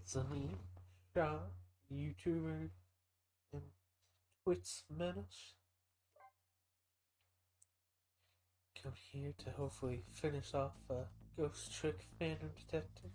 Sunny Shaw, YouTuber and Twitch menace. Come here to hopefully finish off a Ghost Trick Phantom Detective.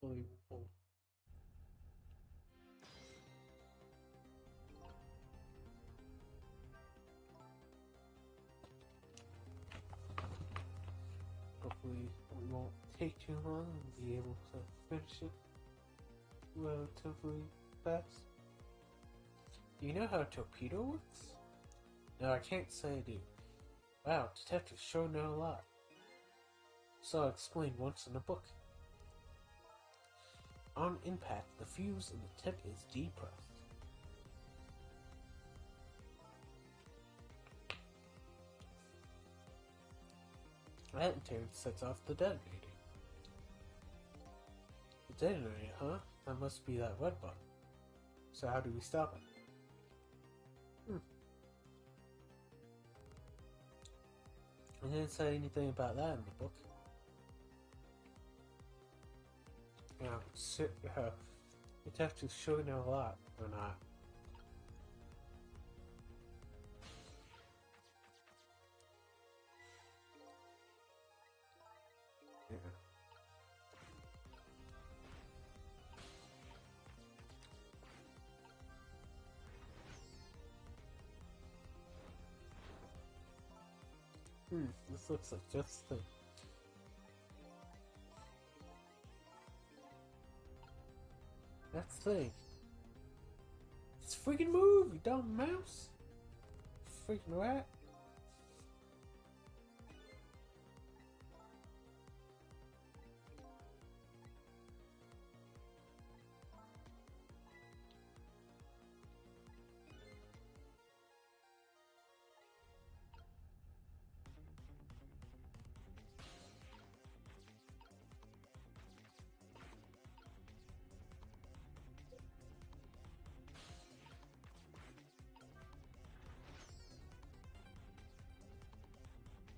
Unbelievable. Hopefully it won't take too long and be able to finish it relatively fast. Do you know how a torpedo works? No, I can't say I do. Wow, detectives sure know a lot. So I'll explain once in the book. On impact, the fuse in the tip is depressed. That in turn sets off the detonator. The detonator, huh? That must be that red button. So how do we stop it? I didn't say anything about that in the book. Now, detectives sure know a lot, or not. Yeah. This looks like just the... That's the thing. It's freaking move, you dumb mouse! Freaking rat!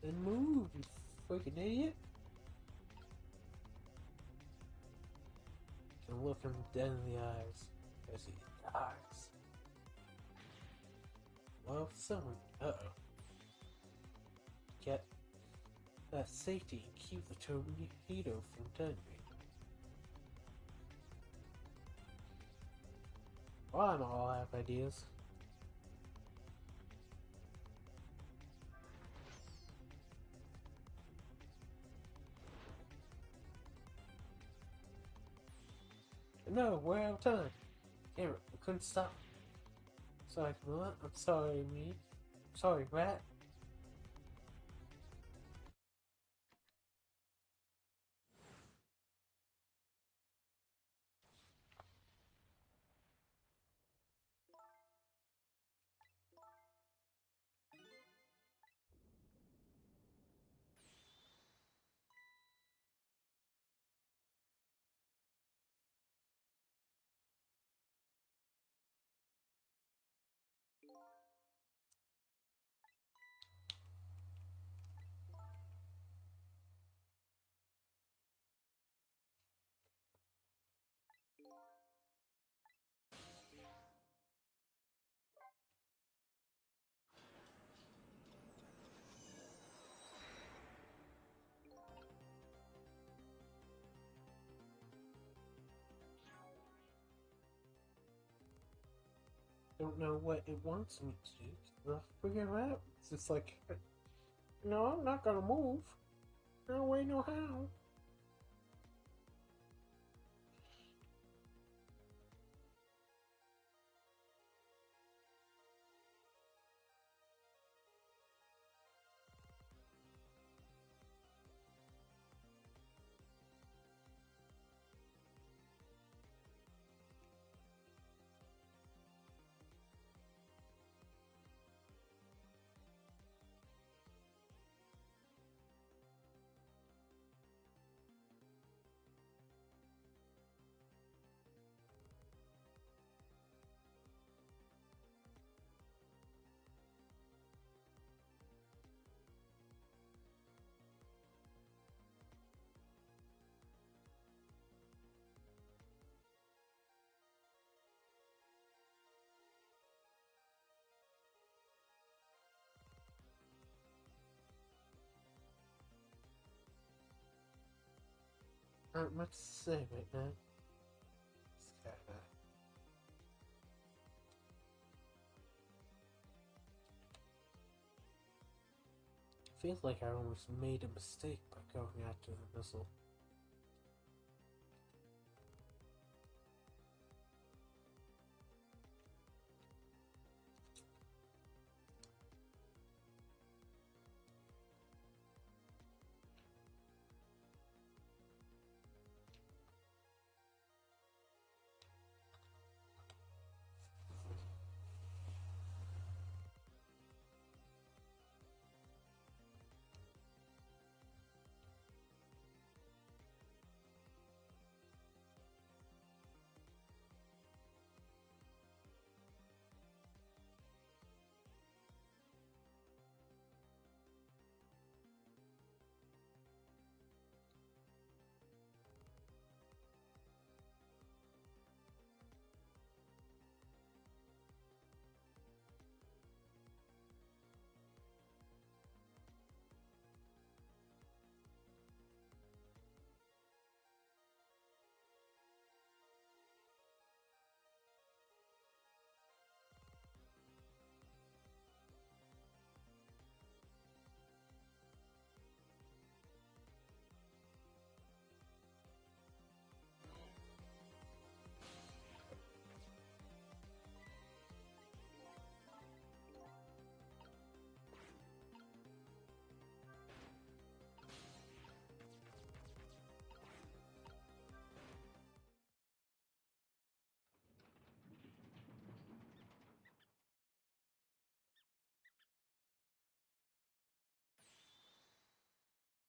Then move, you freaking idiot! And look him dead in the eyes as he dies. Well, someone. Uh-oh. Get that safety and keep the torpedo from detonating. Well, I don't all have ideas. No, we're out of time. Damn it, I couldn't stop. Sorry, Camilla. I'm sorry, me. Sorry, Rat. Don't know what it wants me to do. I'll figure it out. It's just like, no, I'm not gonna move. No way, no how. Not much to say right now. It's kinda... Feels like I almost made a mistake by going after the missile.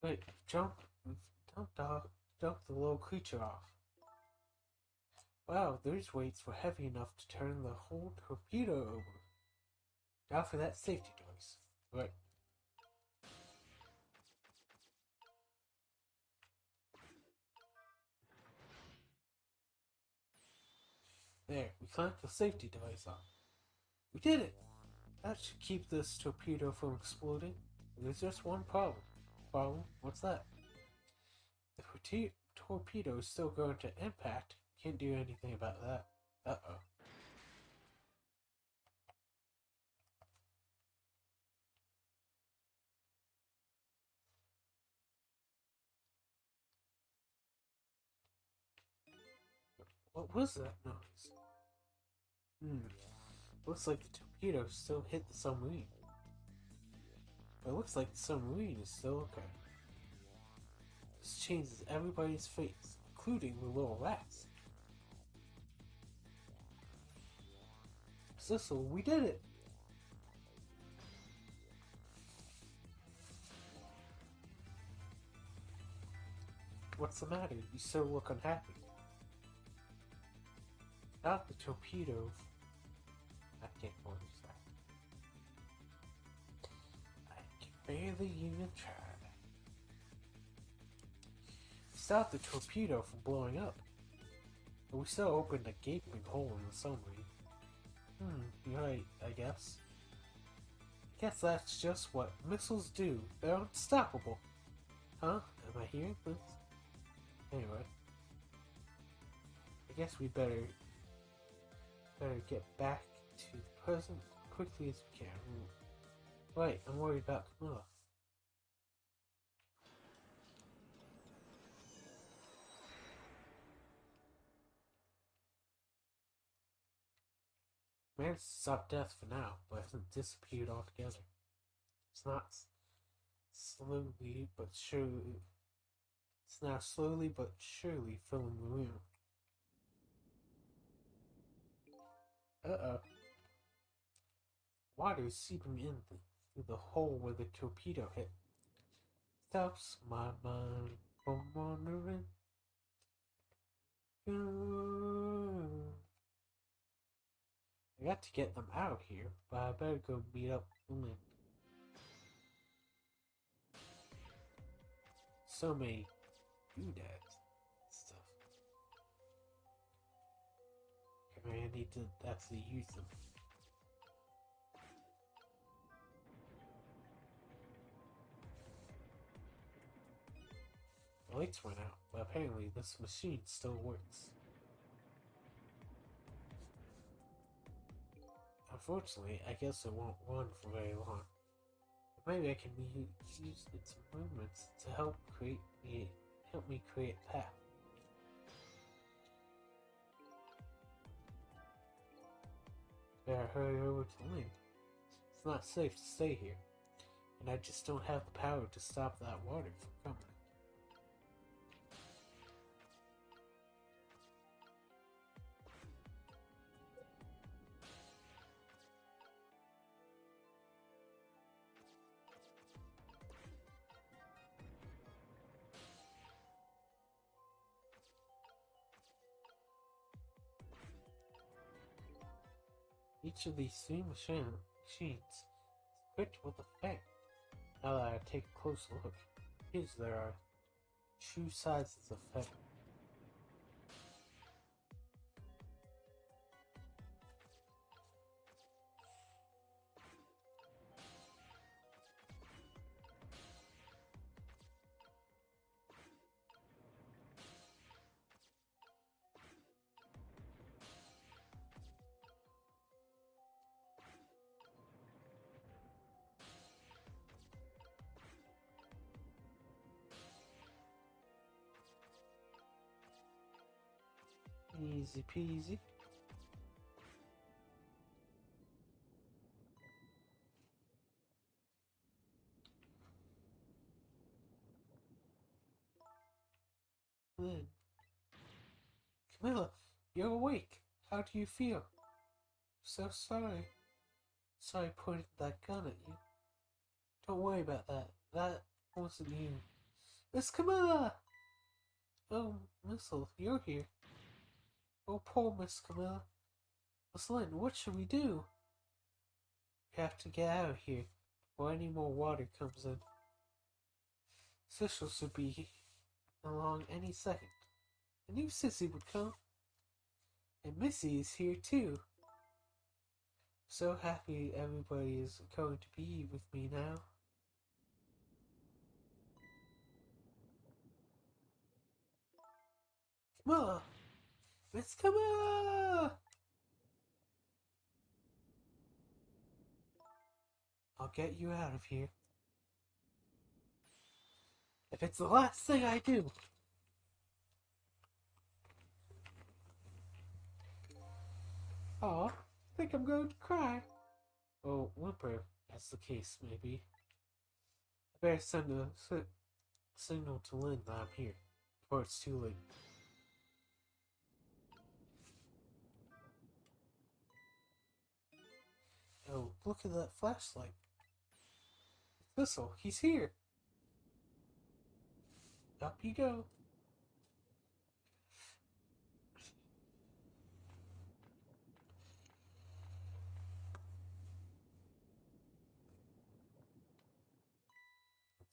Wait, dump the little creature off. Wow, those weights were heavy enough to turn the whole torpedo over. Now for that safety device. Right. There, we clamped the safety device on. We did it! That should keep this torpedo from exploding. There's just one problem. Problem? What's that? The torpedo is still going to impact. Can't do anything about that. Uh-oh. What was that noise? Looks like the torpedo still hit the submarine. But it looks like the submarine is still okay. This changes everybody's face, including the little rats. Cecil, we did it! What's the matter? You still look unhappy. Without the torpedo... I can't finish that. I can barely even try. Stop the torpedo from blowing up. But we still opened a gaping hole in the submarine. You're right, I guess. I guess that's just what missiles do. They're unstoppable. Huh? Am I hearing this? Anyway. I guess we better get back to the present as quickly as we can. Right, I'm worried about Camilla. Managed to stop death for now, but hasn't disappeared altogether. It's not slowly but surely. It's now slowly but surely filling the room. Uh-oh. Water is seeping in through the hole where the torpedo hit. Stops my mind from wandering. I got to get them out here, but I better go meet up with Lynn. So many doodads stuff. I need to actually use them. lights went out, but apparently this machine still works. Unfortunately, I guess it won't run for very long. Maybe I can use its movements to help me create a path. Better hurry over to Link. It's not safe to stay here, and I just don't have the power to stop that water from coming. Each of these three machines is equipped with a fan. Now that I take a close look, there are two sizes of fan. Easy peasy. Then, Camilla, you're awake. How do you feel? So sorry. Sorry pointing that gun at you. Don't worry about that. That wasn't you. Miss Camilla! Oh, Missile, you're here. Oh, poor Miss Camilla. Miss Lynn, what should we do? We have to get out of here before any more water comes in. Cecil should be along any second. I knew Sissy would come. And Missy is here too. So happy everybody is going to be with me now. Camilla! Miss Camilla! I'll get you out of here. If it's the last thing I do. Aw, I think I'm going to cry. Oh, whimper, as the case may be. I better send a signal to Lynn that I'm here, before it's too late. Oh, look at that flashlight. Thistle, he's here. Up you go.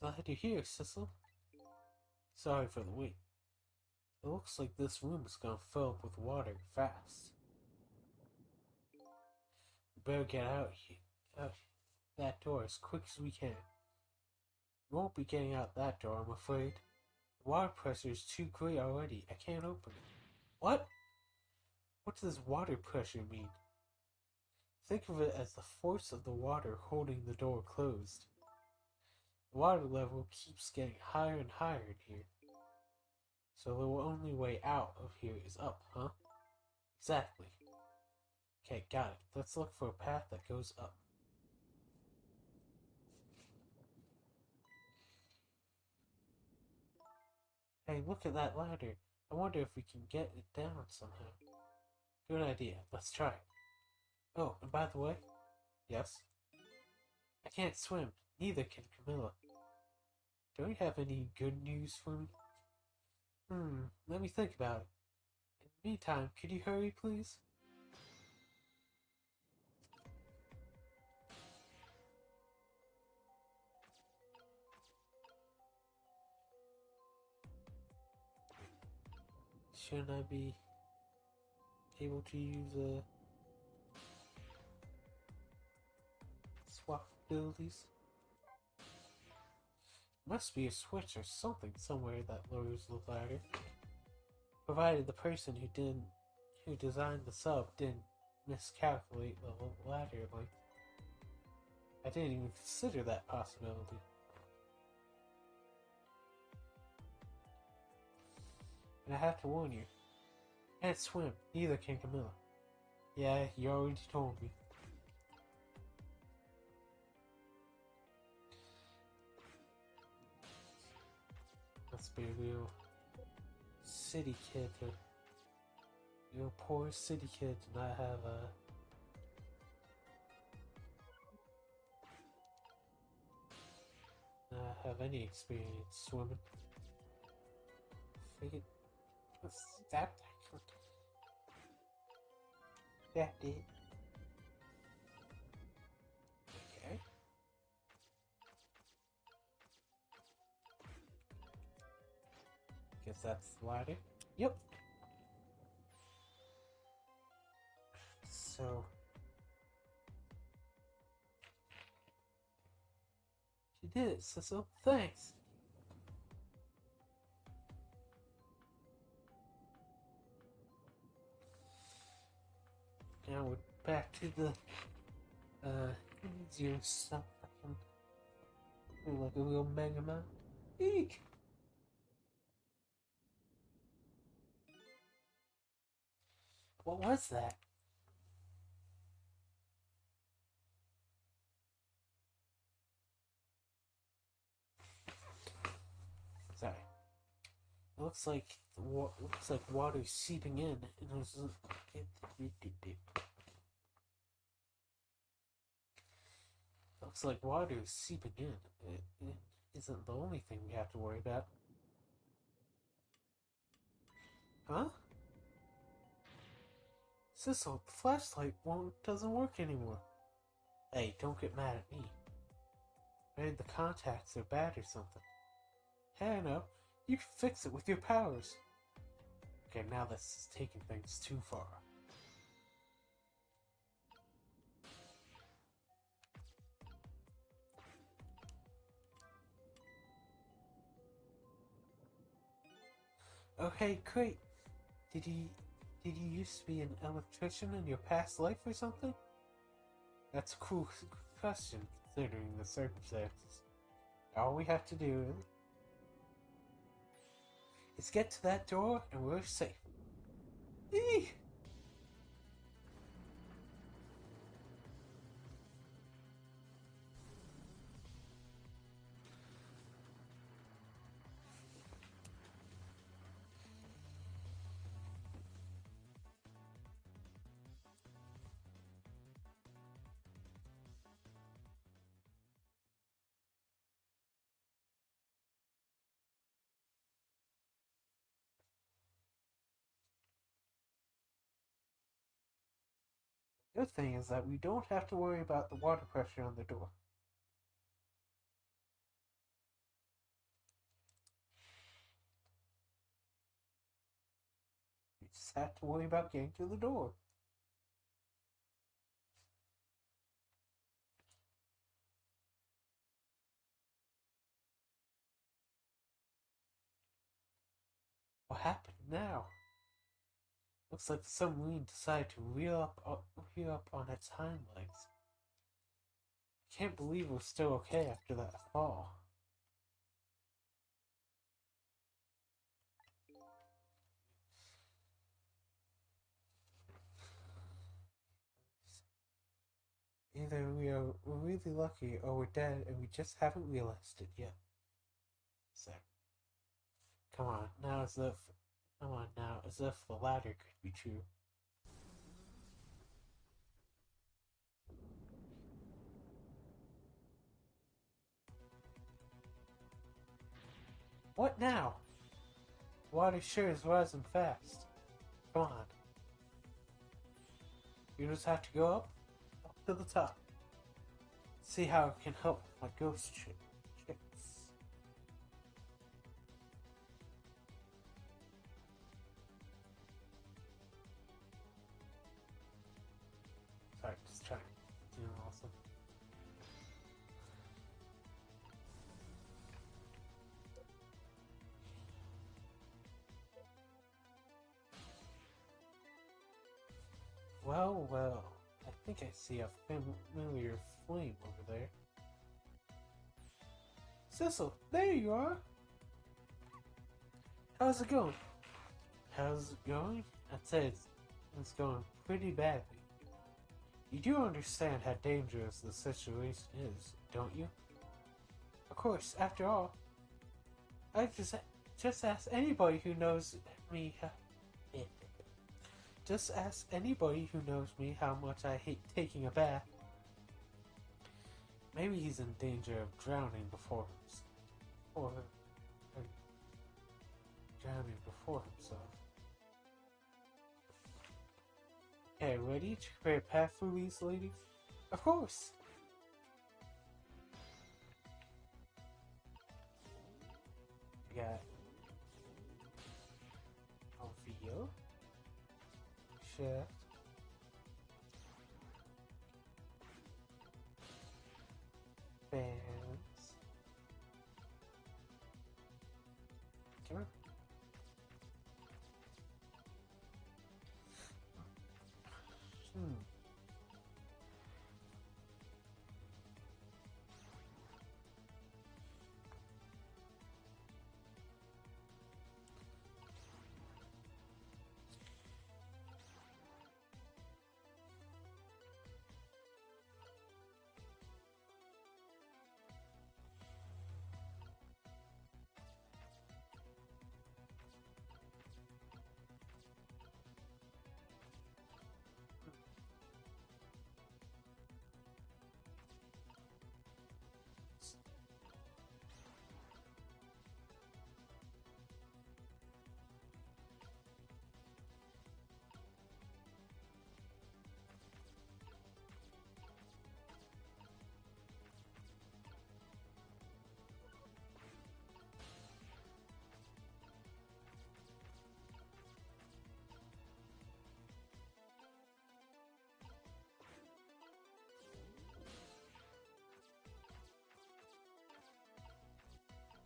Glad you're here, Cecil. Sorry for the wait. It looks like this room is gonna fill up with water fast. We better get out that door as quick as we can. We won't be getting out that door, I'm afraid. The water pressure is too great already. I can't open it. What? What does water pressure mean? Think of it as the force of the water holding the door closed. The water level keeps getting higher and higher in here. So the only way out of here is up, huh? Exactly. Okay, got it. Let's look for a path that goes up. Hey, look at that ladder. I wonder if we can get it down somehow. Good idea. Let's try it. Oh, and by the way, yes? I can't swim. Neither can Camilla. Don't you have any good news for me? Let me think about it. In the meantime, could you hurry, please? Shouldn't I be able to use swap abilities? Must be a switch or something somewhere that lowers the ladder. Provided the person who designed the sub didn't miscalculate the ladder length. I didn't even consider that possibility. And I have to warn you, I can't swim, neither can Camilla. Yeah, you already told me. Must be a real city kid, real poor city kid to not have any experience swimming. Figured, stop that. That did. Okay. Guess that's the ladder. Yep. So you did it, Sissel. Thanks. Now we're back to the easier stuff. I can feel like a real Mega Man. Eek! What was that? Sorry. It looks like water seeping in, and looks like water is seeping in. It isn't the only thing we have to worry about. Huh? Sissel, the flashlight doesn't work anymore. Hey, don't get mad at me. Maybe the contacts are bad or something. Hey, no, you can fix it with your powers. Okay, now this is taking things too far. Okay, great. Did you used to be an electrician in your past life or something? That's a cool question considering the circumstances. All we have to do is get to that door and we're safe. Eee! The good thing is that we don't have to worry about the water pressure on the door. We just have to worry about getting to the door. What happened now? Looks like the submarine decided to reel up on its hind legs. I can't believe we're still okay after that fall. Either we're really lucky or we're dead and we just haven't realized it yet. So, come on now, as if the latter could be true. What now? Water sure is rising fast. Come on. You just have to go up to the top. See how it can help my ghost chicks. Sorry, just trying to do awesome. Well, I think I see a familiar flame over there. Cecil, there you are! How's it going? How's it going? I'd say it's going pretty badly. You do understand how dangerous the situation is, don't you? Of course, after all, I just ask anybody who knows me just ask anybody who knows me how much I hate taking a bath. Maybe he's in danger of drowning or drowning before himself. Okay, ready to create a path for these ladies? Of course! We got Alvio, Chef, Fans. Come on. Hmm.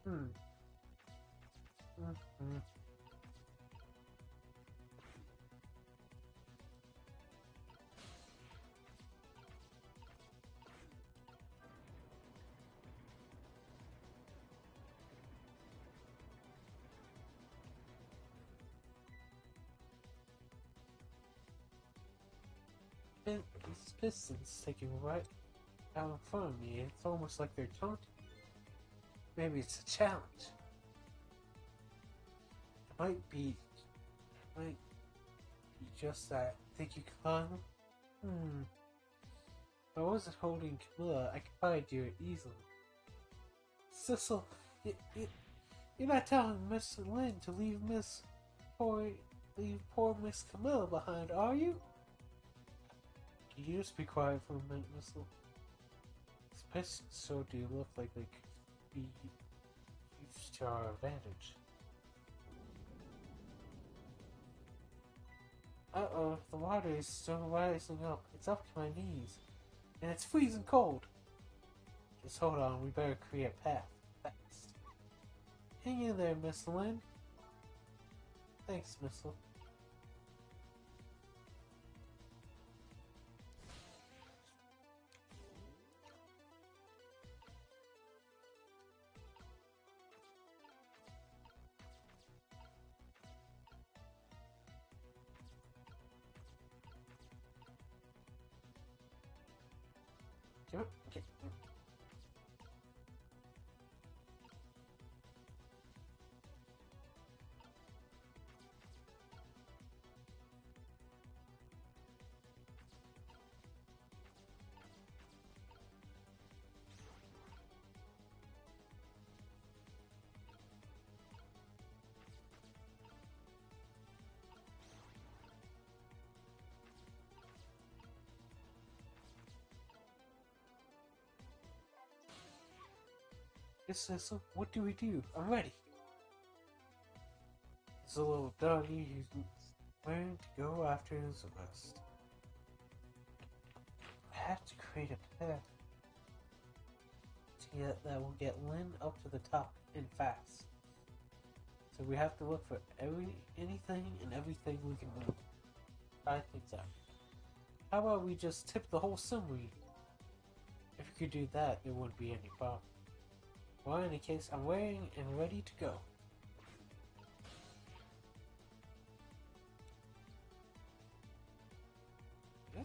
Hmm. Mm-hmm. These pistons taking right out in front of me. It's almost like they're taunting. Maybe it's a challenge. It might be just that. Think you can climb them? If I wasn't holding Camilla, I could probably do it easily. Cecil, you're not telling Miss Lynn to poor, leave poor Miss Camilla behind, are you? Can you just be quiet for a minute, Miss Lynn? These pistons sure do look like they could be used to our advantage. Uh-oh, the water is still rising up. It's up to my knees. And it's freezing cold. Just hold on, we better create a path. Fast. Hang in there, Miss Lynn. Thanks, Miss Lynn. Okay. Yes, Cecil, what do we do? I'm ready. There's a little doggy who's learning to go after his rest. I have to create a path that will get Lynn up to the top and fast. So we have to look for anything and everything we can move. Try things out. How about we just tip the whole submarine? If you could do that, there wouldn't be any problem. Well, in any case, I'm waiting and ready to go. Yeah.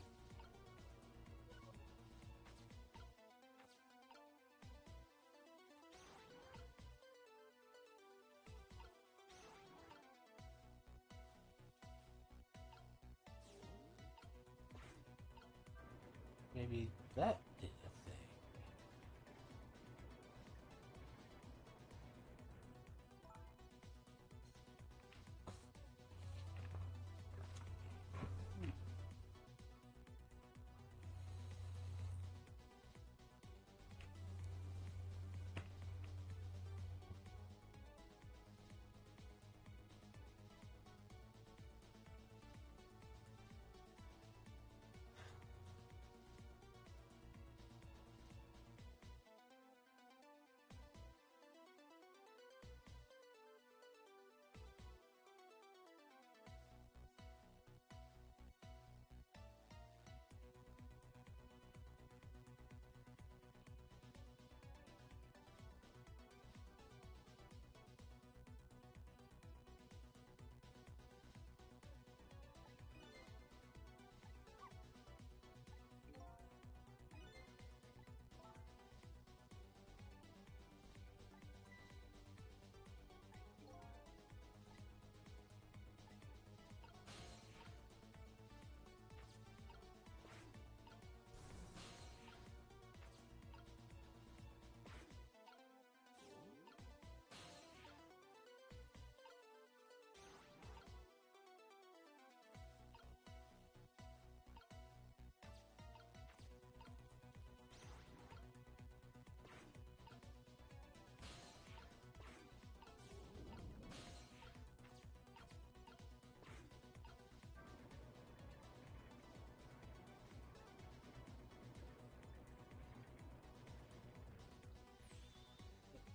Maybe that did a thing.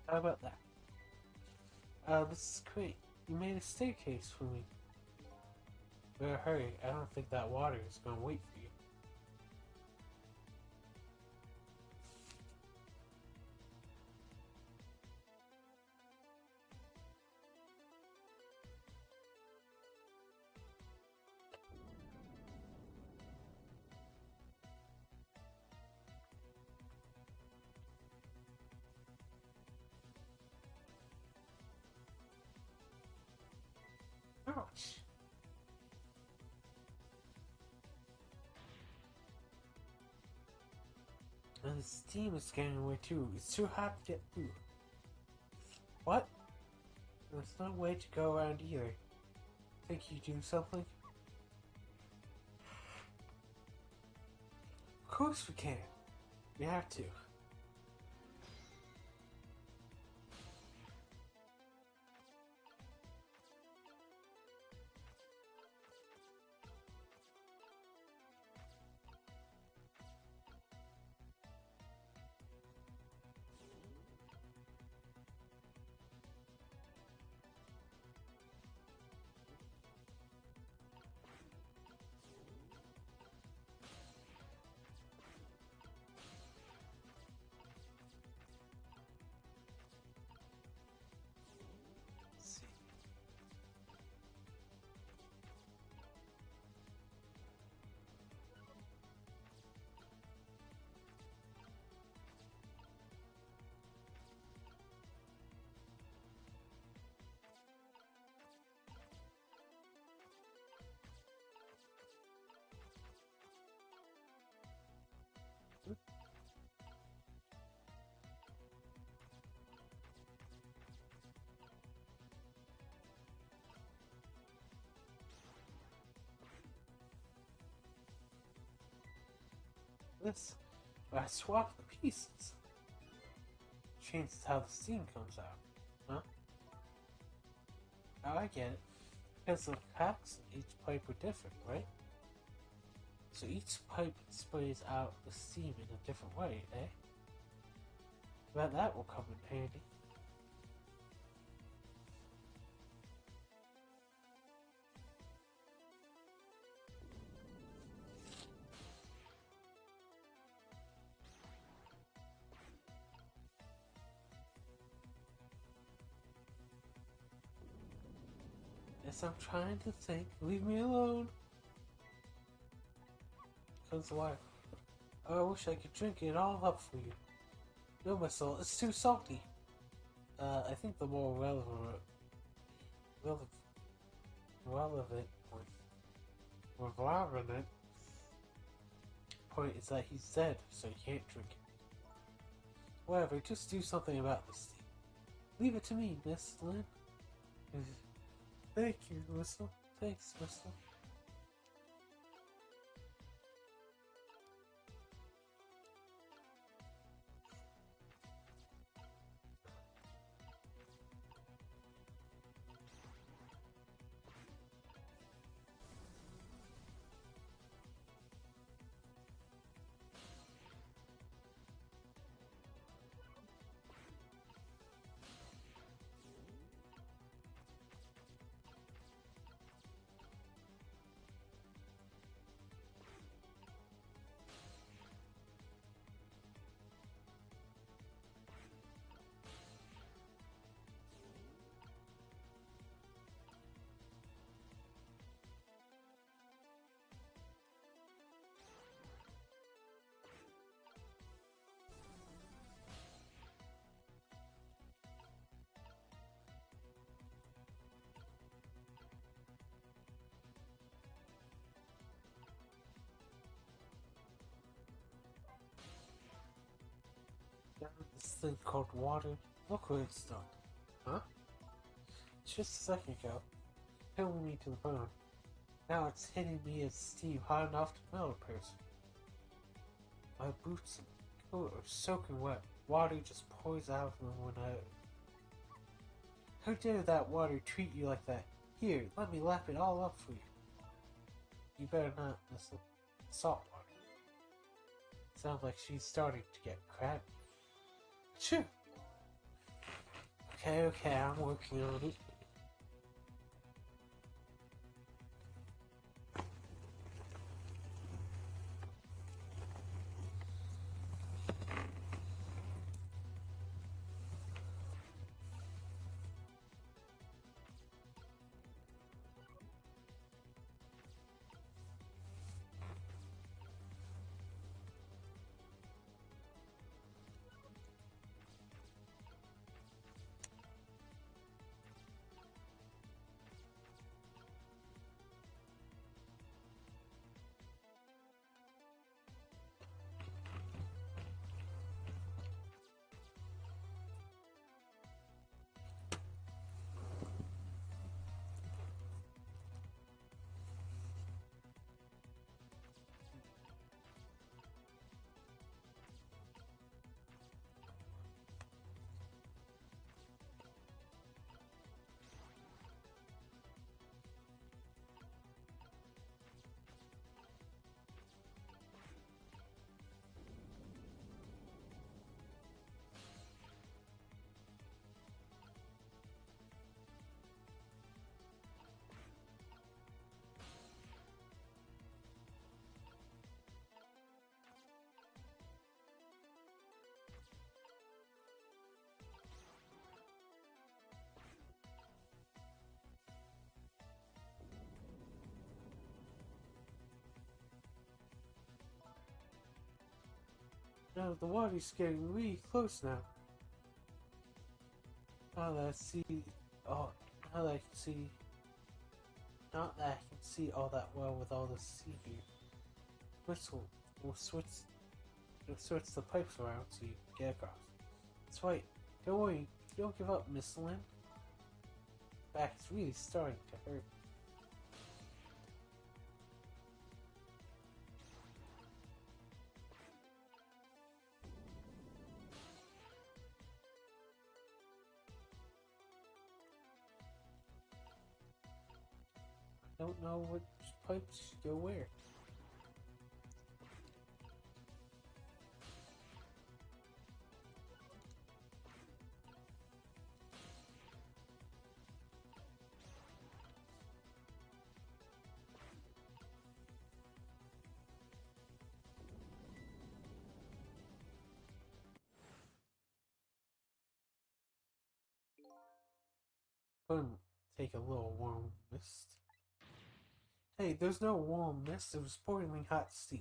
How about that? This is great. You made a staircase for me. Better hurry. I don't think that water is gonna wait for you. Ouch. And the steam is getting away too. It's too hot to get through. What? There's no way to go around either. Think you do something? Of course we can. We have to. Let's see. This. I swapped the pieces. Changes how the steam comes out. Huh? Now I get it. Because the cracks in each pipe are different, right? So each pipe sprays out the steam in a different way, eh? Well, that will come in handy. Yes, I'm trying to think. Leave me alone. Cause why? I wish I could drink it all up for you. No, my soul, it's too salty. I think the more relevant, relevant point is that he's dead, so you can't drink it. Whatever, just do something about this thing. Leave it to me, Miss Lynn. Thank you, Whistle. Thanks, Whistle. This thing called water. Look what it's done. Huh? Just a second ago, filling me to the bone. Now it's hitting me as steam hot enough to melt a person. My boots and coat are soaking wet. Water just pours out of them when I... How dare that water treat you like that? Here, let me lap it all up for you. You better not, Miss Saltwater. Sounds like she's starting to get crabby. Sure. Okay, I'm working on it. No, the water's getting really close now. Now that I see, oh, now that I can see, not that I can see all that well with all the sea here. Whistle will switch the pipes around so you can get across. That's right. Don't worry, don't give up, Miss Lynn. Back is really starting to hurt. I don't know which pipes go where. Couldn't take a little warm mist. Hey, there's no warm mist, it was boiling hot steam.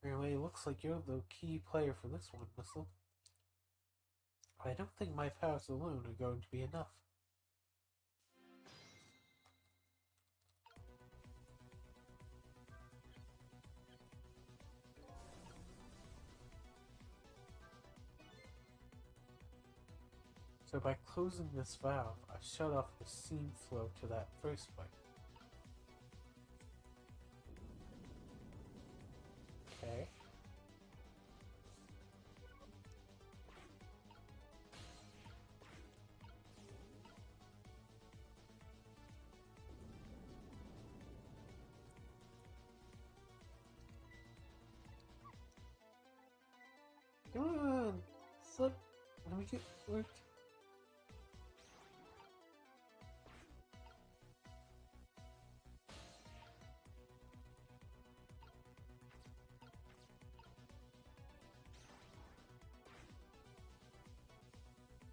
Anyway, it looks like you're the key player for this one, Missile. I don't think my powers alone are going to be enough. So by closing this valve, I shut off the steam flow to that first pipe. Okay. Come on! Slip! Let me get worked.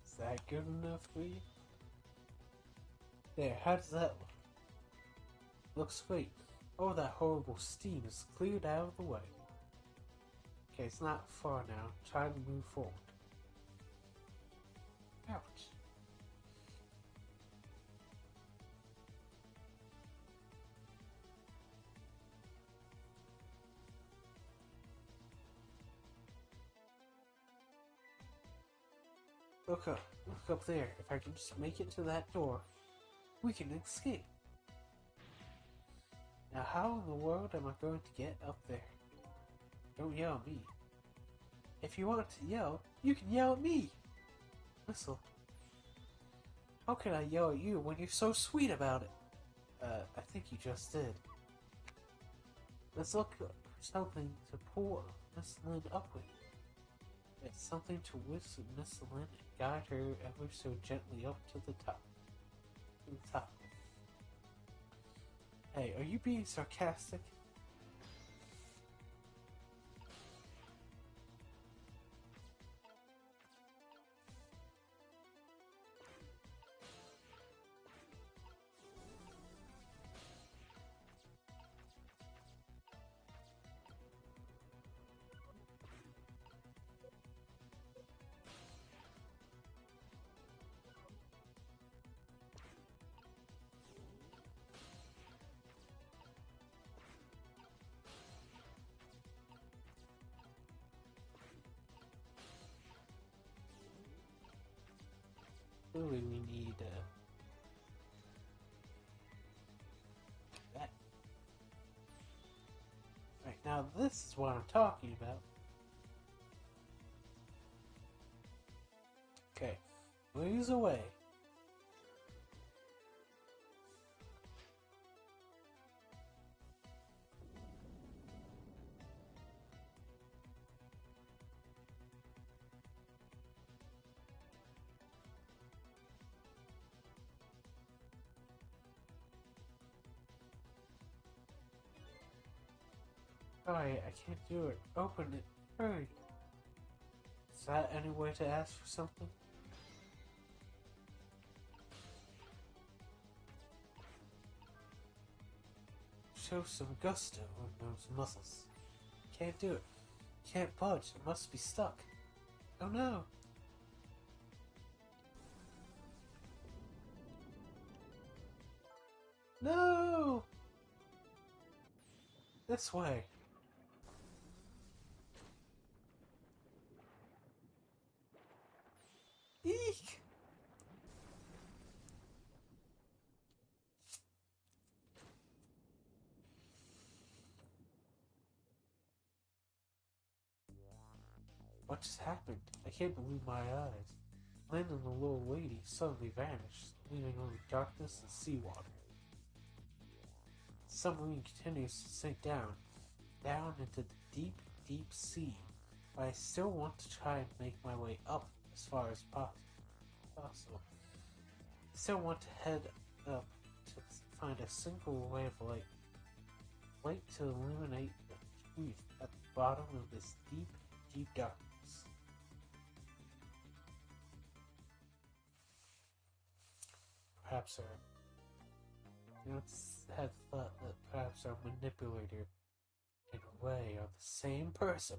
Is that good enough for you? There, how does that look? Looks great. Oh, that horrible steam is cleared out of the way. Okay, it's not far now. Try to move forward. Ouch. Look up there. If I can just make it to that door, we can escape. Now how in the world am I going to get up there? Don't yell at me. If you want to yell, you can yell at me. Whistle. How can I yell at you when you're so sweet about it? I think you just did. Let's look for something to pull Miss Lynn up with. It's something to whisk Miss Lynn and guide her ever so gently up to the top. Hey, are you being sarcastic? Clearly we need that. Right, now this is what I'm talking about. Okay, moves away. Sorry, I can't do it. Open it. Hurry. Is that any way to ask for something? Show some gusto in those muscles. Can't do it. Can't budge. It must be stuck. Oh no. No! This way. Eek! What just happened? I can't believe my eyes. Lynn and the little lady suddenly vanished, leaving only darkness and seawater. The submarine continues to sink down into the deep, deep sea, but I still want to try and make my way up as far as possible. I still want to head up to find a single ray of light to illuminate the truth at the bottom of this deep, deep darkness. perhaps are. You know, had thought that perhaps our manipulator, in a way, are the same person.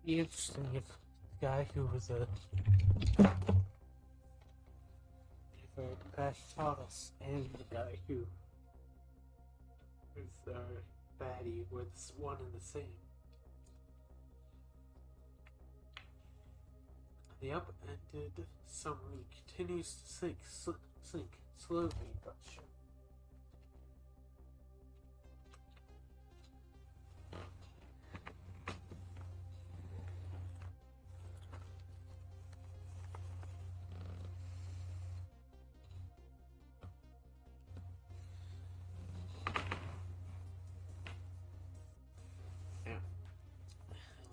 Be interesting if the guy who was if Crash taught us and the guy who is our baddie were one and the same. The upended summary continues to sink slowly but surely.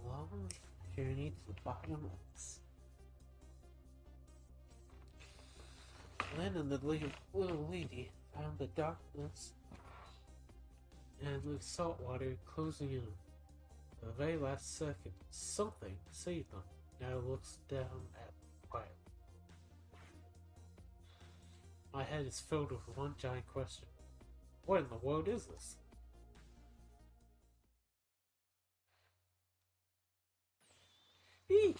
Long journey to the bottom of this. Lynn and the little lady found the darkness and the salt water closing in. At the very last second, something saved them. Now looks down at them quietly. My head is filled with one giant question. What in the world is this? Eek!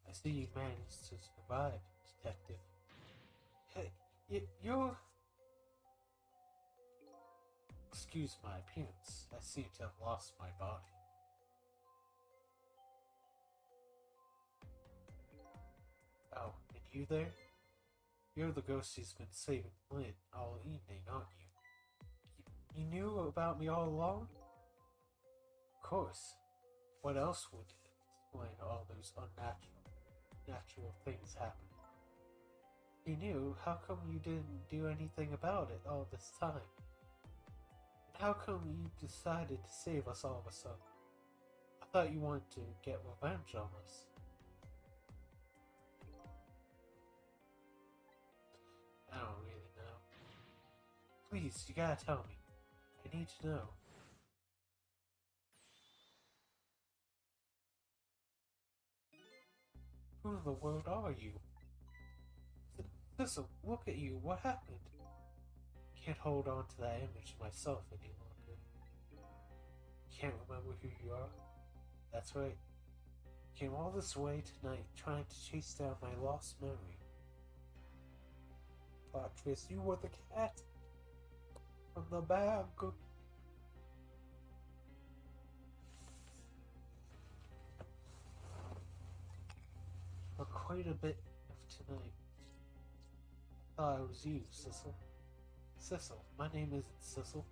I see you managed to survive, Detective. Hey, you're... Excuse my appearance. I seem to have lost my body. Oh, and you there? You're the ghost who's been saving Lynn all evening, aren't you? You knew about me all along? Of course. What else would explain all those natural things happening? You knew, how come you didn't do anything about it all this time? How come you decided to save us all of a sudden? I thought you wanted to get revenge on us. I don't really know. Please, you gotta tell me. I need to know. Who in the world are you? Listen, look at you. What happened? Can't hold on to that image myself any longer. Can't remember who you are? That's right. Came all this way tonight trying to chase down my lost memory. Plot twist, you were the cat from the bag. For quite a bit of tonight. I thought it was you, Sissel. Sissel, my name isn't Sissel.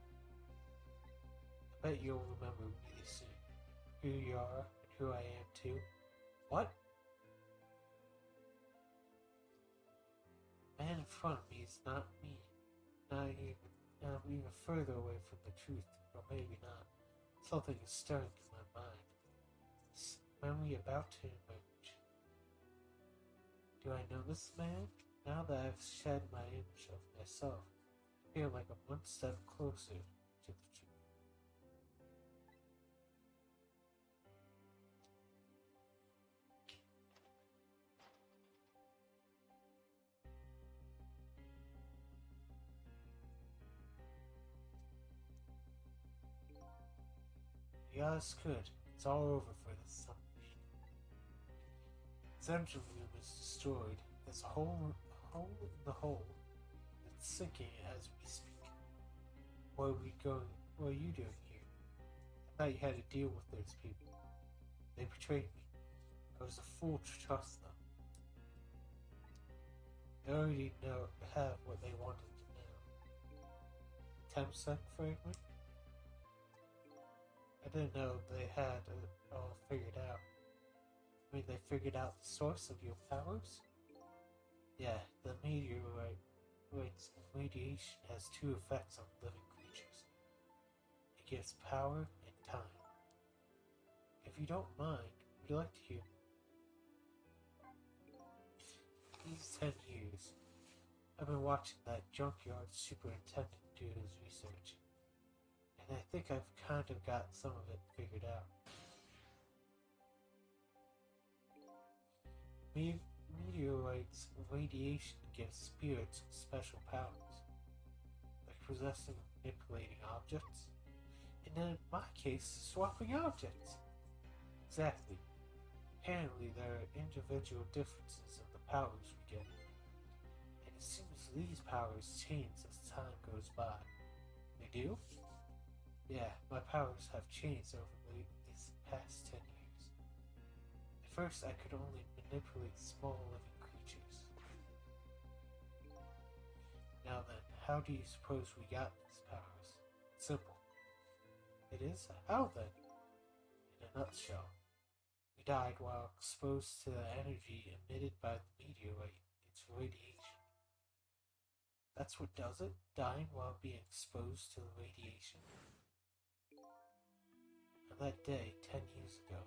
I bet you'll remember really soon. Who you are and who I am too. What? The man in front of me is not me. I'm even further away from the truth, or maybe not. Something is stirring in my mind. This memory about to emerge. Do I know this man? Now that I've shed my image of myself, I feel like I'm one step closer to the truth. Yeah, it's good. It's all over for this summer. His engine room is destroyed. There's a hole in the hole. It's sinking as we speak. What are we going? What are you doing here? I thought you had to deal with those people. They betrayed me. I was a fool to trust them. They already have what they wanted to know. 10% fragment? I didn't know they had it all figured out. I mean, they figured out the source of your powers? Yeah, the meteorite radiation has two effects on living creatures. It gives power and time. If you don't mind, would you like to hear these 10 years? I've been watching that junkyard superintendent do his research, and I think I've kind of got some of it figured out. Meteorites radiation gives spirits special powers, like possessing and manipulating objects, and in my case, swapping objects. Exactly. Apparently, there are individual differences in the powers we get, and it seems these powers change as time goes by. They do? Yeah, my powers have changed over these past 10 years. At first, I could only manipulate small living creatures. Now then, how do you suppose we got these powers? Simple. It is? How then? In a nutshell, we died while exposed to the energy emitted by the meteorite, its radiation. That's what does it? Dying while being exposed to the radiation? On that day, 10 years ago,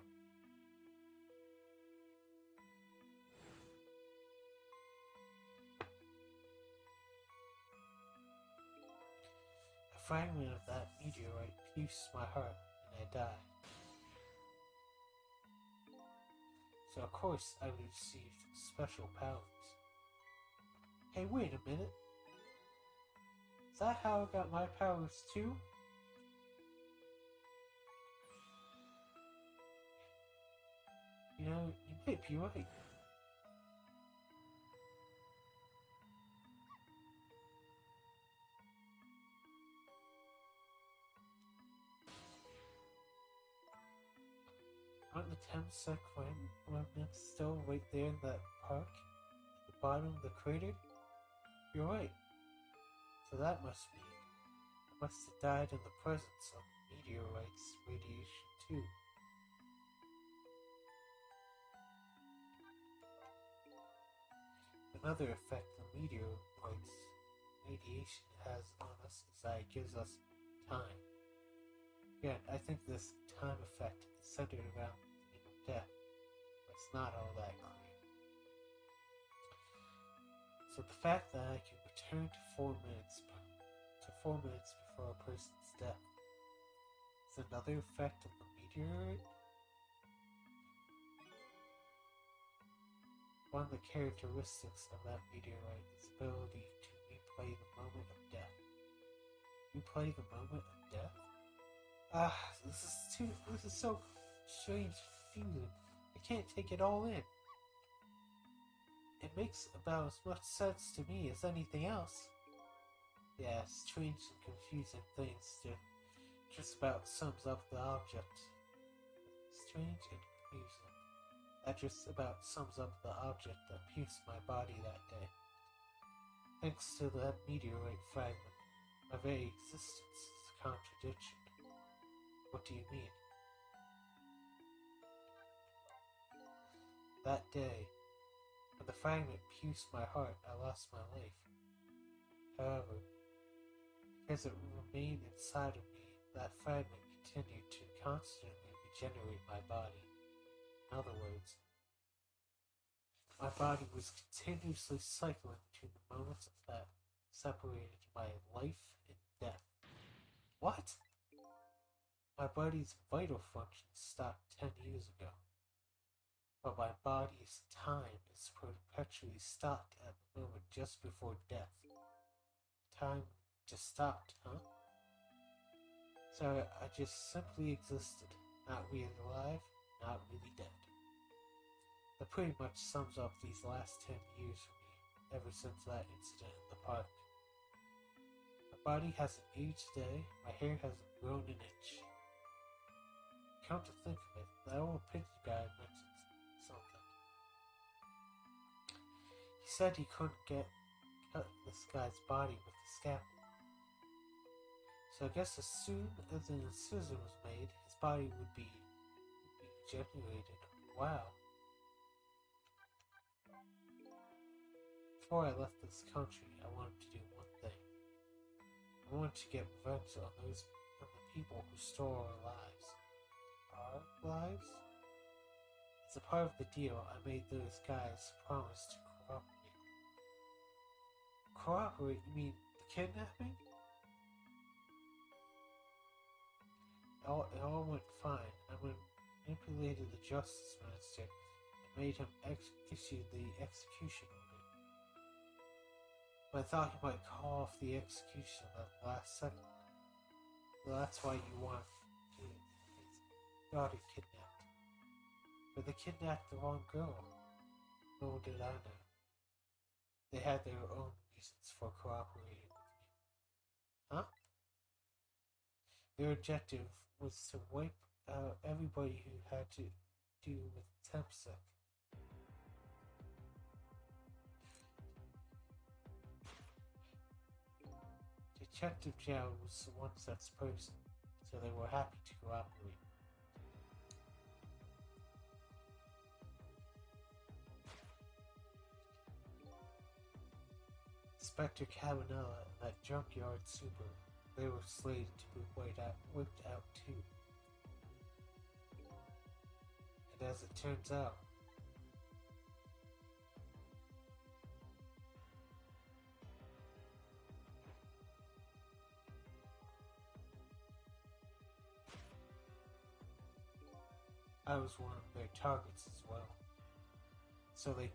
a fragment of that meteorite pierced my heart and I died. So of course I received special powers. Hey, wait a minute. Is that how I got my powers too? You know, you might be right. Aren't the Thames remnants still right there in that park? At the bottom of the crater? You're right. So that must mean I must have died in the presence of meteorites radiation too. Another effect the meteorites radiation has on us is that it gives us time. Again, I think this time effect is centered around death, but it's not all that clear. So the fact that I can return to 4 minutes before a person's death is another effect of the meteorite. One of the characteristics of that meteorite is the ability to replay the moment of death. Replay the moment of death? This is so strange, confusing. I can't take it all in. It makes about as much sense to me as anything else. Yeah, strange and confusing things just about sums up the object. Strange and confusing. That just about sums up the object that pierced my body that day. Thanks to that meteorite fragment, my very existence is a contradiction. What do you mean? That day, when the fragment pierced my heart, I lost my life. However, because it remained inside of me, that fragment continued to constantly regenerate my body. In other words, my body was continuously cycling between the moments that separated my life and death. What? My body's vital functions stopped 10 years ago, but my body's time is perpetually stopped at the moment just before death. Time just stopped, huh? So I just simply existed, not really alive, not really dead. That pretty much sums up these last 10 years for me, ever since that incident in the park. My body hasn't aged a day, my hair hasn't grown an inch. Come to think of it, that old picture guy mentioned something. He said he couldn't cut this guy's body with the scalpel. So I guess as soon as an incision was made, his body would be regenerated. Wow. Before I left this country, I wanted to do one thing. I wanted to get revenge on the people who stole our lives. Our lives? As a part of the deal, I made those guys promise to cooperate. Cooperate? You mean the kidnapping? It all went fine. I manipulated the justice minister and made him issue the execution order. But I thought he might call off the execution at the last second. Well, that's why you want his daughter kidnapped. But they kidnapped the wrong girl. Little did I know. They had their own reasons for cooperating with me. Huh? Their objective was to wipe out everybody who had to do with Tempsec. Detective Zhao was the one such person, so they were happy to cooperate. Inspector Cabanella and that junkyard super, they were slated to be wiped out too. And as it turns out, I was one of their targets as well. So they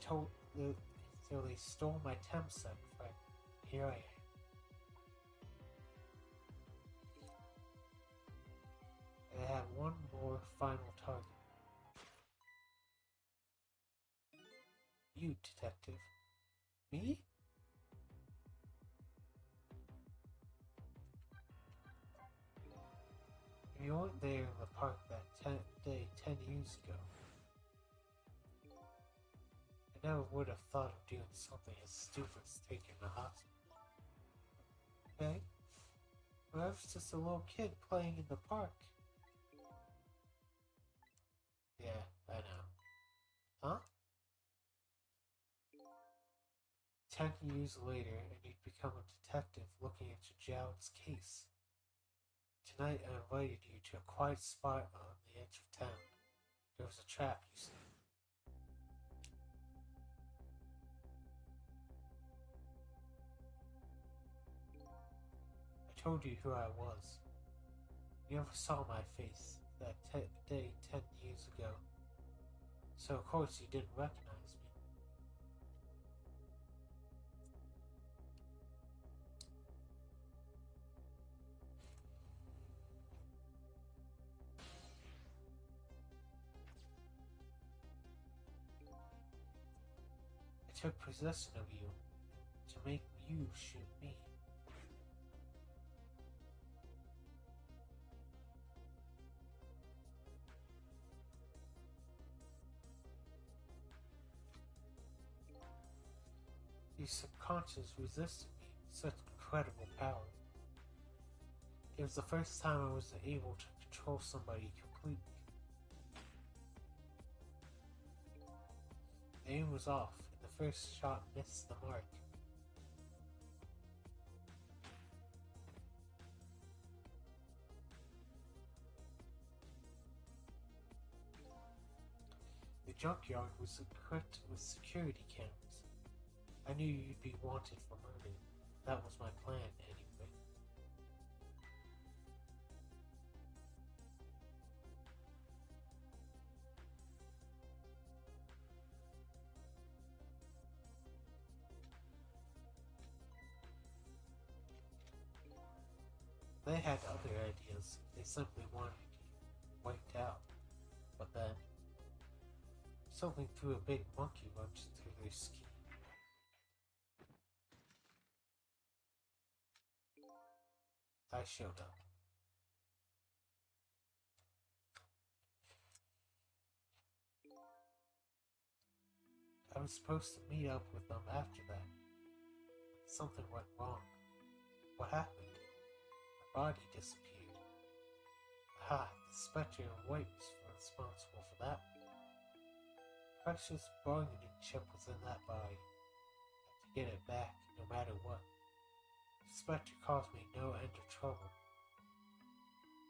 stole my Tempsec frame. Here I am. And I have one more final target. You, detective. Me? You weren't there in the park that day 10 years ago. I never would have thought of doing something as stupid as taking a hospital. Okay? Well, I was just a little kid playing in the park. Yeah, I know. Huh? 10 years later, and you'd become a detective looking into Zhao's case. Tonight I invited you to a quiet spot on the edge of town. There was a trap, you see. I told you who I was. You never saw my face that day 10 years ago. So of course you didn't recognize me. I took possession of you to make you shoot me. Your subconscious resisted me with such incredible power. It was the first time I was able to control somebody completely. The aim was off, and the first shot missed the mark. The junkyard was equipped with security cameras. I knew you'd be wanted for murder. That was my plan, anyway. They had other ideas. They simply wanted you wiped out. But then, something threw a big monkey wrench through their scheme. I showed up. I was supposed to meet up with them after that. Something went wrong. What happened? My body disappeared. Aha, the Spectre in White was responsible for that. Precious bargaining chip was in that body. I had to get it back, no matter what. The Spectre caused me no end of trouble.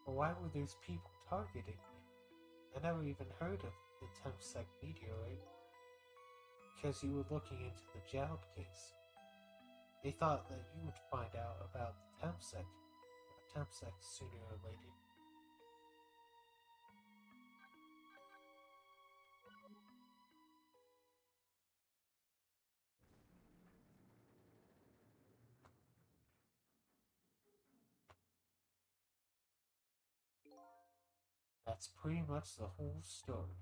But why were those people targeting me? I never even heard of the Temsec meteorite. Because you were looking into the Jowd case. They thought that you would find out about the Temsec sooner or later. That's pretty much the whole story.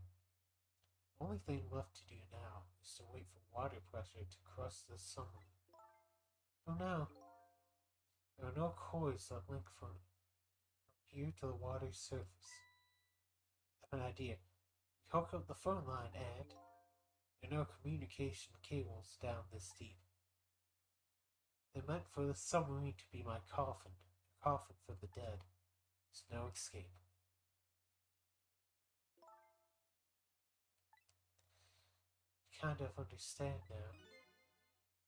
The only thing left to do now is to wait for water pressure to cross this submarine. For now, there are no cords that link from here to the water's surface. I have an idea. We hook up the phone line and there are no communication cables down this deep. They meant for the submarine to be my coffin, a coffin for the dead. There's no escape. I kind of understand now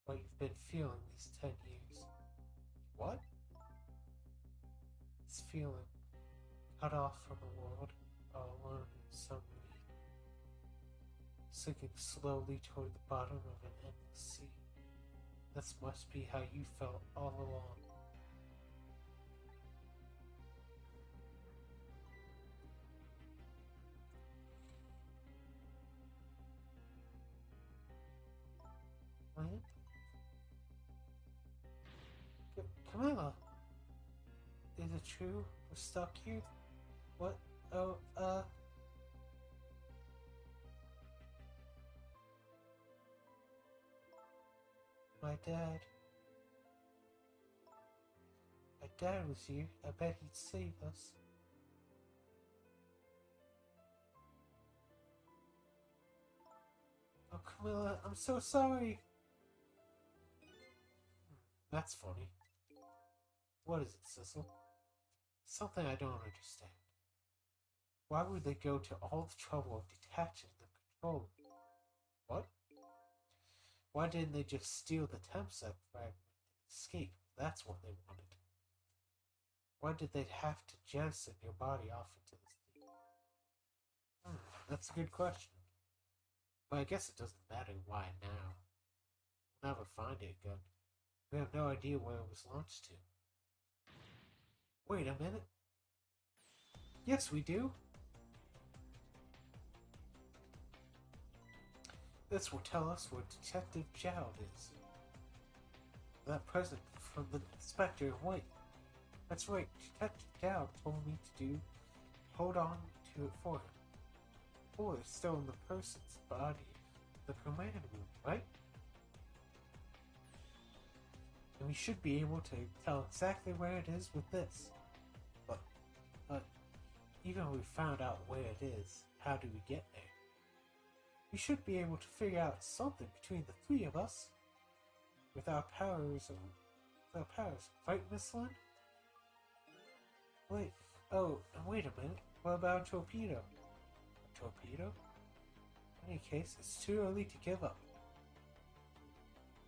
what you've been feeling these 10 years. What? This feeling, cut off from the world, all alone in the submarine, sinking slowly toward the bottom of an endless sea. This must be how you felt all along. What? Camilla! Is it true? We're stuck here? What? Oh, my dad. My dad was here. I bet he'd save us. Oh, Camilla, I'm so sorry. That's funny. What is it, Sissel? Something I don't understand. Why would they go to all the trouble of detaching the controller? What? Why didn't they just steal the Temsec fragment and escape? That's what they wanted. Why did they have to jettison your body off into the sea? That's a good question. But I guess it doesn't matter why now. We'll never find it again. We have no idea where it was launched to. Wait a minute. Yes, we do. This will tell us where Detective Jowd is. That present from the Spectre in white. That's right, Detective Jowd told me to hold on to it for him. Or it's still in the person's body, the command room, right? And we should be able to tell exactly where it is with this. But even if we found out where it is, how do we get there? We should be able to figure out something between the three of us. With our powers, right, Miss Lynn? Wait, and wait a minute. What about a torpedo? A torpedo? In any case, it's too early to give up.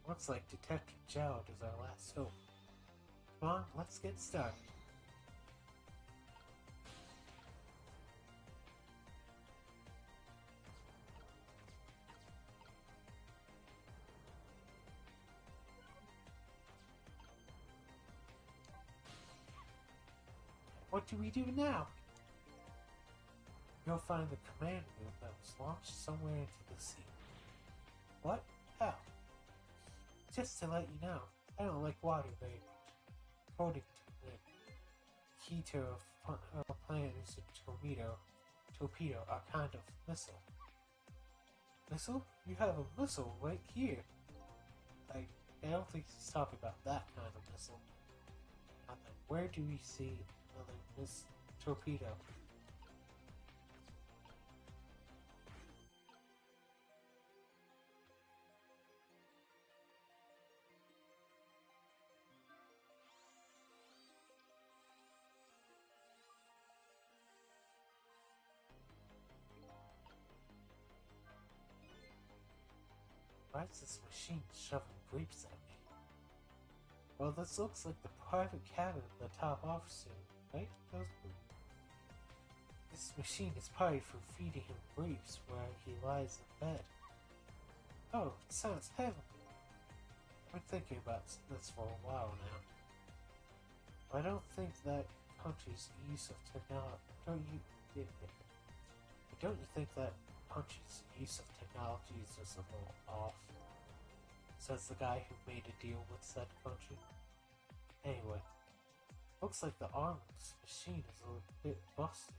Looks like Detective Jowd is our last hope. Come on, let's get started. What do we do now? Go find the command room that was launched somewhere into the sea. What? How? Just to let you know, I don't like water very much. According to the key to a plan is a torpedo, a kind of missile. Missile? You have a missile right here. I don't think he's talking about that kind of missile. Where do we see another torpedo? Why is this machine shoving grapes at me. Well, this looks like the private cabin of the top officer, right? This machine is probably for feeding him grapes where he lies in bed. Oh, it sounds heavenly. I've been thinking about this for a while now. I don't think that country's use of technology. Don't you think that country's use of technology is just a little off? Says the guy who made a deal with said country. Anyway, looks like the arm of this machine is a little bit busted.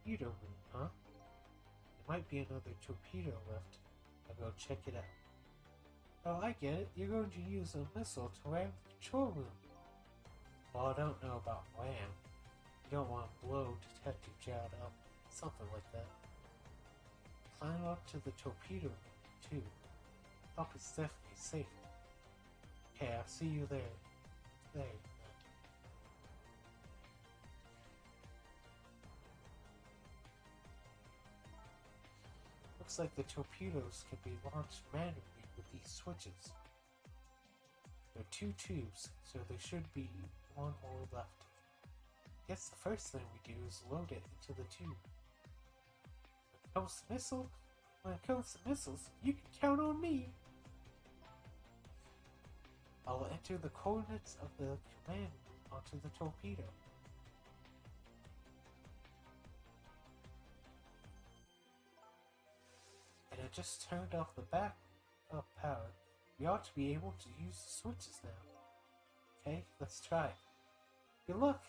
You don't mean, huh? There might be another torpedo left. I'll go check it out. Oh, I get it. You're going to use a missile to ram the control room. Well, I don't know about wham. You don't want to blow Detective Jowd up. Something like that. Climb up to the torpedo room, too. Up is definitely safer. Okay, I'll see you there. There. Looks like the torpedoes can be launched manually with these switches. There are 2 tubes, so there should be 1 more left. Guess the first thing we do is load it into the tube. When it comes to missiles, you can count on me! I'll enter the coordinates of the command onto the torpedo. And I just turned off the backup power. We ought to be able to use the switches now. Okay, let's try it. Good luck!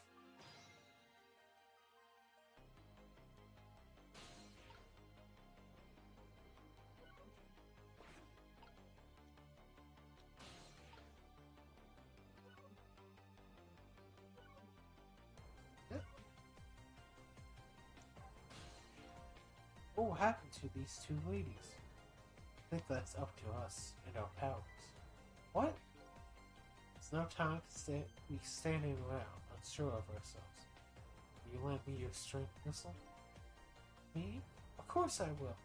What will happen to these 2 ladies? I think that's up to us and our powers. What? It's no time to be standing around, unsure of ourselves. Will you lend me your strength missile? Me? Of course I will.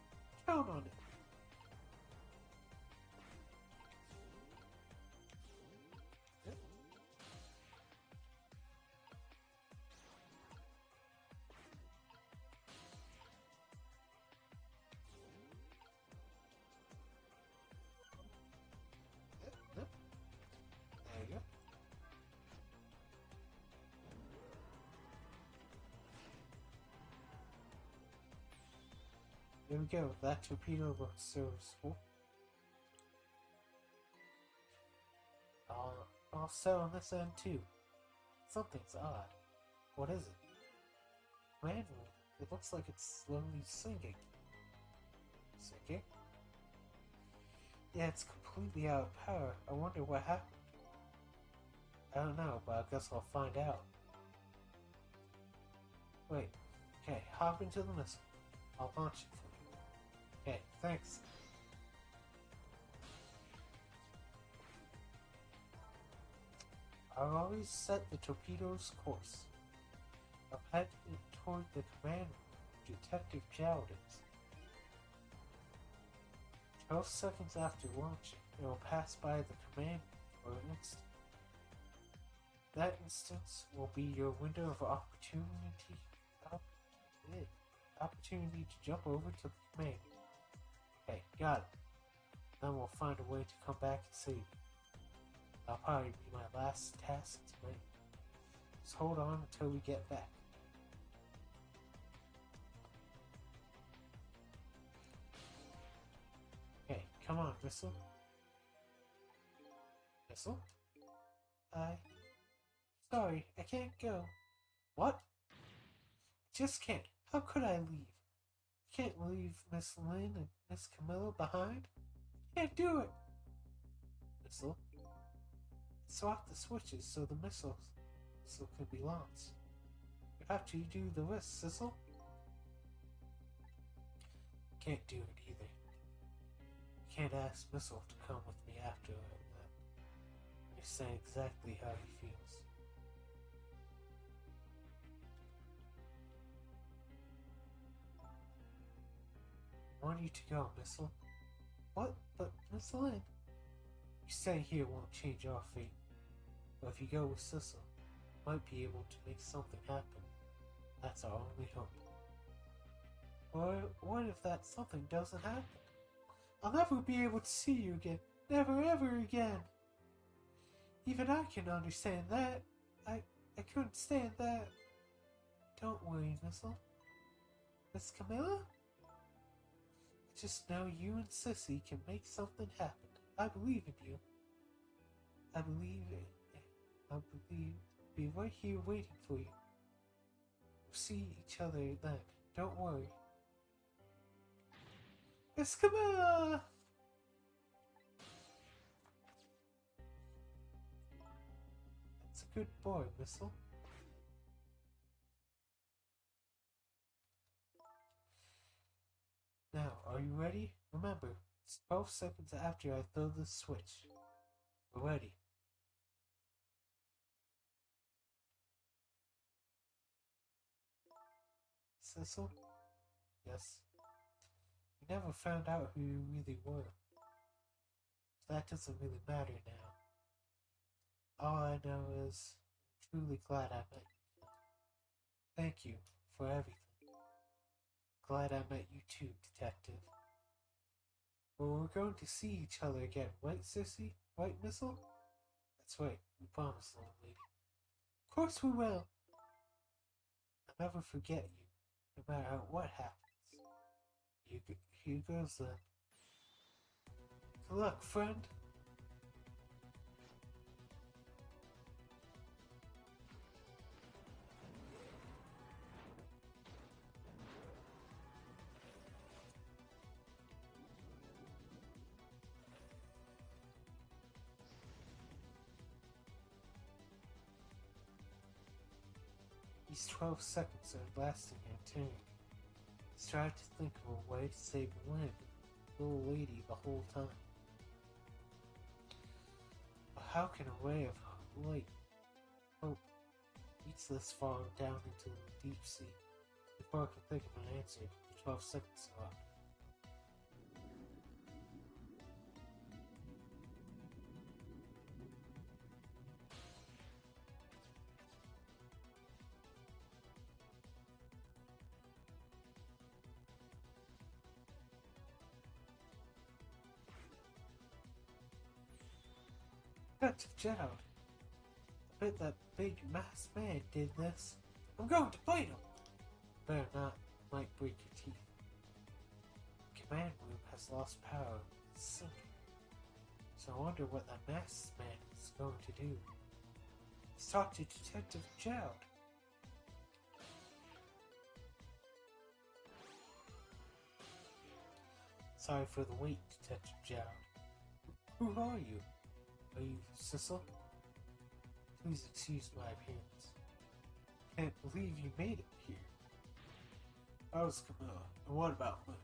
Count on it. There you go. There we go. That torpedo looks serviceable. I'll set on this end too. Something's odd. What is it? Man, it looks like it's slowly sinking. Sinking? Yeah, it's completely out of power. I wonder what happened. I don't know, but I guess I'll find out. Wait. Okay, hop into the missile. I'll launch it for you. Okay, thanks. I've always set the torpedo's course. I'll head toward the command room Detective Jowd is. 12 seconds after launching, it will pass by the command for an instant. That instance will be your window of opportunity to jump over to the command. Okay, got it. Then we'll find a way to come back and save you. That'll probably be my last task tonight. Just hold on until we get back. Okay, come on, Missile. Missile? Sorry, I can't go. What? Just can't. How could I leave? Can't leave Miss Lynn and Miss Camilla behind. Can't do it. Missile, swap the switches so the missile can be launched. You have to do the rest, Sissel. Can't do it either. Can't ask Missile to come with me after that. I say exactly how he feels. I want you to go, Missile. What? But Miss Lynn, you staying here won't change our fate. But if you go with Sissel, you might be able to make something happen. That's our only hope. Or what if that something doesn't happen? I'll never be able to see you again. Never ever again. Even I can understand that. I couldn't stand that. Don't worry, Missile. Miss Camilla? I just know you and Sissy can make something happen. I believe in you. I believe be right here waiting for you. We'll see each other then. Don't worry. Miss Camilla! That's a good boy, Missile. Now, are you ready? Remember, it's 12 seconds after I throw the switch. We're ready. Sissel? Yes. You never found out who you really were. That doesn't really matter now. All I know is I'm truly glad I met you. Thank you for everything. Glad I met you too, Detective. Well, we're going to see each other again, right, Sissy? Right, Missile? That's right, we promise, little lady. Of course we will. I'll never forget you, no matter what happens. Here goes then. Good luck, friend. These 12 seconds are lasting eternity. He's tried to think of a way to save Lynn, the little lady, the whole time. But how can a ray of light, hope, reach this far down into the deep sea before I can think of an answer? The 12 seconds are up. Detective Gerald, I bet that big masked man did this. I'm going to fight him. Better not, might break your teeth. The command room has lost power. It's sinking. So I wonder what that masked man is going to do. Let's talk to Detective Gerald. Sorry for the wait, Detective Gerald. Who are you? Are you Sissel? Please excuse my appearance. Can't believe you made it here. I was Camilla, and what about Lynn?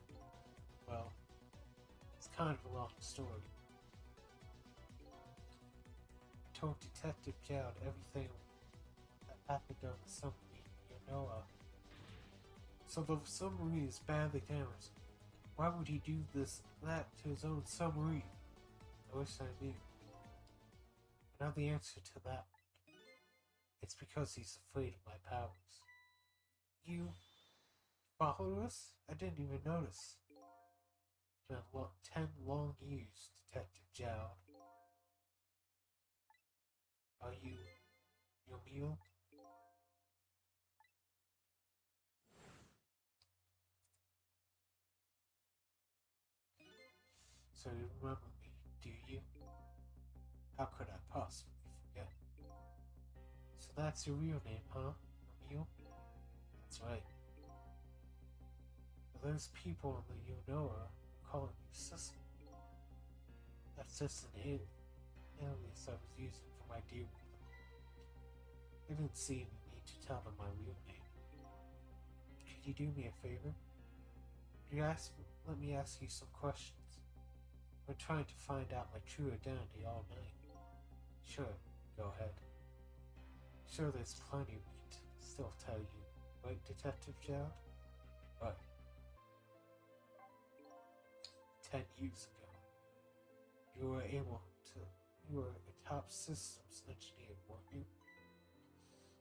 Well, it's kind of a long story. I told Detective Gerald everything that happened on the submarine you know of. So the submarine is badly damaged. Why would he do that to his own submarine? I wish I knew. I know the answer to that. It's because he's afraid of my powers. You followed us? I didn't even notice. It's been 10 long years, Detective Gerald. Are you your mule? So you remember me, do you? How could I possibly forget? So that's your real name, huh? Emil? That's right. those people in the Unoa calling you sister. That's just an alias I was using for my dear brother. I didn't see any need to tell them my real name. Could you do me a favor? Let me ask you some questions. I've been trying to find out my true identity all night. Sure, go ahead. Sure, there's plenty we can still tell you, right, Detective Jowd? But 10 years ago, you were a top systems engineer, weren't you?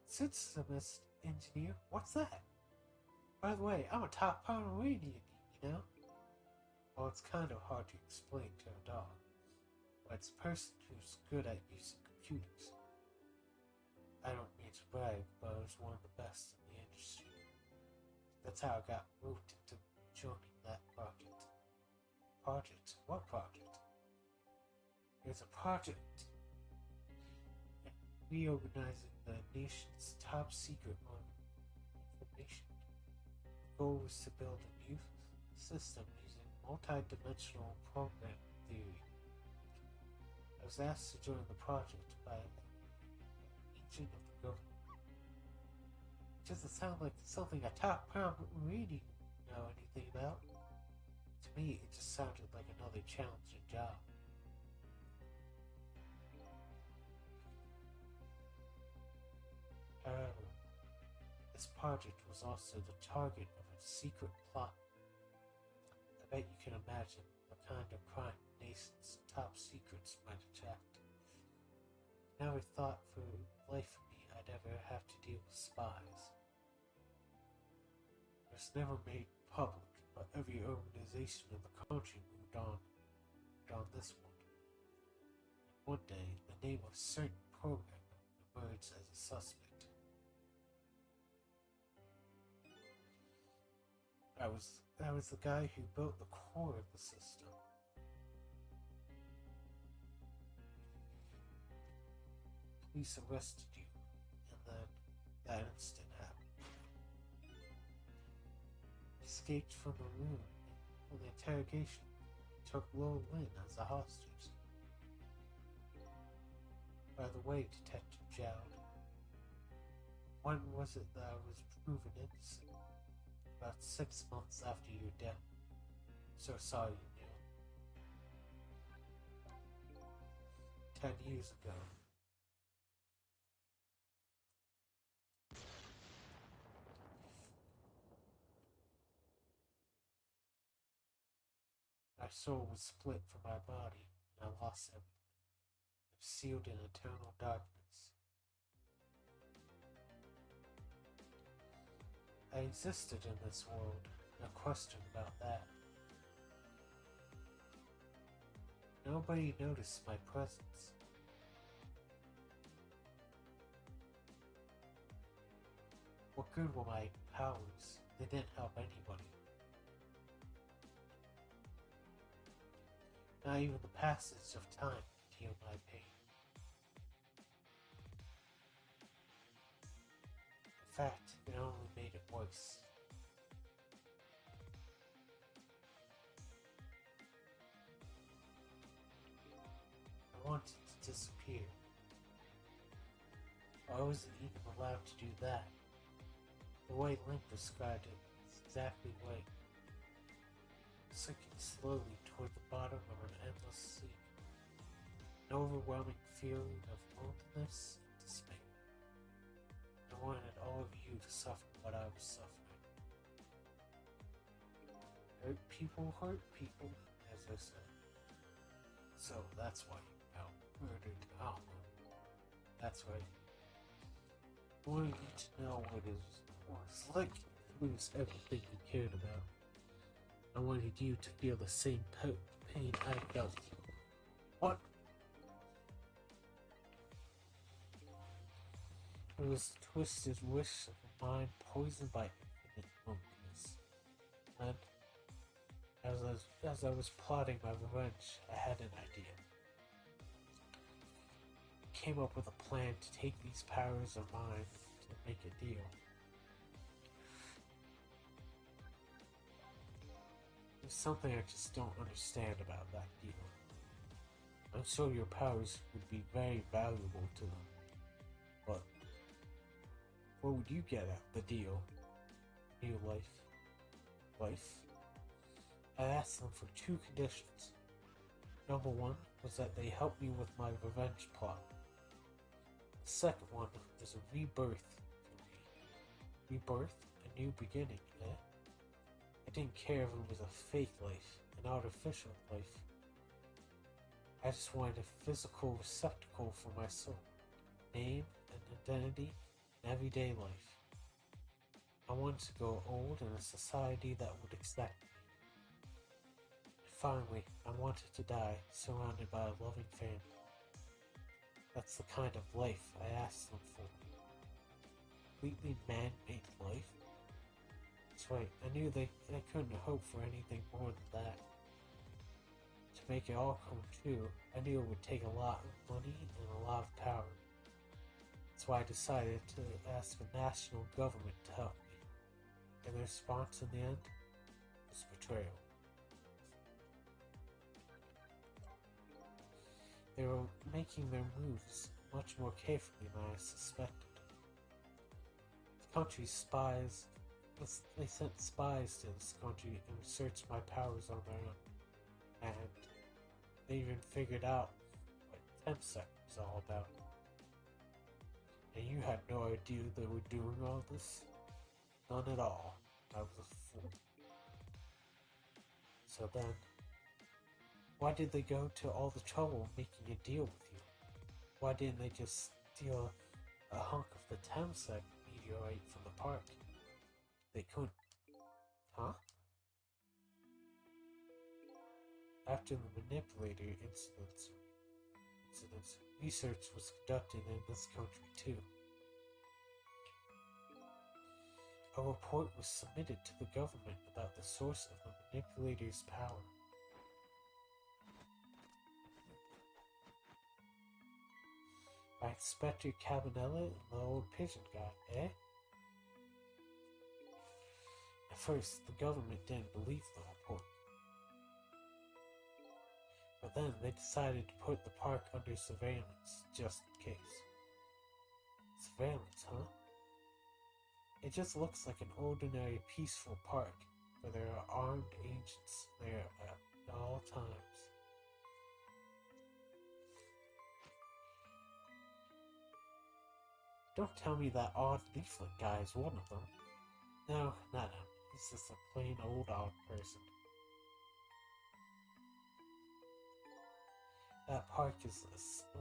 Systems engineer? What's that? By the way, I'm a top Pomeranian, you know? Well, it's kind of hard to explain to a dog, but it's a person who's good at using computers. I don't mean to brag, but I was one of the best in the industry. That's how I got roped into joining that project. Project? What project? There's a project reorganizing the nation's top secret information. The goal was to build a new system using multi-dimensional programming theory. I was asked to join the project by an agent of the government. It doesn't sound like something a top Pomeranian would know anything about. To me, it just sounded like another challenging job. However, this project was also the target of a secret plot. I bet you can imagine the kind of crime nation's top secrets might attract. I never thought for the life of me I'd ever have to deal with spies. It was never made public, but every organization in the country moved on this one. One day, the name of a certain programmer emerged as a suspect. I was the guy who built the core of the system. Police arrested you, and then that instant happened. Escaped from the room in the interrogation, took Lo Lin as a hostage. By the way, Detective Jowd, when was it that I was proven innocent? About 6 months after your death. So sorry you knew. 10 years ago. My soul was split from my body, and I lost everything. I'm sealed in eternal darkness. I existed in this world, no question about that. Nobody noticed my presence. What good were my powers? They didn't help anybody. Not even the passage of time could heal my pain. In fact, it only made it worse. I wanted to disappear. I wasn't even allowed to do that. The way Link described it was exactly right. Sinking slowly toward the bottom of an endless sea. An overwhelming feeling of loneliness and despair. I wanted all of you to suffer what I was suffering. Hurt people, as I said. So that's why you murdered Alma. That's right. I wanted you to know what it was like to lose everything you cared about. I wanted you to feel the same pain I felt. What? It was a twisted wish of a mind poisoned by infinite loneliness. And as I was plotting my revenge, I had an idea. I came up with a plan to take these powers of mine to make a deal. There's something I just don't understand about that deal. I'm sure your powers would be very valuable to them, but what would you get out of the deal? New life. Life? I asked them for two conditions. Number one was that they help me with my revenge plot. The second one was a rebirth for me. Rebirth? A new beginning, eh? I didn't care if it was a fake life, an artificial life. I just wanted a physical receptacle for my soul, name, and identity, in everyday life. I wanted to grow old in a society that would accept me. And finally, I wanted to die surrounded by a loving family. That's the kind of life I asked them for. Completely man-made life? That's right, I knew I couldn't hope for anything more than that. To make it all come true, I knew it would take a lot of money and a lot of power. That's why I decided to ask the national government to help me. And the response in the end was betrayal. They were making their moves much more carefully than I suspected. The country's spies, they sent spies to this country and researched my powers on their own. And they even figured out what TempSec was all about. And you had no idea they were doing all this? None at all. I was a fool. So then, why did they go to all the trouble of making a deal with you? Why didn't they just steal a hunk of the TempSec meteorite from the park? They couldn't. Huh? After the manipulator incidents, research was conducted in this country too. A report was submitted to the government about the source of the manipulator's power. By Inspector Cabanella and the old pigeon guy, eh? At first, the government didn't believe the report. But then they decided to put the park under surveillance, just in case. Surveillance, huh? It just looks like an ordinary peaceful park, where there are armed agents there at all times. Don't tell me that odd leaflet guy is one of them. No, not him. He's just a plain old odd person. That park is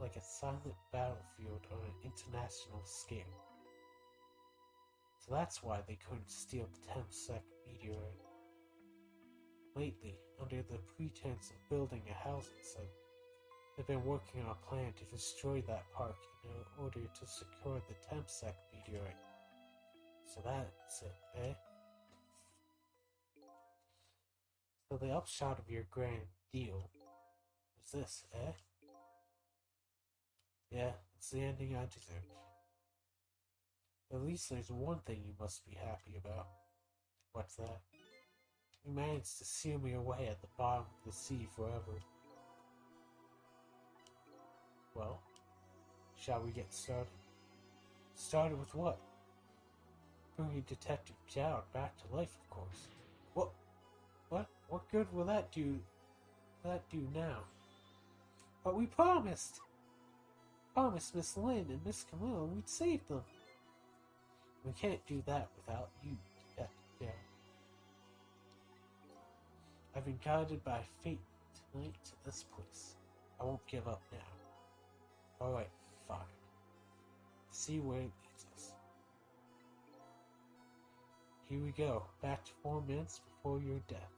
like a silent battlefield on an international scale. So that's why they couldn't steal the TempSec meteorite. Lately, under the pretense of building a housing site, they've been working on a plan to destroy that park in order to secure the TempSec meteorite. So that's it, eh? So the upshot of your grand deal was this, eh? Yeah, it's the ending I deserve. At least there's one thing you must be happy about. What's that? You managed to seal me away at the bottom of the sea forever. Well, shall we get started? Started with what? Bringing Detective Jowd back to life, of course. What? What good will that do? Now? But we promised! Promised Miss Lynn and Miss Camilla we'd save them. We can't do that without you, Detective Jowd. I've been guided by fate tonight to this place. I won't give up now. Alright, fine. See where it leads us. Here we go, back to 4 minutes before your death.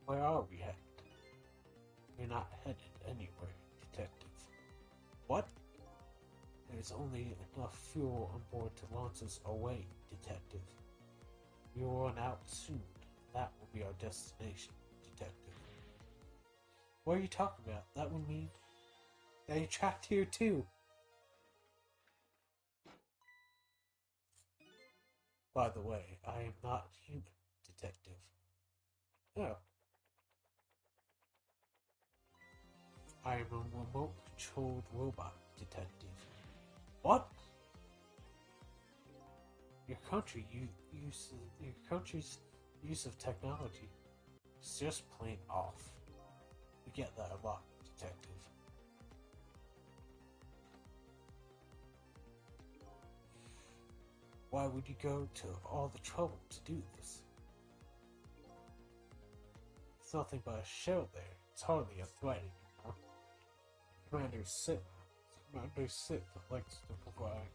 Where are we headed? We're not headed anywhere, Detective. What? There's only enough fuel on board to launch us away, Detective. We will run out soon. That will be our destination, Detective. What are you talking about? That would mean that you're trapped here too. By the way, I am not human, Detective. Oh, I am a remote-controlled robot, Detective. What? Your country's use of technology is just plain off. You get that a lot, Detective. Why would you go to all the trouble to do this? It's nothing but a shell there. It's hardly a threat anymore. Commander Sith likes to provide.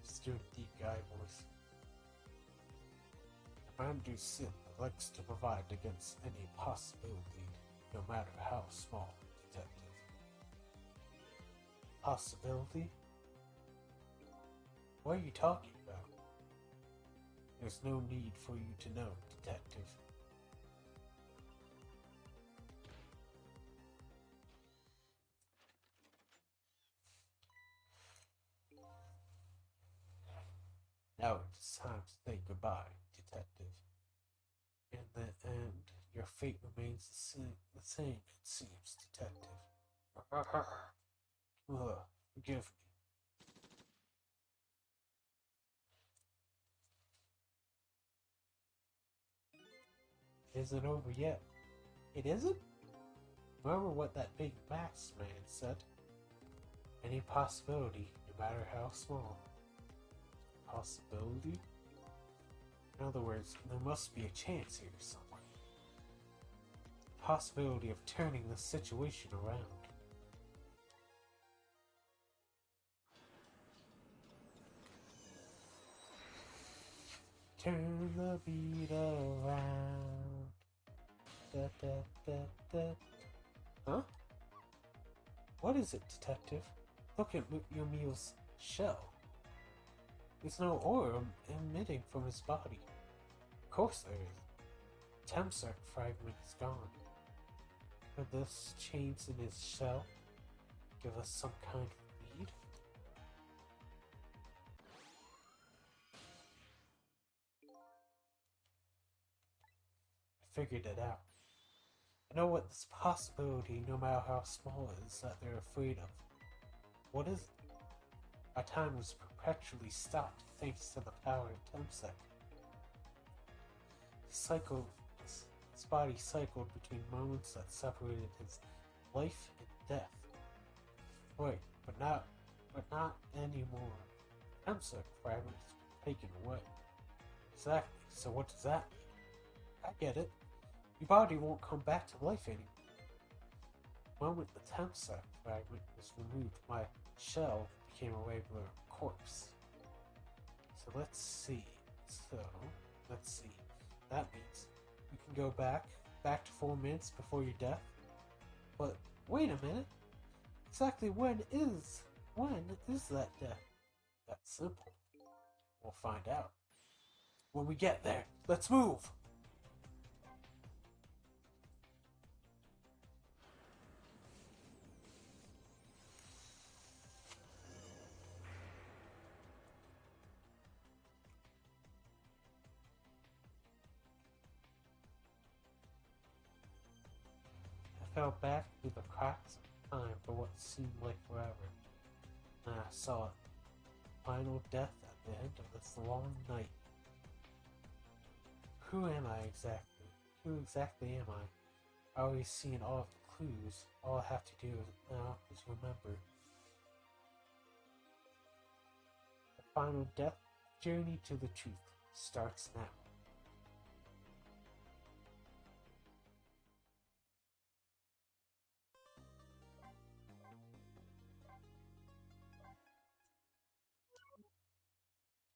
Still deep guy voice. Commander Sith likes to provide against any possibility, no matter how small, Detective. Possibility? What are you talking about? There's no need for you to know, Detective. Now it's time to say goodbye, Detective. In the end, your fate remains the same it seems, Detective. Forgive me. It isn't over yet. It isn't? Remember what that big masked man said? Any possibility, no matter how small. Possibility? In other words, there must be a chance here somewhere. Possibility of turning the situation around. Turn the beat around. Da, da, da, da. Huh? What is it, Detective? Look at your meal's shell. There's no aura emitting from his body. Of course there is. Temsec fragment is gone. Could this change in his shell give us some kind of lead? I figured it out. I know what this possibility, no matter how small it is, that they're afraid of. What is it? Our time was perpetually stopped thanks to the power of Temsec. His body cycled between moments that separated his life and death. Wait, but not anymore. Temsec fragments taken away. Exactly, so what does that mean? I get it. Your body won't come back to life anymore. The moment the Temsec fragment was removed, my shell became a regular corpse. So let's see. That means you can go back to 4 minutes before your death. But wait a minute. Exactly when is that death? That's simple. We'll find out when we get there. Let's move. I fell back through the cracks of time for what seemed like forever. And I saw it. Final death at the end of this long night. Who am I exactly? Who exactly am I? I always seen all of the clues. All I have to do now is remember. The final death journey to the truth starts now.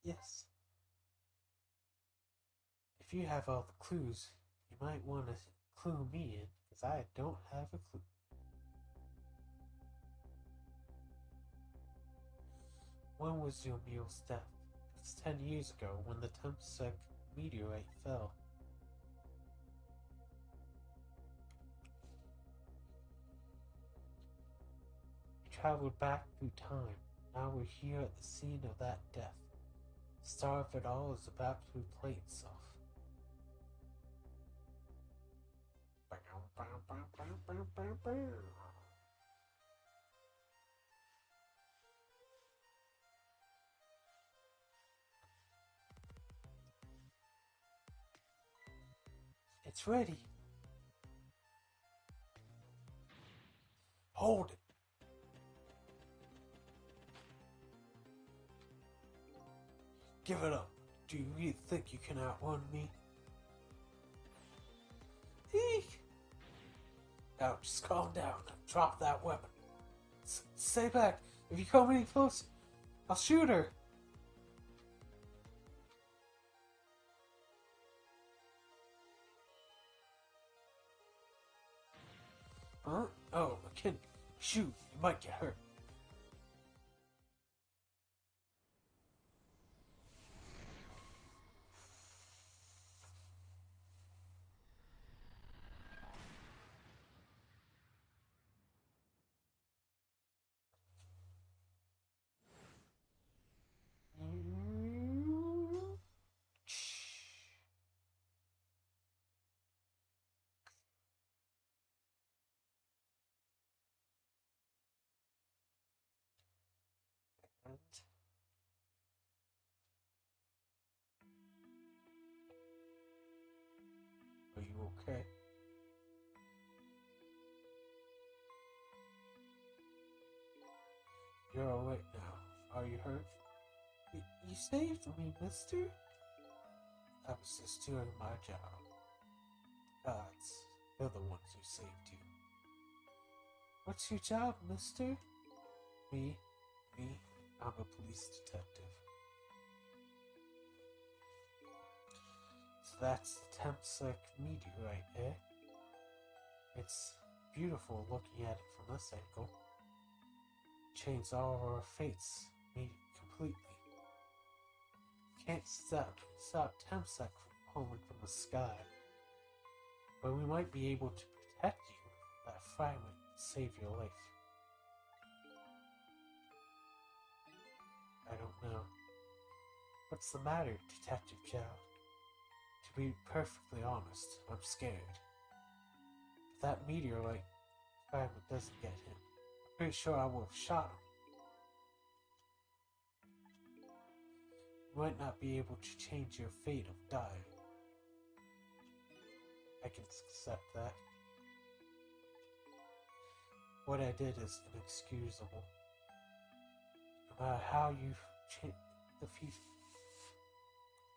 Yes. If you have all the clues, you might want to clue me in, because I don't have a clue. When was Yomiel's death? It's 10 years ago when the Temsek meteorite fell. We traveled back through time. Now we're here at the scene of that death. The star of it all is about to replay itself. It's ready. Hold it. Give it up. Do you really think you can outrun me? Eek! Now just calm down. Drop that weapon. Stay back. If you come any closer, I'll shoot her. Huh? Oh, McKinney. Shoot, you might get hurt. Are you okay? You're alright now. Are you hurt? You saved me, mister? I was just doing my job. Gods, they're the ones who saved you. What's your job, mister? Me, I'm a police detective. So that's the Temsek meteorite, eh? It's beautiful looking at it from this angle. Changed all of our fates, me completely. Can't stop Temsek from falling from the sky. But we might be able to protect you from that fragment and save your life. I don't know. What's the matter, Detective Chow? To be perfectly honest, I'm scared. If that meteorite fragment doesn't get him, I'm pretty sure I will have shot him. You might not be able to change your fate of dying. I can accept that. What I did is inexcusable. No matter how you change the future,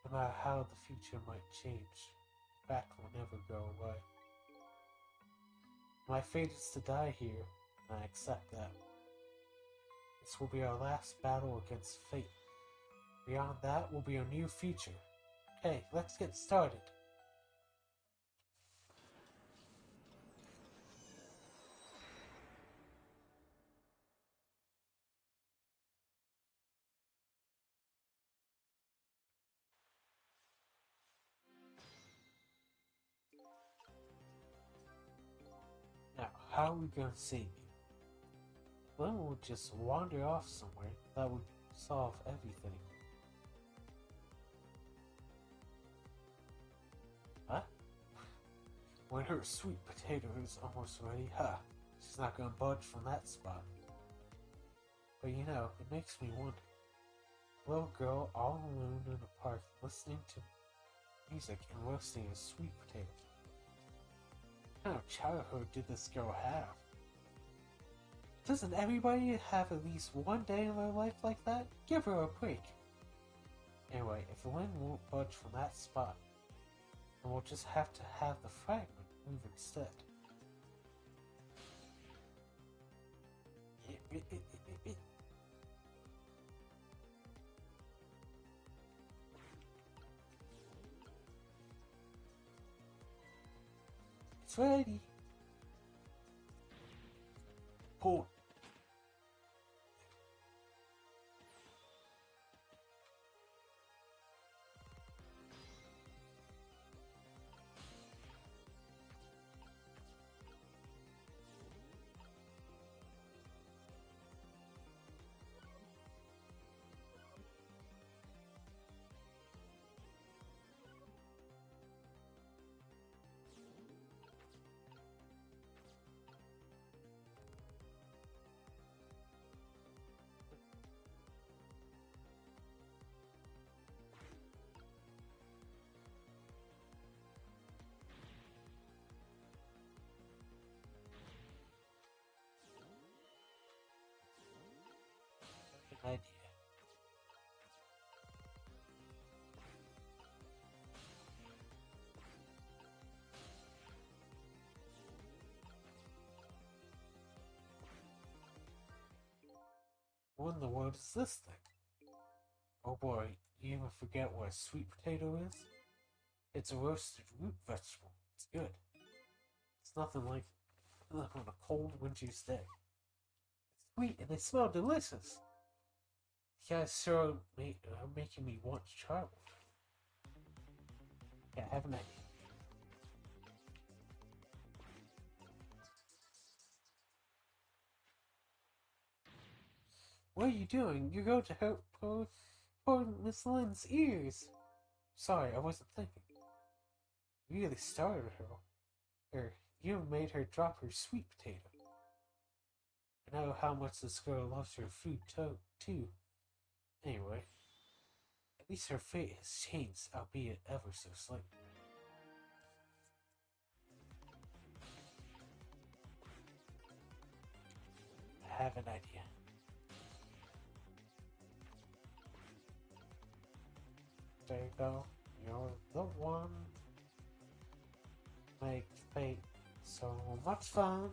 no matter how the future might change, the fact will never go away. My fate is to die here, and I accept that. This will be our last battle against fate. Beyond that will be a new future. Okay, let's get started. Now, how are we gonna save you? Glenn will just wander off somewhere that would solve everything. Huh? When her sweet potato is almost ready, she's not gonna budge from that spot. But you know, it makes me wonder. Little girl all alone in a park listening to music and roasting a sweet potato. What kind of childhood did this girl have? Doesn't everybody have at least one day in their life like that? Give her a break. Anyway, if Lynn won't budge from that spot, then we'll just have to have the fragment move instead. It's ready. Pull. What in the world is this thing? Oh boy, you even forget what a sweet potato is? It's a roasted root vegetable. It's good. It's nothing like on a cold winter's day. It's sweet and they smell delicious. You guys sure are making me want to try one. Yeah, have an idea. What are you doing? You're going to hurt poor Miss Lynn's ears. Sorry, I wasn't thinking. You really started her. You made her drop her sweet potato. I know how much this girl loves her food too. Anyway, at least her fate has changed, albeit ever so slightly. I have an idea. There you go. You're the one. Make fate so much fun.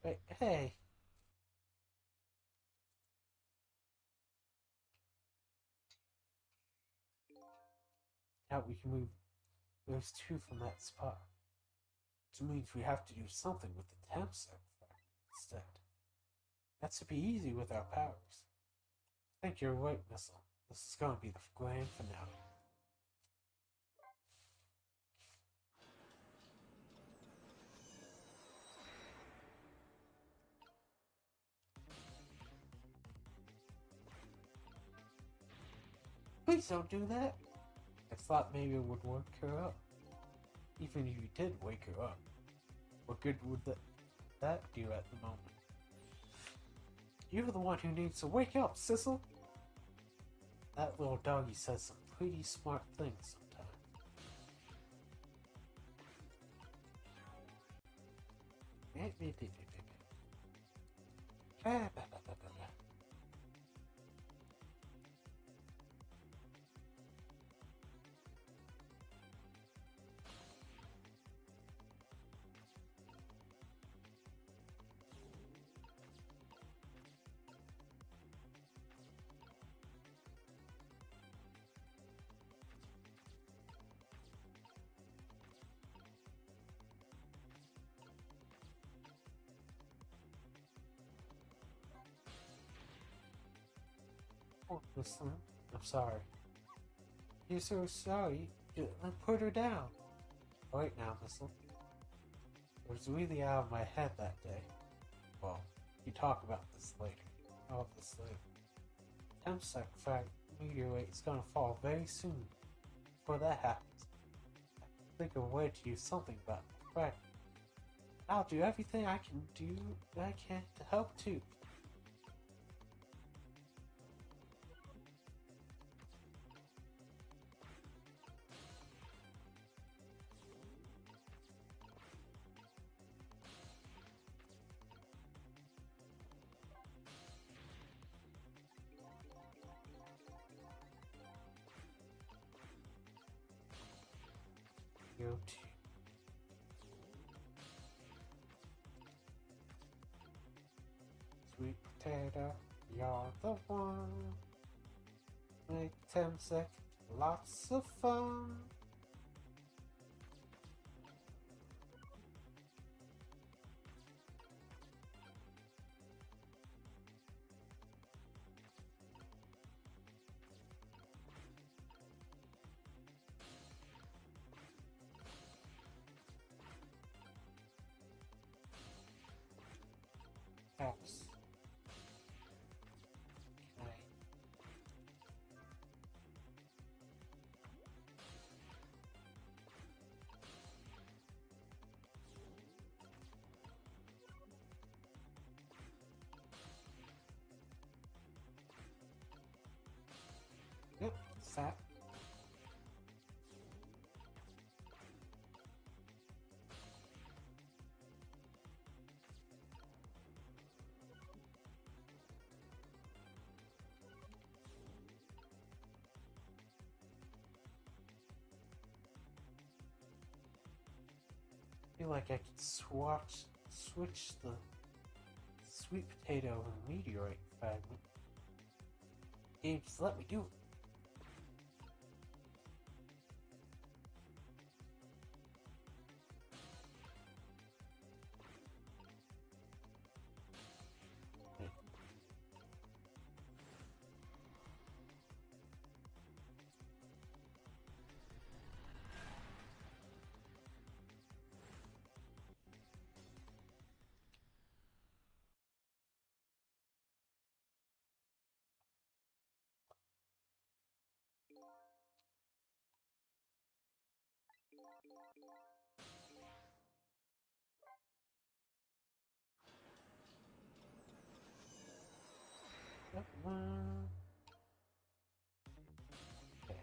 Wait, hey. Now we can move those two from that spot. Which means we have to do something with the temp set instead. That should be easy with our powers. I think you're right, Missile. This is going to be the grand finale. Please don't do that. I thought maybe it would wake her up. Even if you did wake her up, what good would that do at the moment? You're the one who needs to wake up, Sissel. That little doggy says some pretty smart things sometimes. Oh, listen, I'm sorry. You're so sorry. Then put her down. Right now, Missile. I was really out of my head that day. Well, you talk about this later. All of this later. Temsec frag meteorite is gonna fall very soon. Before that happens, I can think of a way to do something about the frag. I'll do everything I can to help too. You too. Sweet potato, you're the one. Make 10 seconds lots of fun. Apps. Okay. Yep, sap. feel like I could switch the sweet potato and meteorite fragment. Game, just let me do it. Okay.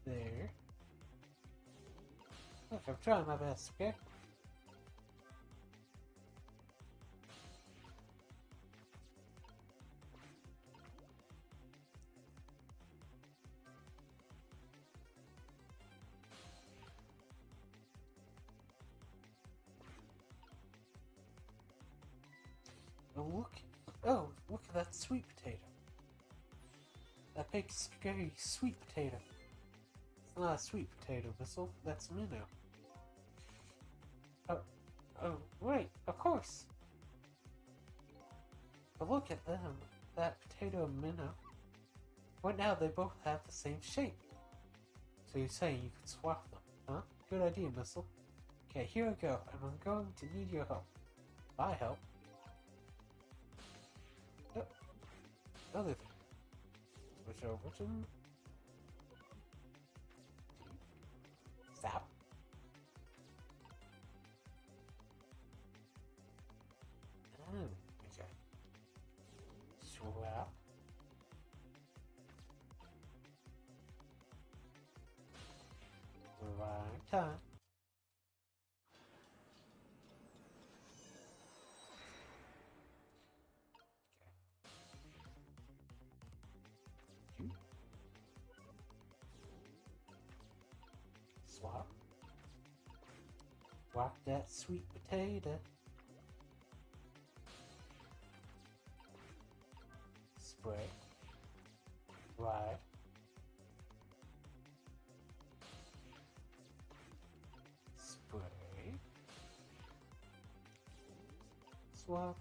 There. Look, I'm trying my best, okay? Oh, look at that sweet potato. That big, scary sweet potato. It's not a sweet potato, Missile. That's minnow. Oh, right, of course. But look at them. That potato and minnow. Right now, they both have the same shape. So you're saying you could swap them, huh? Good idea, Missile. Okay, here I go, and I'm going to need your help. My help? Oh, another thing. Switch over to... Stop. Oh, okay. Swap. Right time. Okay. Swap. Swap that sweet potato. Spray. Right. Spray. Swap.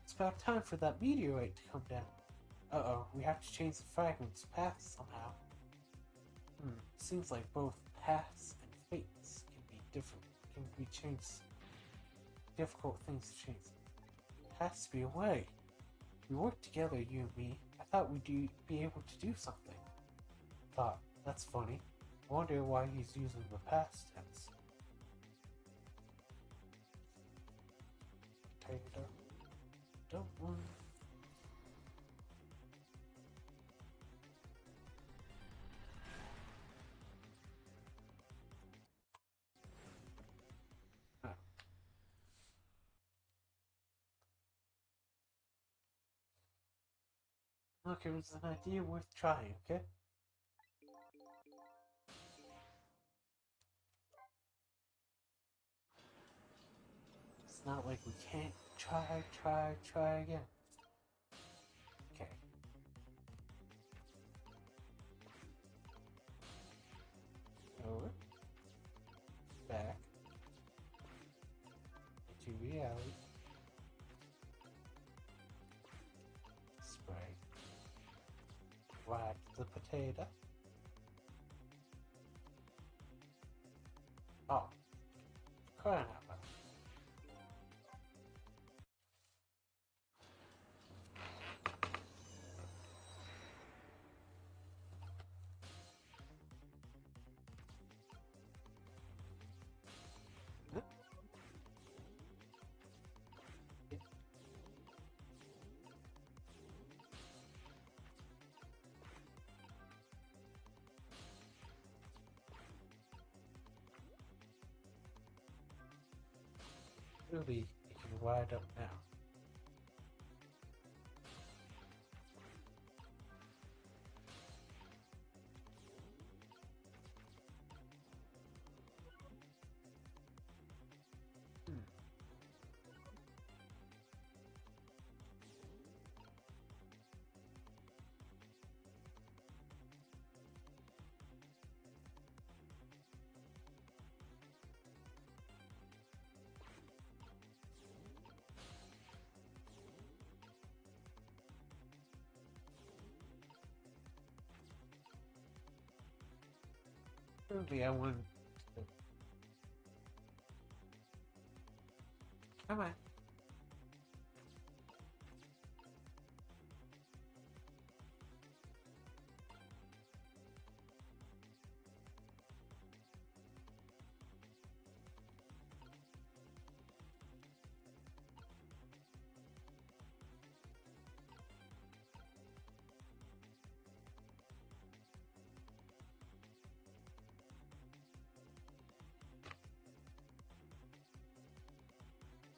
It's about time for that meteorite to come down. Uh-oh, we have to change the fragment's path somehow. Seems like both paths and fates can be changed. Difficult things to change. There has to be a way. We work together, you and me. I thought we'd be able to do something. Thought, that's funny. I wonder why he's using the past tense. Potato. Don't worry. Look, it was an idea worth trying, okay? It's not like we can't try again. Okay. Over. Back. Into reality. Spray. Whack the potato. Oh. Crying out loud. Surely it can wide up now. Hmm. Surely I want to. Come on.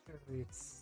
Surely it's.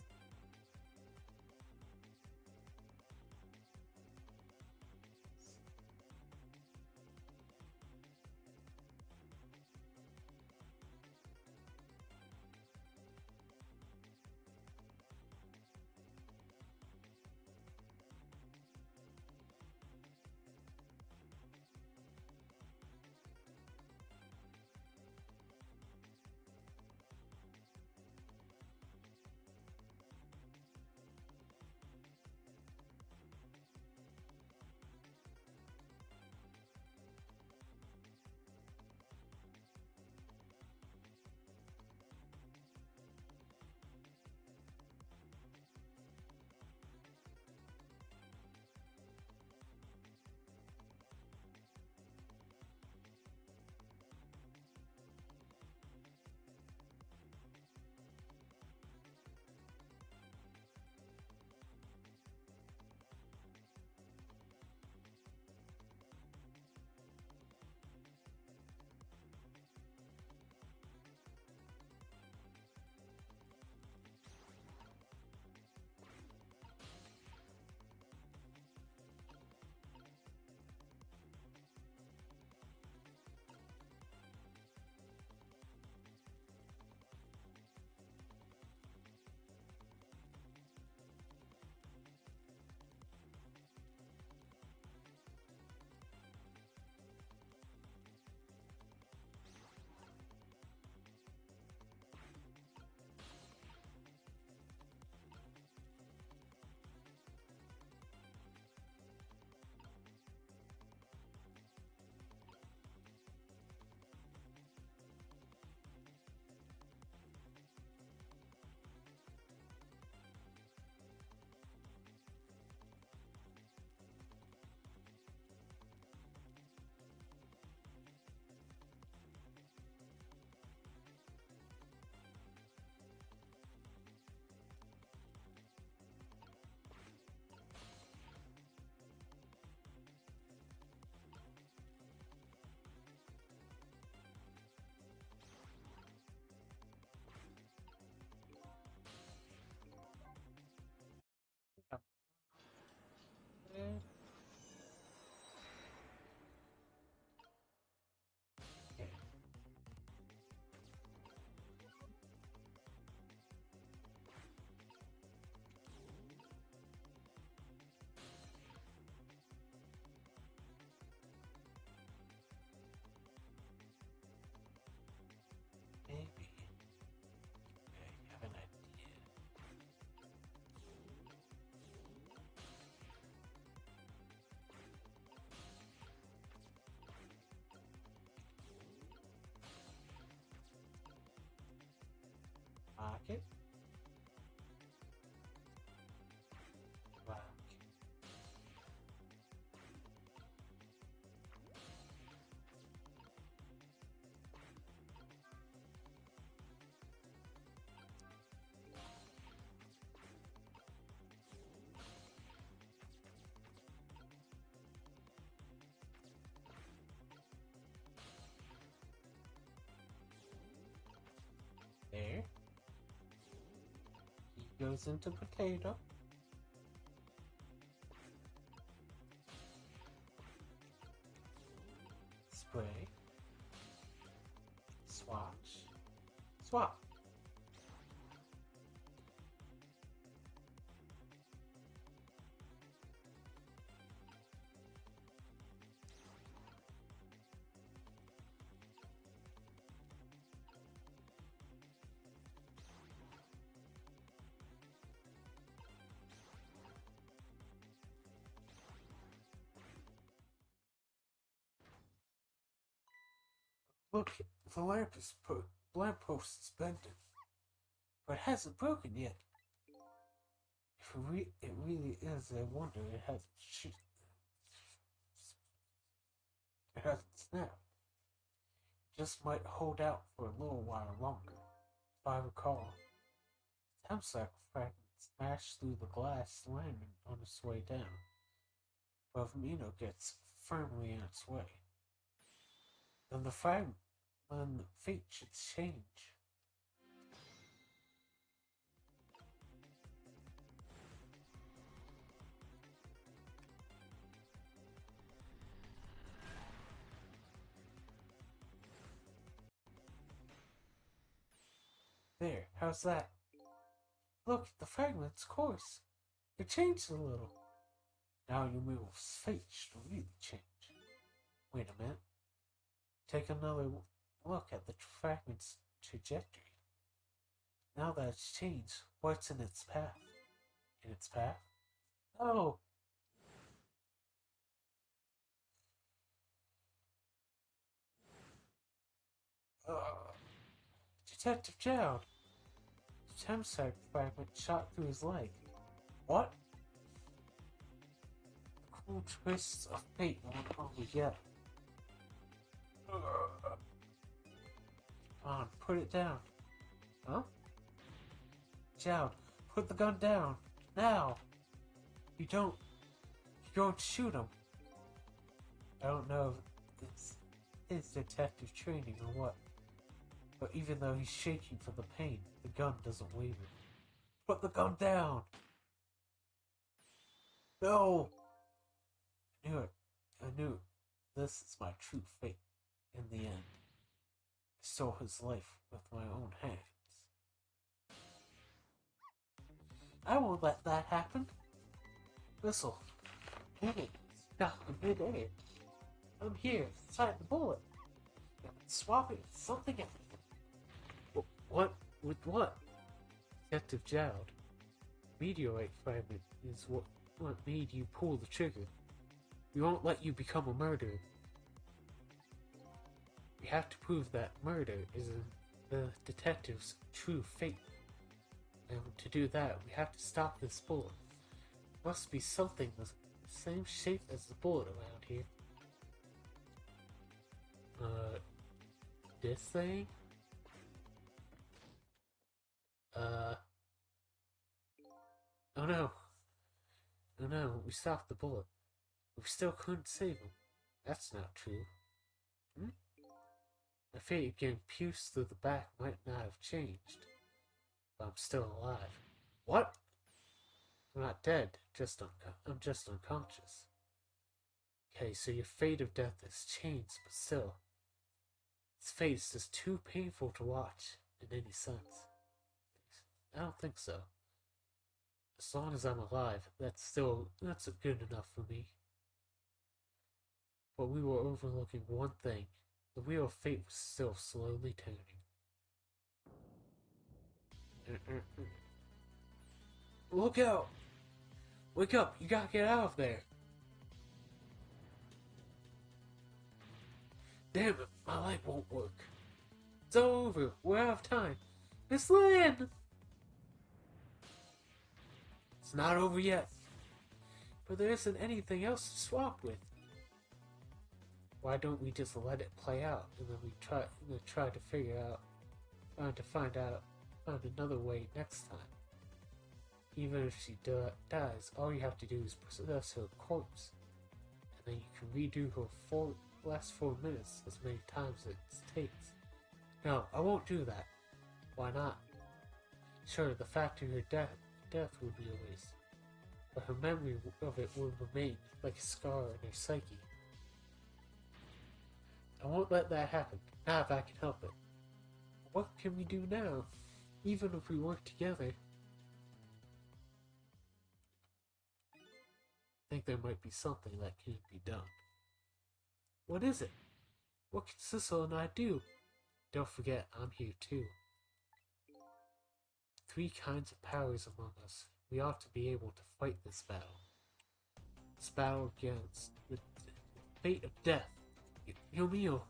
Okay. Maybe I have an idea. Market. Wow. There. goes into potato. Spray. Swatch. Swap. Look, the lamppost is bending, but it hasn't broken yet. If it really is, I wonder it hasn't snapped. It just might hold out for a little while longer. If I recall, the temp fragment smashed through the glass lantern on its way down, but Mino gets firmly in its way. Then the fate should change. There, how's that? Look, the fragment's course. It changed a little. Now your move's fate should really change. Wait a minute. Take another look at the fragment's trajectory. Now that it's changed, what's in its path? In its path? Oh! Detective Jowd! The Temsec fragment shot through his leg. What? The cruel twists of fate won't only yet. Come on, put it down. Huh? Jowd, put the gun down. Now! You're going to shoot him. I don't know if it's his detective training or what, but even though he's shaking from the pain, the gun doesn't waver. Put the gun down! No! I knew it. I knew this is my true fate. In the end, I stole his life with my own hands. I won't let that happen. Whistle. Hey, stop in midair. I'm here, inside the bullet. I've been swapping something else. What? With what? Detective Jowd. Meteorite fragment is what made you pull the trigger. We won't let you become a murderer. We have to prove that murder is the detective's true fate. And to do that, we have to stop this bullet. There must be something the same shape as the bullet around here. This thing? Oh no. Oh no, we stopped the bullet. We still couldn't save him. That's not true. My fate of getting pierced through the back might not have changed, but I'm still alive. What? I'm not dead, I'm just unconscious. Okay, so your fate of death has changed, but still, its fate is just too painful to watch in any sense. I don't think so. As long as I'm alive, that's good enough for me. But we were overlooking one thing. The wheel of fate was still slowly turning. Look out! Wake up! You gotta get out of there! Damn it! My light won't work. It's over! We're out of time! Miss Lynn! It's not over yet. But there isn't anything else to swap with. Why don't we just let it play out and then we try to find another way next time. Even if she dies, all you have to do is possess her corpse, and then you can redo her last 4 minutes as many times as it takes. No, I won't do that. Why not? Sure, the fact of your death would be erased, but her memory of it would remain like a scar in her psyche. I won't let that happen, not if I can help it. What can we do now? Even if we work together, I think there might be something that can be done. What is it? What can Sissel and I do? Don't forget, I'm here too. 3 kinds of powers among us. We ought to be able to fight this battle. This battle against the fate of death. Yo mio.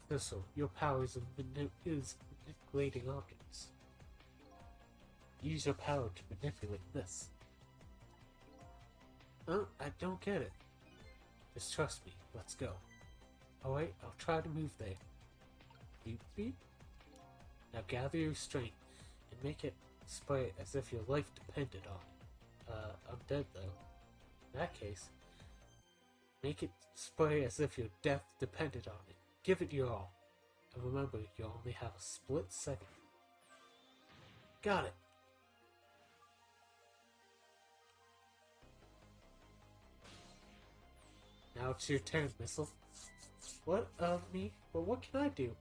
Sissel, your powers is manipulating objects. Use your power to manipulate this. Oh, I don't get it. Just trust me. Let's go. Alright, I'll try to move there. Beep beep. Now gather your strength and make it spray as if your life depended on it. I'm dead though. In that case, make it spray as if your death depended on it. Give it your all. And remember, you only have a split second. Got it. Now it's your turn, Missile. What of me? Well, what can I do?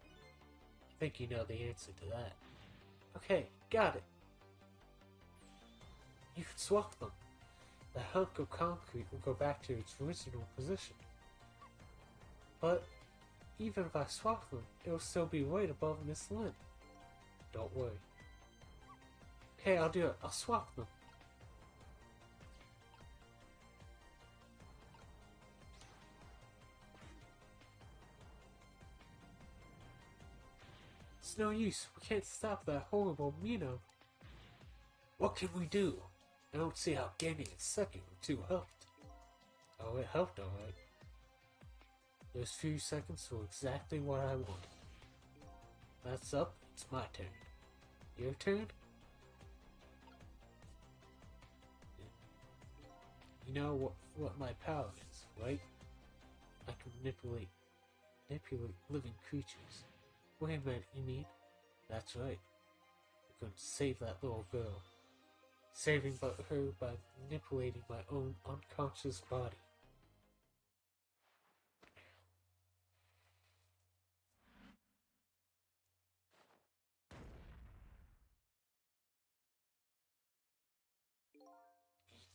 I think you know the answer to that. Okay, got it. You can swap them. The hunk of concrete will go back to its original position. But even if I swap them, it will still be right above Miss Lynn. Don't worry. Okay, I'll do it. I'll swap them. It's no use. We can't stop that horrible Mino. What can we do? I don't see how gaining a second or two helped. Oh, it helped alright. Those few seconds were exactly what I wanted. That's up. It's my turn. Your turn? You know what my power is, right? I can manipulate living creatures. Wait a minute, you mean? That's right. I'm going to save that little girl. Saving her by manipulating my own unconscious body.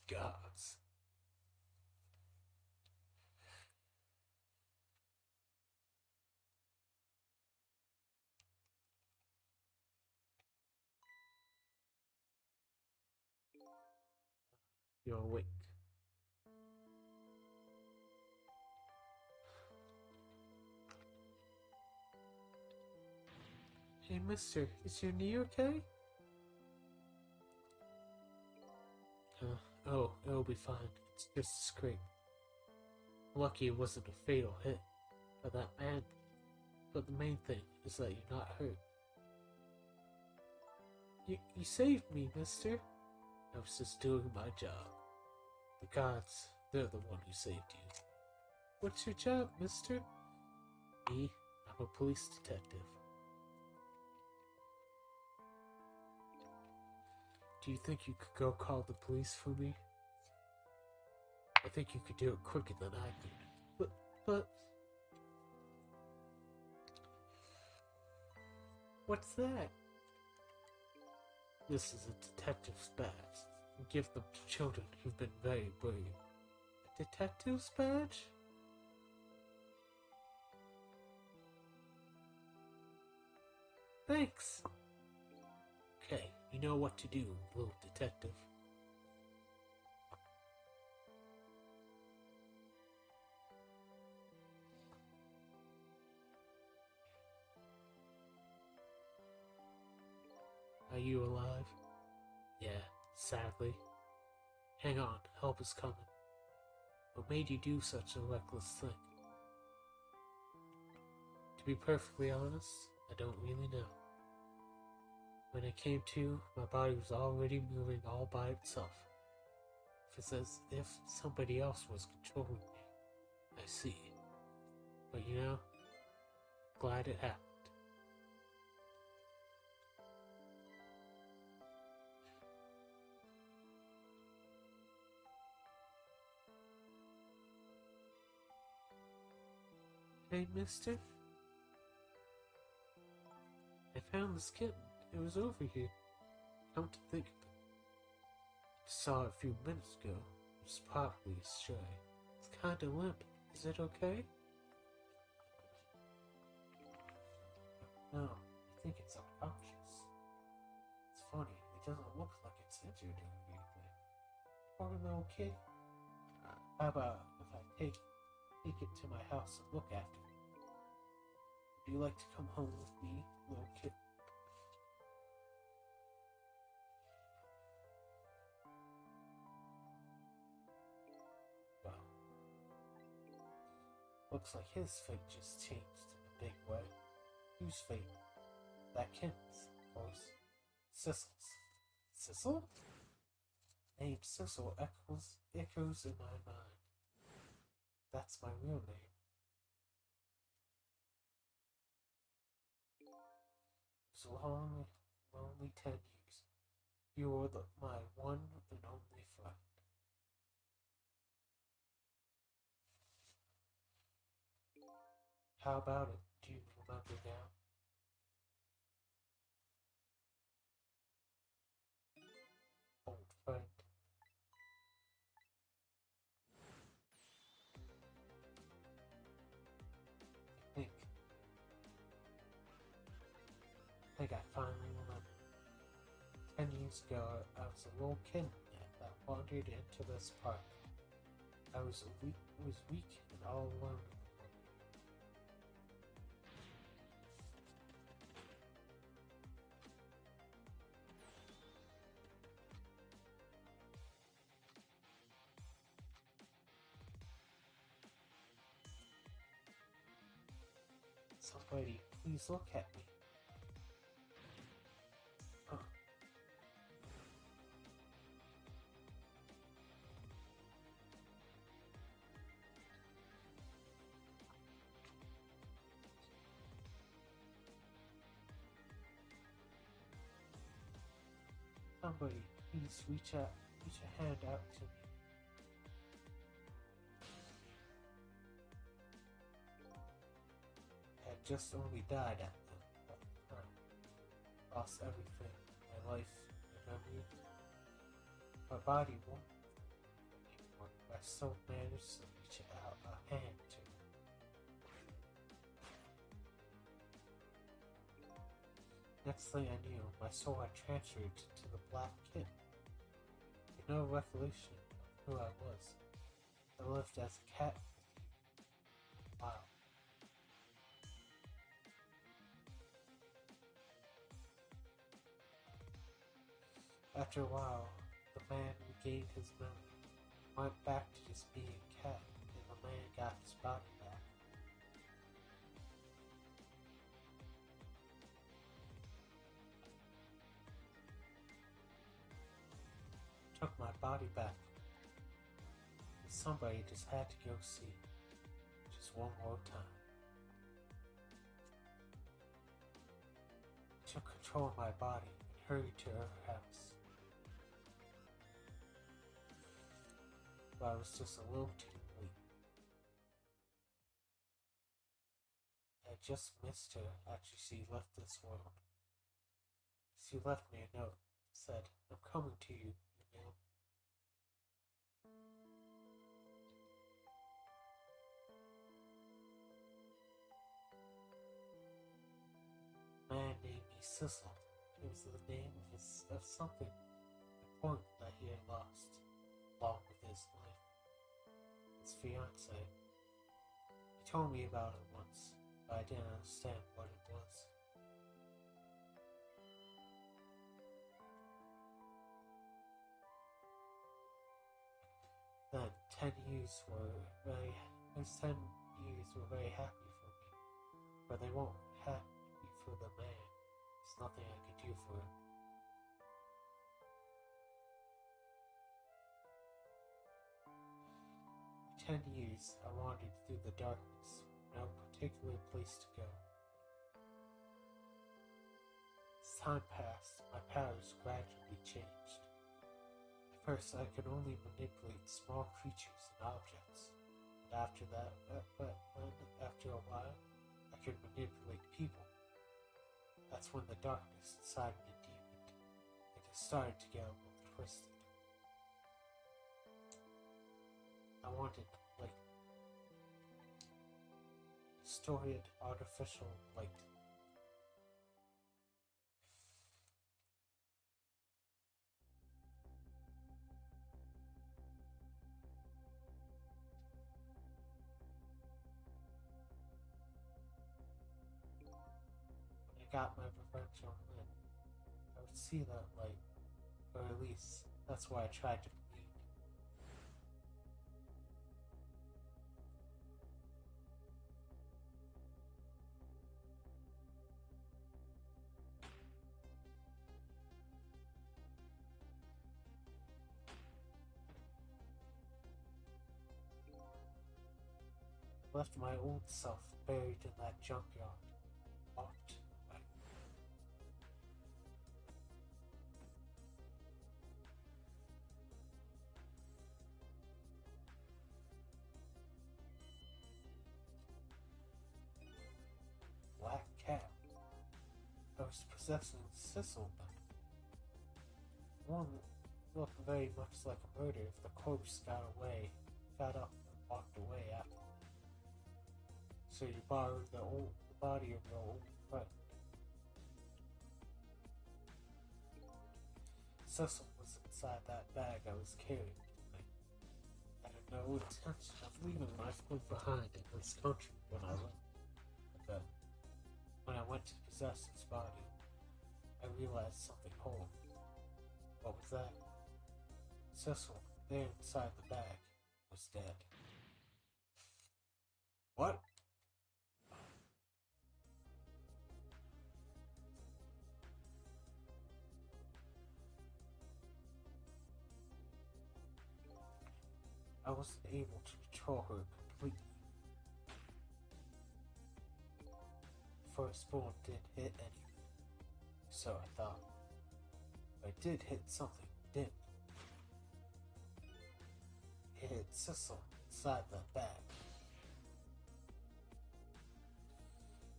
Gods. You're awake. Hey, mister, is your knee okay? Oh, it'll be fine. It's just a scrape. Lucky it wasn't a fatal hit. But the main thing is that you're not hurt. You saved me, mister. I was just doing my job. The gods, they're the one who saved you. What's your job, mister? Me? I'm a police detective. Do you think you could go call the police for me? I think you could do it quicker than I could. But... What's that? This is a detective's badge. Give them to children who've been very brave. A detective's badge? Thanks. Okay, you know what to do, little detective. Are you alive? Yeah, sadly. Hang on, help is coming. What made you do such a reckless thing? To be perfectly honest, I don't really know. When I came to, my body was already moving all by itself. It's as if somebody else was controlling me. I see. But you know, glad it happened. Hey, mister? I found this kitten. It was over here. Come to think of it. I saw it a few minutes ago. It was probably a stray. It's kinda limp. Is it okay? No, I think it's unconscious. It's funny, it doesn't look like it's injured or anything. Poor little kid. How about if I take it to my house and look after it? Would you like to come home with me, little kid? Well, looks like his fate just changed in a big way. Whose fate? That kitten's, of course. Sissel's. Sissel? Name Sissel echoes in my mind. That's my real name. It was a long, lonely 10 years. You were my one and only friend. How about it? Do you remember now? Old friend. I think I finally remember. 10 years ago, I was a little kid that wandered into this park. I was weak and all alone in the world. Somebody, please look at me. Huh. Somebody, please reach a hand out to me. I had just only died at the time. Lost everything. My life, my memory. My body won't anymore, but I still managed to reach out a hand to me. Next thing I knew, my soul had transferred to the black kid. No recollection of who I was. I lived as a cat with you. Wow. After a while, the man regained his memory, went back to just being a cat, and the man got his body back. Took my body back. Somebody just had to go see. Just one more time. Took control of my body and hurried to her house. But I was just a little too late. I just missed her after she left this world. She left me a note. Said, I'm coming to you, you know. Man named me Sissel. It was the name of something important that he had lost, along with his life. His fiance. He told me about it once, but I didn't understand what it was. Then 10 years those 10 years were very happy for me, but they won't happy for the man. There's nothing I could do for him. For 10 years, I wandered through the darkness, no particular place to go. As time passed, my powers gradually changed. At first, I could only manipulate small creatures and objects, after that, after a while, I could manipulate people. That's when the darkness inside me deepened, and it started to get a little twisted. I wanted, like, distorted, artificial, like, when I got my revenge on Lynn, I would see that light, or at least that's what I tried to believe. I left my old self buried in that junkyard, walked away. Black cat. I was possessing Sissel then. One looked very much like a murder if the corpse got up and walked away after that. So you borrowed the body of your old friend. Cecil was inside that bag I was carrying tonight. I had no intention of leaving my friend behind in this country when I left. But then, when I went to possess his body, I realized something horrible. What was that? Cecil, there inside the bag, was dead. What? I wasn't able to control her completely. Firstborn did hit anything, so I thought. I did hit something, didn't it? It hit Cecil inside that bag.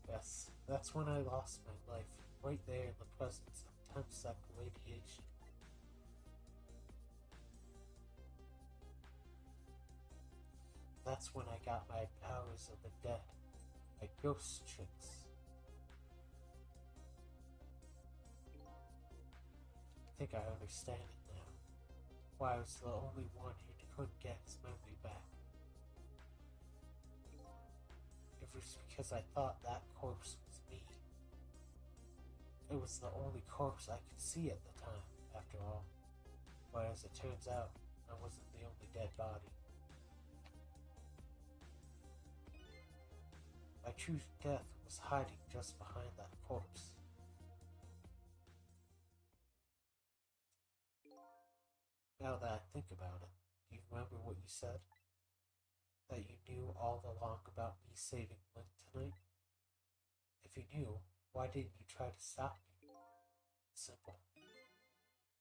Yes, that's when I lost my life, right there in the presence of 10-second radiation. That's when I got my powers of the dead, my ghost tricks. I think I understand it now. Why I was the only one who couldn't get his memory back. It was because I thought that corpse was me. It was the only corpse I could see at the time, after all. But as it turns out, I wasn't the only dead body. My true death was hiding just behind that corpse. Now that I think about it, do you remember what you said? That you knew all along about me saving Lynn tonight? If you knew, why didn't you try to stop me? Simple.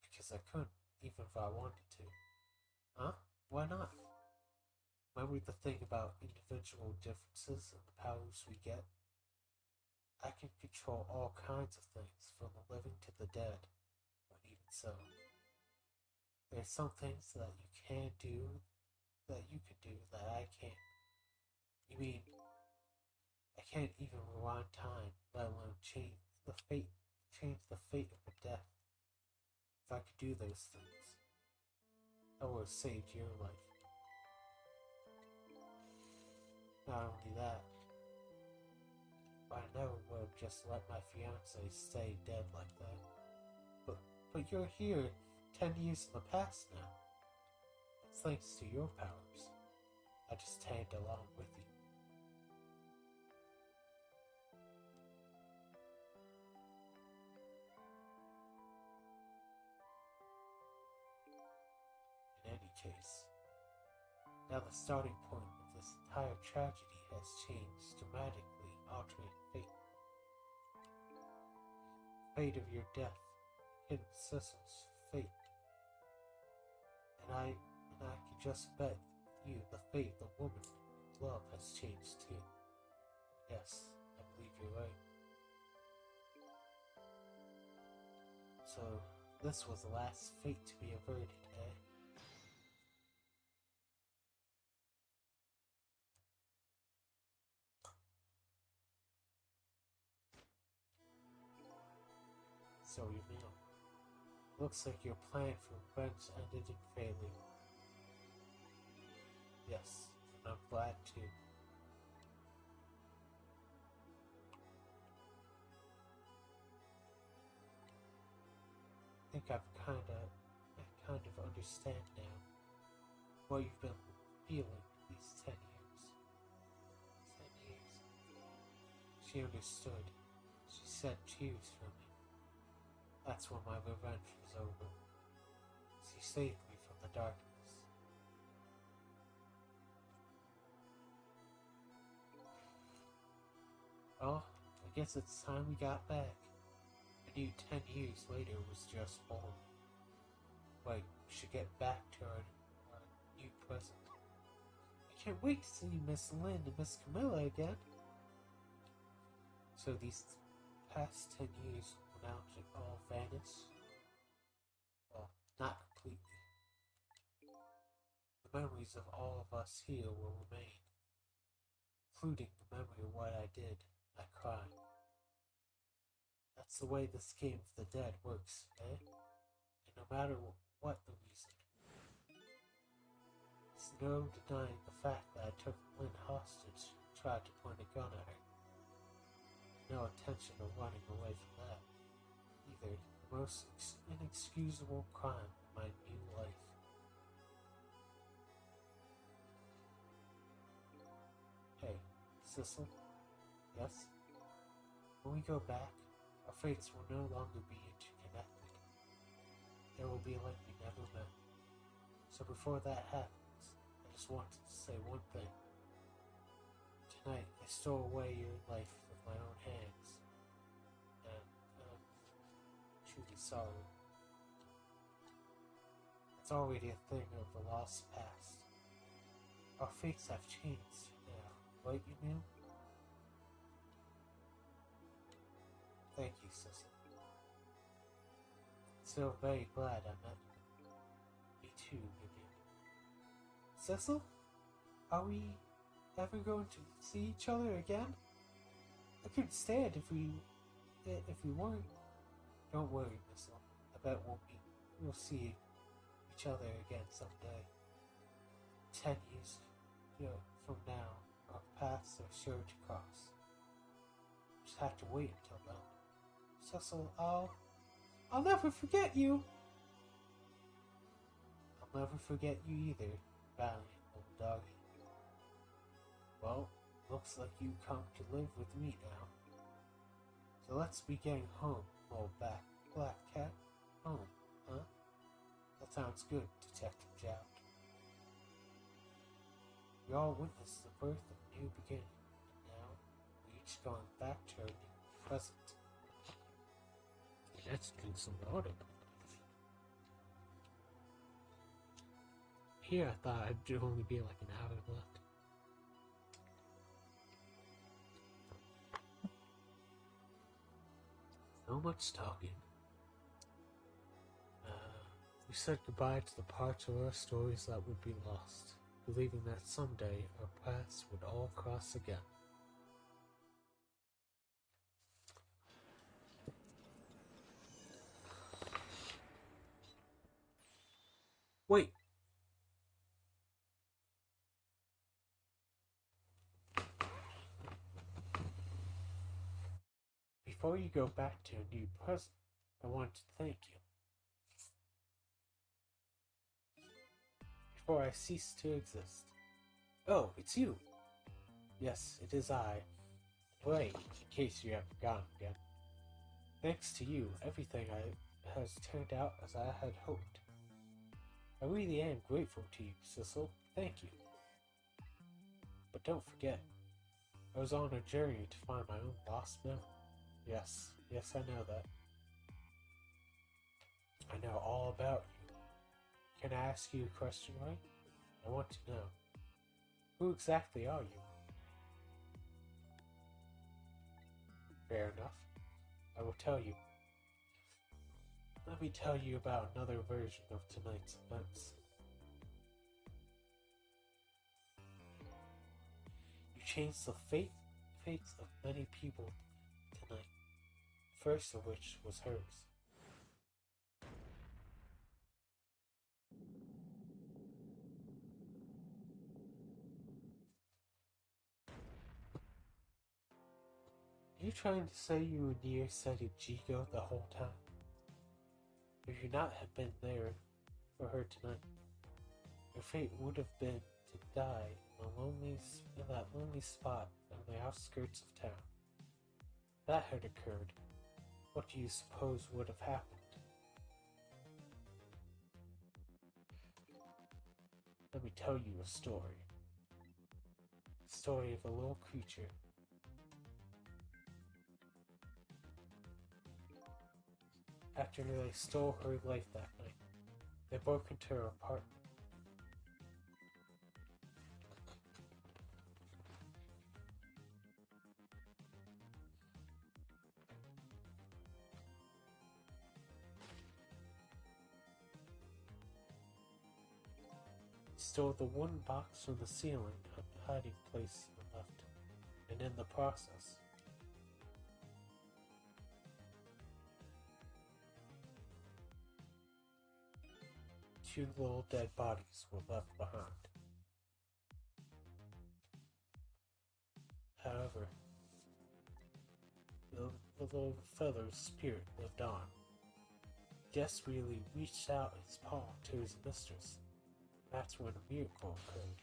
Because I couldn't, even if I wanted to. Huh? Why not? Remember the thing about individual differences and the powers we get? I can control all kinds of things, from the living to the dead. But even so, there's some things that you can do that you can do that I can't. You mean, I can't even rewind time, let alone change the fate of a death. If I could do those things, I would have saved your life. Not only that, but I never would have just let my fiancée stay dead like that. But you're here 10 years in the past now. It's thanks to your powers. I just tagged along with you. In any case, now the starting point of this entire tragedy has changed dramatically, altering fate. Fate of your death, hidden Cecil's fate. And I can just bet you the fate of the woman love has changed too. Yes, I believe you're right. So, this was the last fate to be averted, eh? So you know. Looks like your plan for revenge ended in failure. Yes, and I'm glad too. I think I kind of understand now what you've been feeling these 10 years. 10 years. She understood. She shed tears for me. That's when my revenge was over. She saved me from the darkness. Well, I guess it's time we got back. I knew 10 years later was just born. Like, we should get back to our new present. I can't wait to see Miss Lynn and Miss Camilla again. So these past 10 years will now all vanish? Well, not completely. The memories of all of us here will remain, including the memory of what I did, my crime. That's the way this game of the dead works, eh? And no matter what the reason, there's no denying the fact that I took Lynn hostage and tried to point a gun at her. No intention of running away from that. Either the most inexcusable crime in my new life. Hey, Sissel? Yes? When we go back, our fates will no longer be interconnected. There will be like we never met. So before that happens, I just wanted to say one thing. Tonight, I stole away your life with my own hands. And I'm truly sorry. It's already a thing of the lost past. Our fates have changed now, right, you know? Thank you, Sissy. So very glad I met you. Me too, Vivian. Cecil? Are we ever going to see each other again? I couldn't stand if we weren't. Don't worry, Missile. I bet we'll see each other again someday. 10 years from now, our paths are sure to cross. Just have to wait until then. Cecil, I'll never forget you! I'll never forget you either, valiant little doggy. Well, looks like you come to live with me now. So let's be getting home, old black cat. Home, huh? That sounds good, Detective Jout. We all witnessed the birth of a new beginning, and now we're each going back to our new present. Let's drink some water. Here I thought it'd only be like an hour left. So much talking. We said goodbye to the parts of our stories that would be lost, believing that someday our paths would all cross again. Wait! Before you go back to a new present, I want to thank you. Before I cease to exist. Oh, it's you! Yes, it is I. Wait, in case you have forgotten again. Thanks to you, everything has turned out as I had hoped. I really am grateful to you, Sissel. Thank you. But don't forget, I was on a journey to find my own lost memory. Yes, I know that. I know all about you. Can I ask you a question, right? I want to know. Who exactly are you? Fair enough. I will tell you. Let me tell you about another version of tonight's events. You changed the fates of many people tonight, first of which was hers. Are you trying to say you were nearsighted Jigo the whole time? If you not have been there for her tonight, your fate would have been to die in that lonely spot on the outskirts of town. If that had occurred, what do you suppose would have happened? Let me tell you a story. The story of a little creature. After they stole her life that night, they broke into her apartment. Stole the one box from the ceiling hiding place and left, and in the process, two little dead bodies were left behind. However, the little feather's spirit lived on. Desperately reached out his paw to his mistress. That's when a miracle occurred.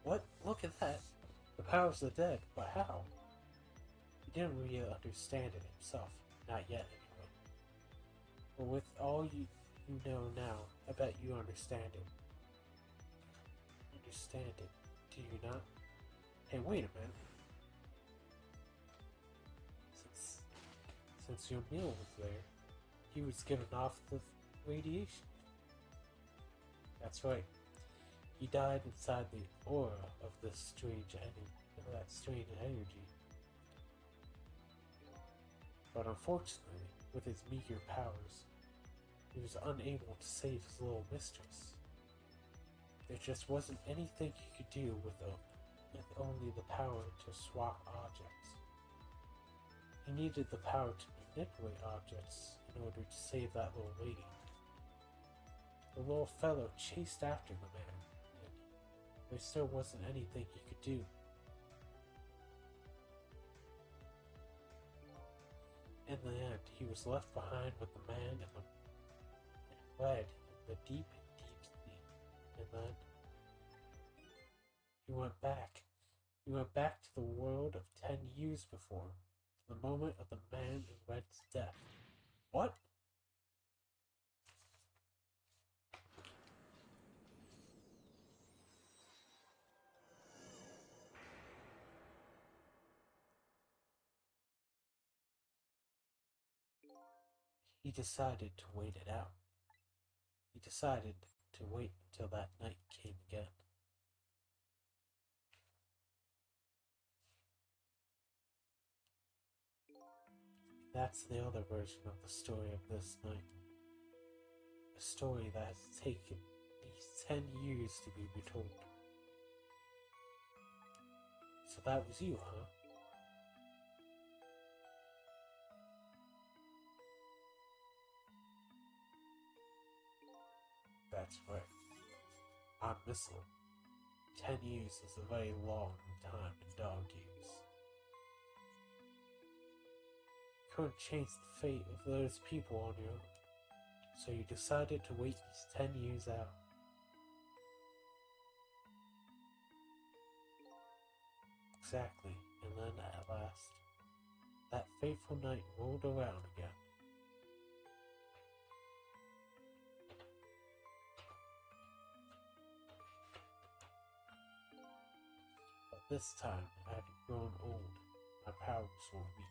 What? Look at that! The powers of the dead, but how? He didn't really understand it himself, not yet anyway. But with all you know now, I bet you understand it. Understand it, do you not? Hey, wait a minute. Since your meal was there, he was given off the radiation. That's right. He died inside the aura of this strange energy. But unfortunately, with his meager powers, he was unable to save his little mistress. There just wasn't anything he could do with only the power to swap objects. He needed the power to manipulate objects in order to save that little lady. The little fellow chased after the man, and there still wasn't anything he could do. In the end, he was left behind with the man and led in the deep sea. And then he went back. He went back to the world of 10 years before, to the moment of the man in red's death. What? He decided to wait it out. He decided to wait until that night came again. That's the other version of the story of this night. A story that has taken these 10 years to be retold. So that was you, huh? That's right. I'm missing. 10 years is a very long time in dog years. Couldn't change the fate of those people on your own, so you decided to wait these 10 years out. Exactly, and then at last, that fateful night rolled around again. But this time, I had grown old. My powers were weak.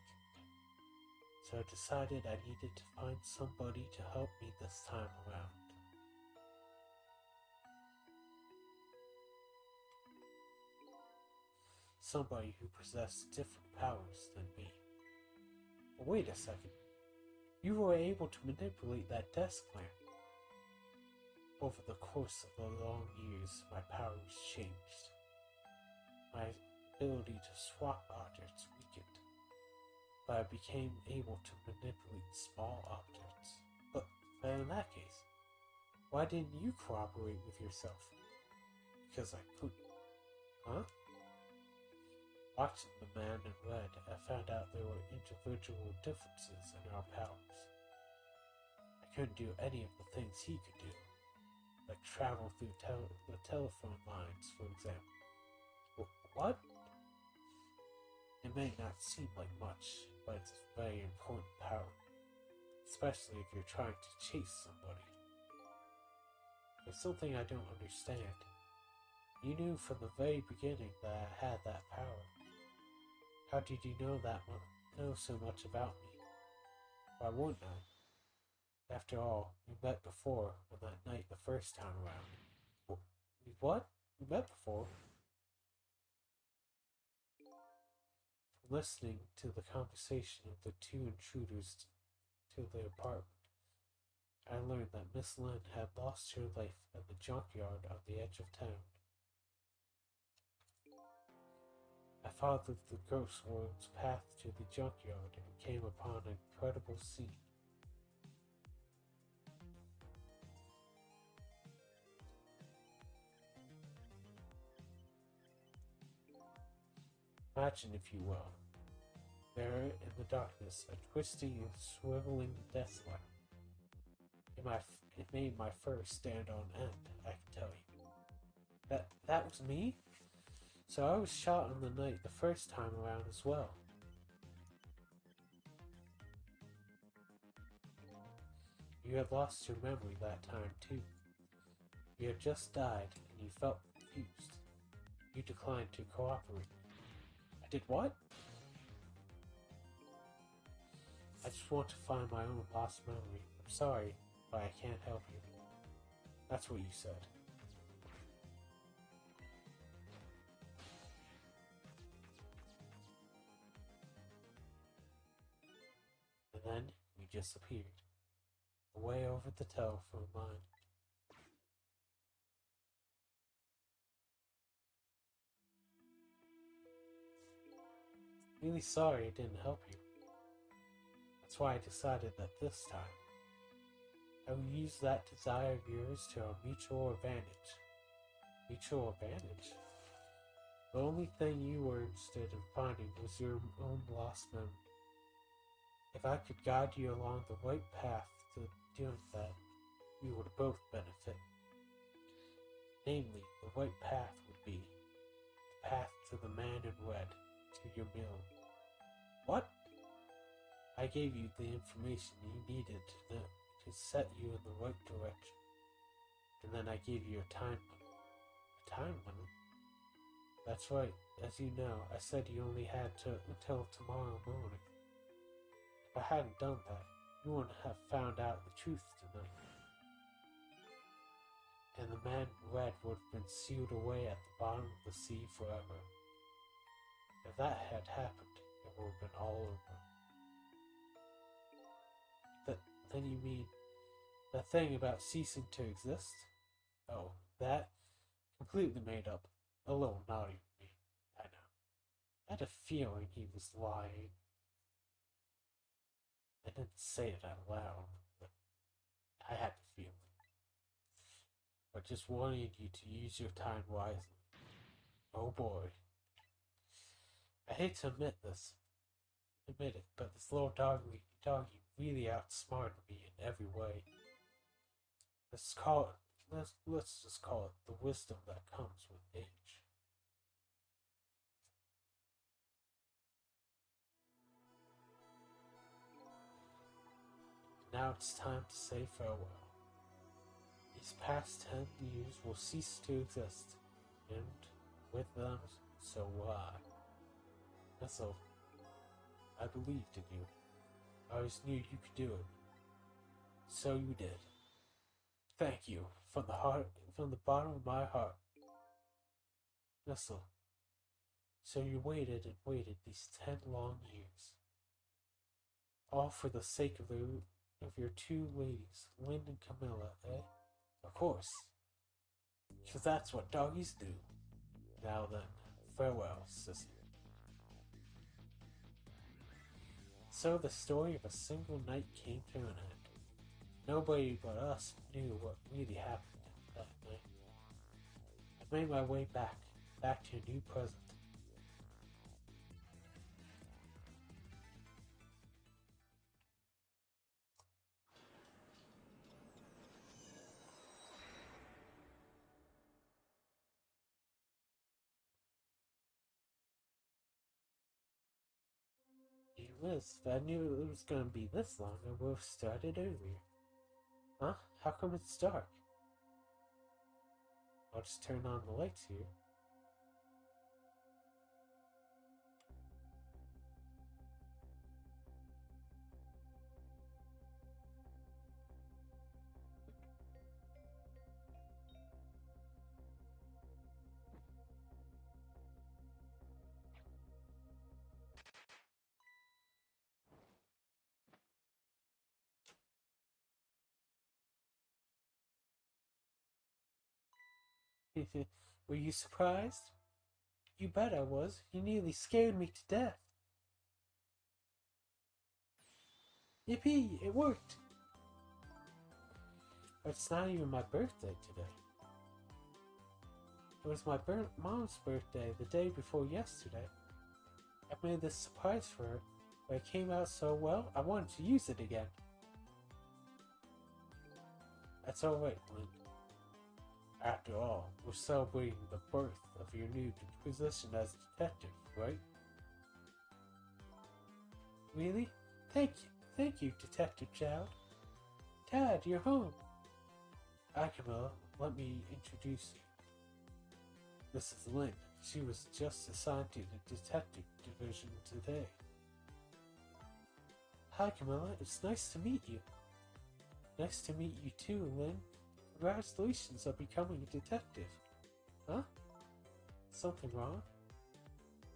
So I decided I needed to find somebody to help me this time around. somebody who possessed different powers than me. But wait a second. You were able to manipulate that desk lamp. Over the course of the long years, my powers changed. My ability to swap objects weakened, but I became able to manipulate small objects. But in that case, why didn't you cooperate with yourself? Because I couldn't. Huh? Watching the man in red, I found out there were individual differences in our powers. I couldn't do any of the things he could do, like travel through the telephone lines, for example. What? It may not seem like much, but it's a very important power, especially if you're trying to chase somebody. There's something I don't understand. You knew from the very beginning that I had that power. How did you know so much about me? Why wouldn't I? After all, we met before on that night the first time around. What? We met before? Listening to the conversation of the two intruders to the apartment, I learned that Miss Lynn had lost her life at the junkyard on the edge of town. I followed the ghost world's path to the junkyard and came upon an incredible scene. Imagine, if you will, there in the darkness, a twisting and swiveling death lamp. It made my fur stand on end, I can tell you. That was me? So I was shot on the night the first time around as well. You had lost your memory that time too. You had just died and you felt confused. You declined to cooperate. I did what? I just want to find my own lost memory. I'm sorry, but I can't help you. That's what you said. And then you disappeared, away over the telephone line. Really sorry it didn't help you. That's why I decided that this time, I will use that desire of yours to our mutual advantage. Mutual advantage? The only thing you were interested in finding was your own lost memory. If I could guide you along the right path to doing that, we would both benefit. Namely, the right path would be the path to the man in red, to your mill. What? I gave you the information you needed to know to set you in the right direction. And then I gave you a time limit. A time limit? That's right. As you know, I said you only had until tomorrow morning. If I hadn't done that, you wouldn't have found out the truth tonight. And the man in red would have been sealed away at the bottom of the sea forever. If that had happened, it would have been all over. Then you mean that thing about ceasing to exist? Oh, that? Completely made up. A little naughty of me, I know. I had a feeling he was lying. I didn't say it out loud, but I had the feeling. But just wanted you to use your time wisely. Oh boy. I hate to admit it, but this little doggy really outsmarted me in every way. Let's just call it the wisdom that comes with age. Now it's time to say farewell. These past 10 years will cease to exist, and with them, so will I. And so, I believed in you. I always knew you could do it. So you did. Thank you, from the bottom of my heart. Nestle, So you waited and waited these 10 long years. All for the sake of your two ladies, Lynn and Camilla, eh? Of course. Because that's what doggies do. Now then, farewell, sissy. So the story of a single night came to an end. Nobody but us knew what really happened that night. I made my way back to a new present. Gee whiz, if I knew it was going to be this long, I would have started earlier. Huh? How come it's dark? I'll just turn on the lights here. Were you surprised? You bet I was. You nearly scared me to death. Yippee! It worked! It's not even my birthday today. It was my mom's birthday the day before yesterday. I made this surprise for her, but it came out so well, I wanted to use it again. That's alright, Lynn. After all, we're celebrating the birth of your new position as detective, right? Really? Thank you, Detective Child. Dad, you're home. Hi, Camilla. Let me introduce you. This is Lynn. She was just assigned to the detective division today. Hi, Camilla. It's nice to meet you. Nice to meet you too, Lynn. Congratulations on becoming a detective. Huh? Something wrong?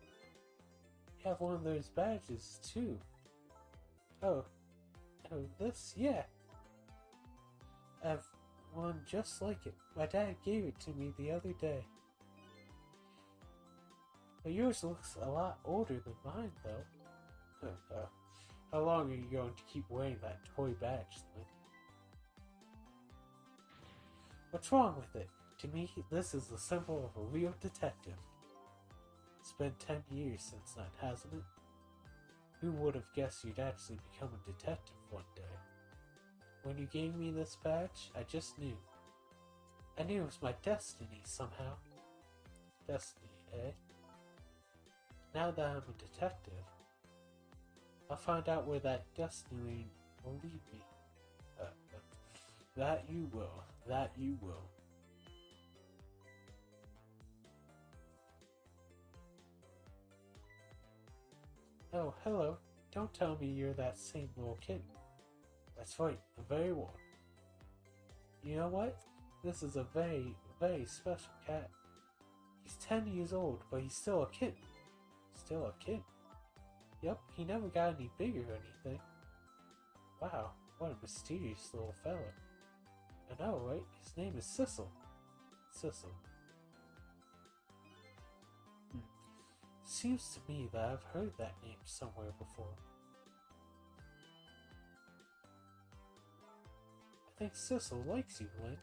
You have one of those badges too. Oh, this? Yeah. I have one just like it. My dad gave it to me the other day. But yours looks a lot older than mine, though. How long are you going to keep wearing that toy badge, Lynn? What's wrong with it? To me, this is the symbol of a real detective. It's been 10 years since that, hasn't it? Who would have guessed you'd actually become a detective one day? When you gave me this badge, I just knew. I knew it was my destiny somehow. Destiny, eh? Now that I'm a detective, I'll find out where that destiny will lead me. That you will. That you will. Oh, hello. Don't tell me you're that same little kid. That's right, the very one. You know what? This is a very, very special cat. He's 10 years old, but he's still a kid. Still a kid? Yep, he never got any bigger or anything. Wow, what a mysterious little fella. I know, right? His name is Sissel. Sissel. Seems to me that I've heard that name somewhere before. I think Sissel likes you, Lynn.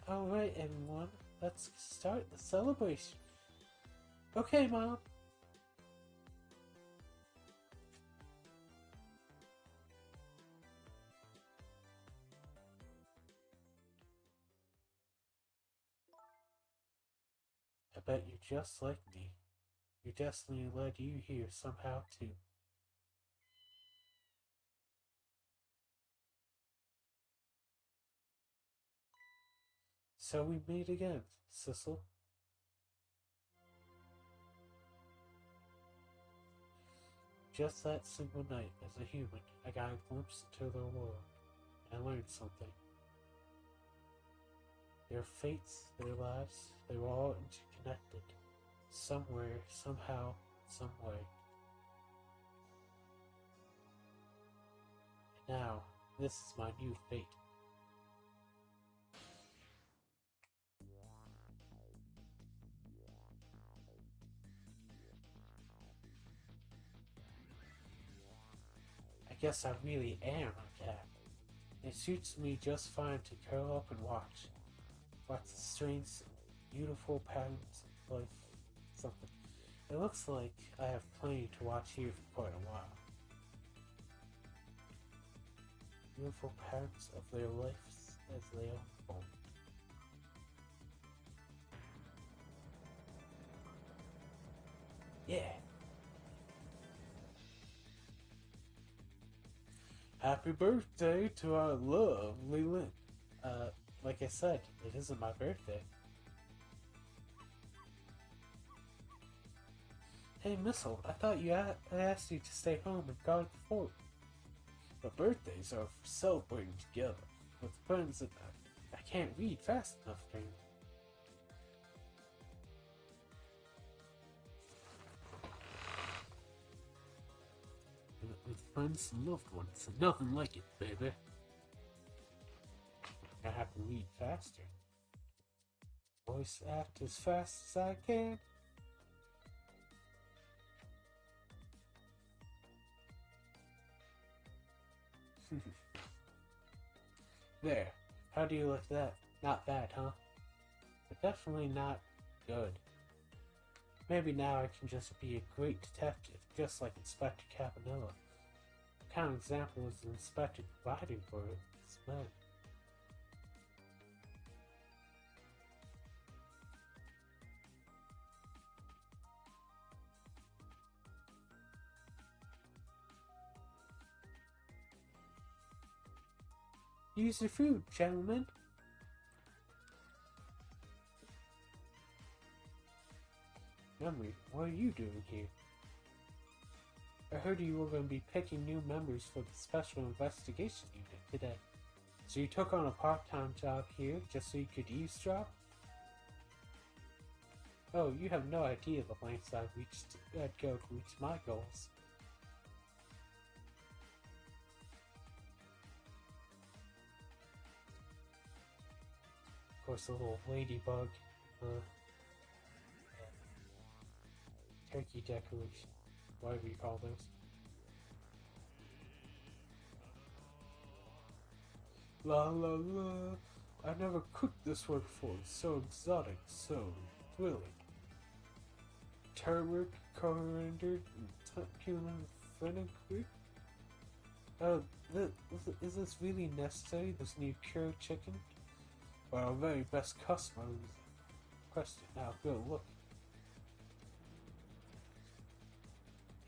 Alright, everyone. Let's start the celebration. Okay, Mom. I bet you're just like me. Your destiny led you here somehow, too. So we meet again, Sissel. Just that single night, as a human, I got a glimpse into their world. I learned something. Their fates, their lives, they were all interconnected. Somewhere, somehow, some way. And now, this is my new fate. I guess I really am a cat. It suits me just fine to curl up and watch. Watch the strange, beautiful patterns of life. Something. It looks like I have plenty to watch here for quite a while. Beautiful patterns of their lives as they unfold. Yeah. Happy birthday to our lovely Lynn. Like I said, it isn't my birthday. Hey, Missile, I thought I asked you to stay home and guard the fort. But birthdays are for celebrating together with friends that I can't read fast enough during. With friends and loved ones, and nothing like it, baby. I have to read faster. Voice act as fast as I can. There. How do you like that? Not bad, huh? But definitely not good. Maybe now I can just be a great detective, just like Inspector Cabanilla. What kind of example is the Inspector providing for his men? Use your food, gentlemen. Memory, what are you doing here? I heard you were going to be picking new members for the Special Investigation Unit today. So you took on a part-time job here just so you could eavesdrop? Oh, you have no idea the lengths I'd go to reach my goals. Of course, the little ladybug, turkey decoration, whatever you call those. La la la, I never cooked this one before. It's so exotic, so thrilling. Turmeric, coriander, and cumin fenugreek. Is this really necessary, this new cured chicken? Well, our very best customer was question. Now, go look.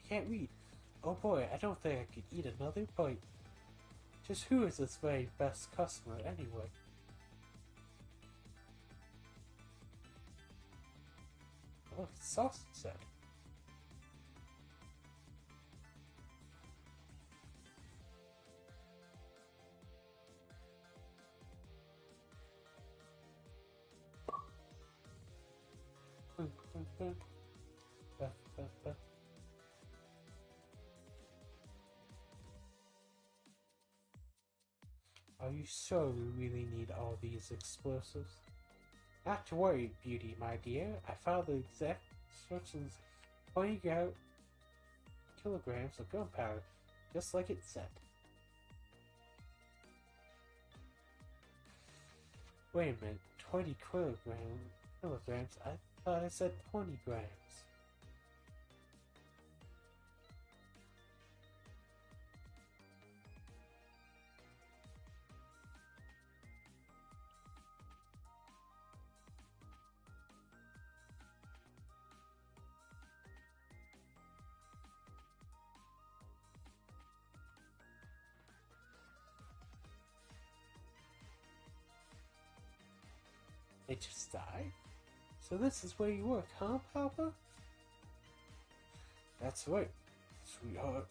I can't read. Oh boy, I don't think I could eat another bite. Just who is this very best customer anyway? Oh, it's sausage said. Are you sure we really need all these explosives? Not to worry, Beauty, my dear. I followed the exact instructions pointing out kilograms of gunpowder, just like it said. Wait a minute, 20 kilograms? I thought I said 20 grams. They just died? So this is where you work, huh, Papa? That's right, sweetheart.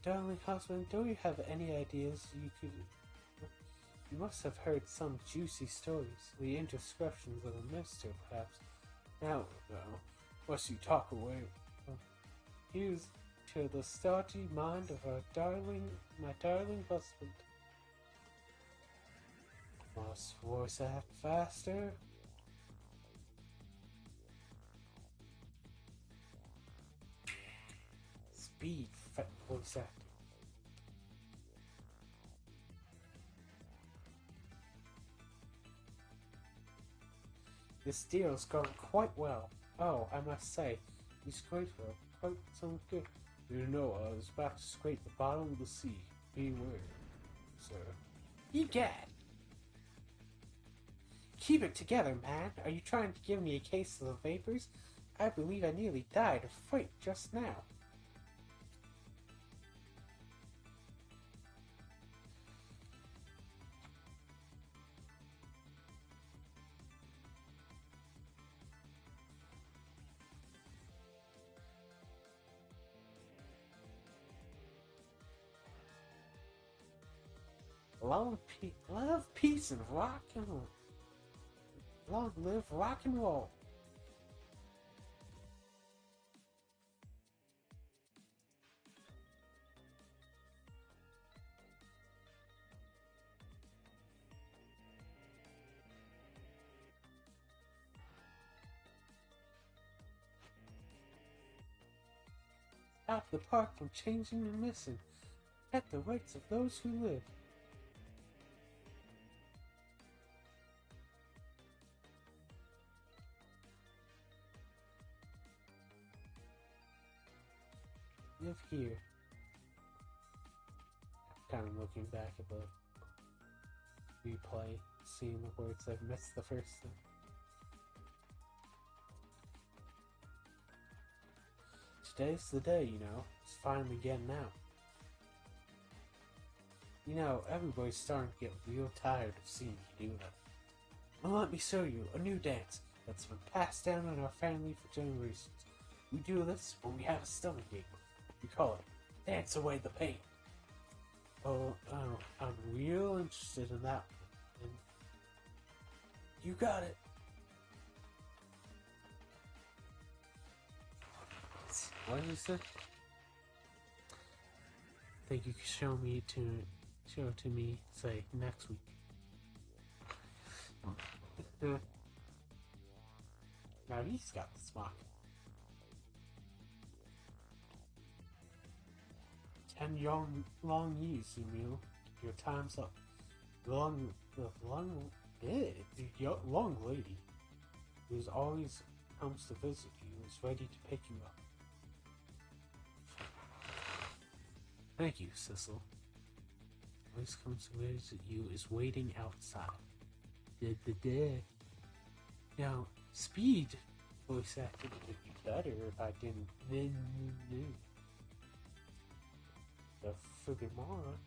Darling husband, don't you have any ideas you could You must have heard some juicy stories, the indiscretions of a minister, perhaps. Now, must you talk away? Here's to the stodgy mind of my darling husband. Must voice act faster. Speed, voice acting. This deal's going quite well. Oh, I must say, you scraped for quite some good. You know, I was about to scrape the bottom of the sea. Beware, sir. Egad! Keep it together, man. Are you trying to give me a case of the vapors? I believe I nearly died of fright just now. Love, peace, and rock and roll. Long live rock and roll. Stop the park from changing and missing. Protect the rights of those who live. Live here. I'm kind of looking back at the replay, seeing the words I've missed the first time. Today's the day, you know. It's finally getting out. You know, everybody's starting to get real tired of seeing you do that. Well, let me show you a new dance that's been passed down in our family for generations. We do this when we have a stomachache. We call it Dance Away the Pain. Oh, I'm real interested in that one. And you got it. What is it? Think you could show it to me, say, next week. Now he's got the smock. 10 long years, Emil. Your time's up. The long lady who's always comes to visit you is ready to pick you up. Thank you, Cecil. Always comes to visit you is waiting outside. Now, speed voice acting would be better if I didn't. The friggin' moron.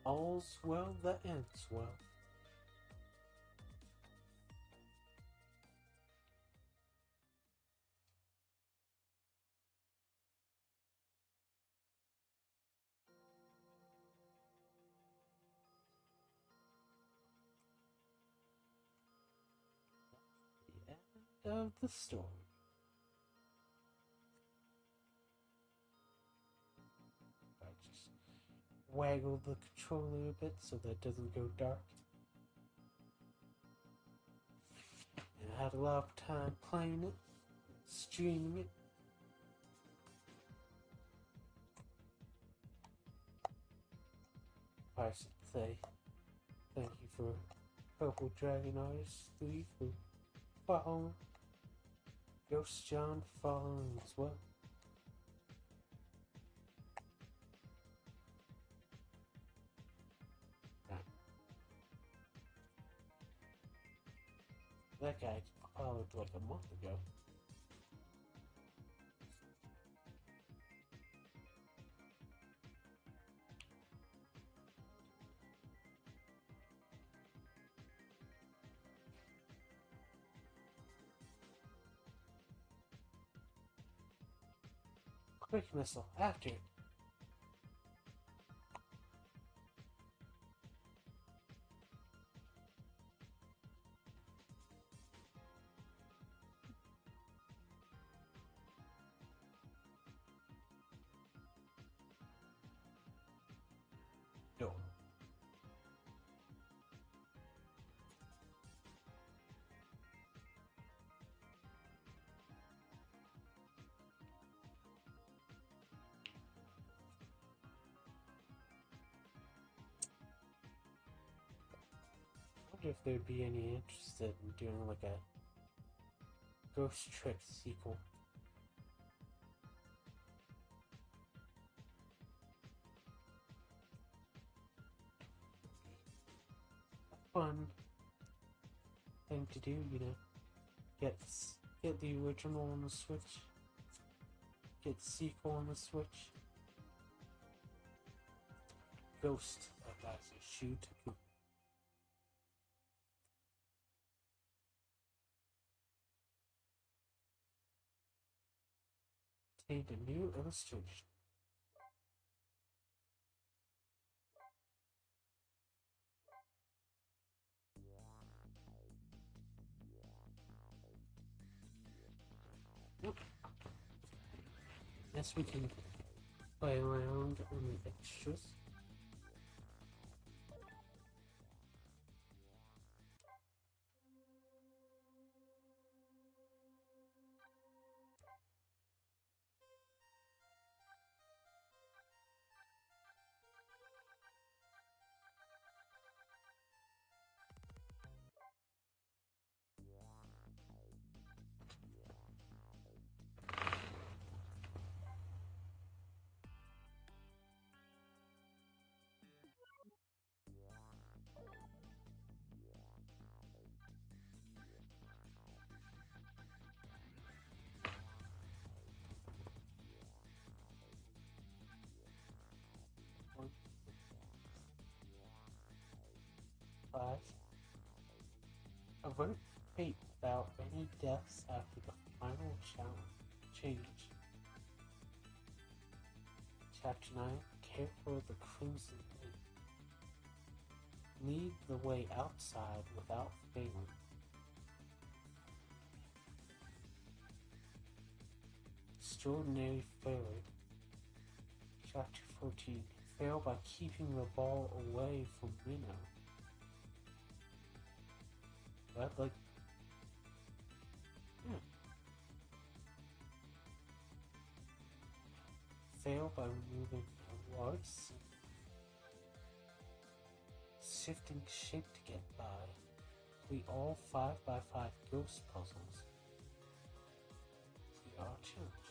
All's well that ends well. The end of the story. I just waggle the controller a bit so that it doesn't go dark. And I had a lot of time playing it, streaming it. I should say thank you for Purple Dragon Artist 3 for following. Ghost John following as well. That guy followed like a month ago. Quick missile, after it. No. I wonder if there'd be any interested in doing like a Ghost Trick sequel. Fun thing to do, you know. Get the original on the Switch. Get the sequel on the Switch. Ghost of that's a shoot. Obtained a new illustration. Yep. Yes, we can play around on the extras. Five. Avert fate without any deaths after the final change. Chapter 9. Care for the Crimson Lake. Lead the way outside without failing. Extraordinary Failure. Chapter 14. Fail by keeping the ball away from Reno. I'd like... Yeah. Fail by removing a large shifting shape to get by. Complete all 5x5 ghost puzzles. Complete all challenges.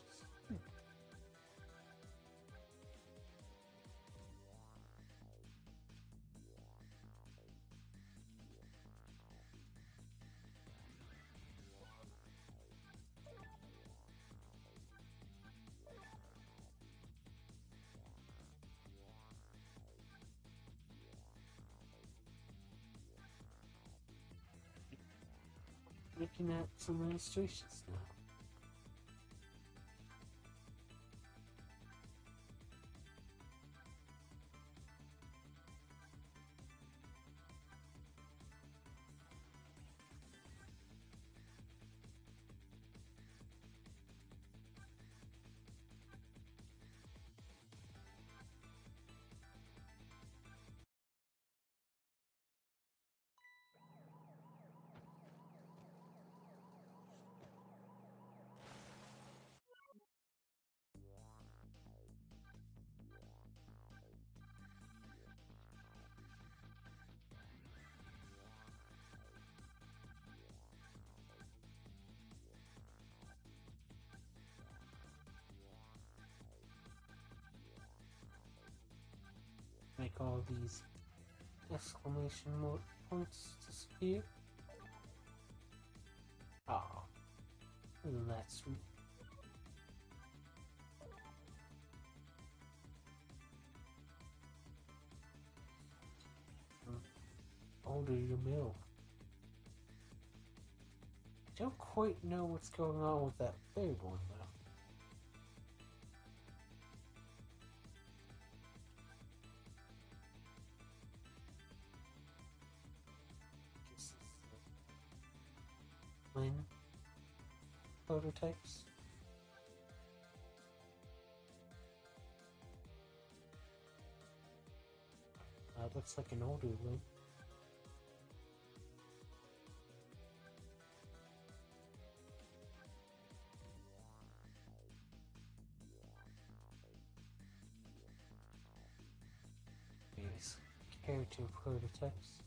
Looking at some illustrations now. Make all these exclamation points disappear. Ah, isn't that sweet? Order your meal. I don't quite know what's going on with that third one though. Lin prototypes. Looks like an older Lin. These character prototypes.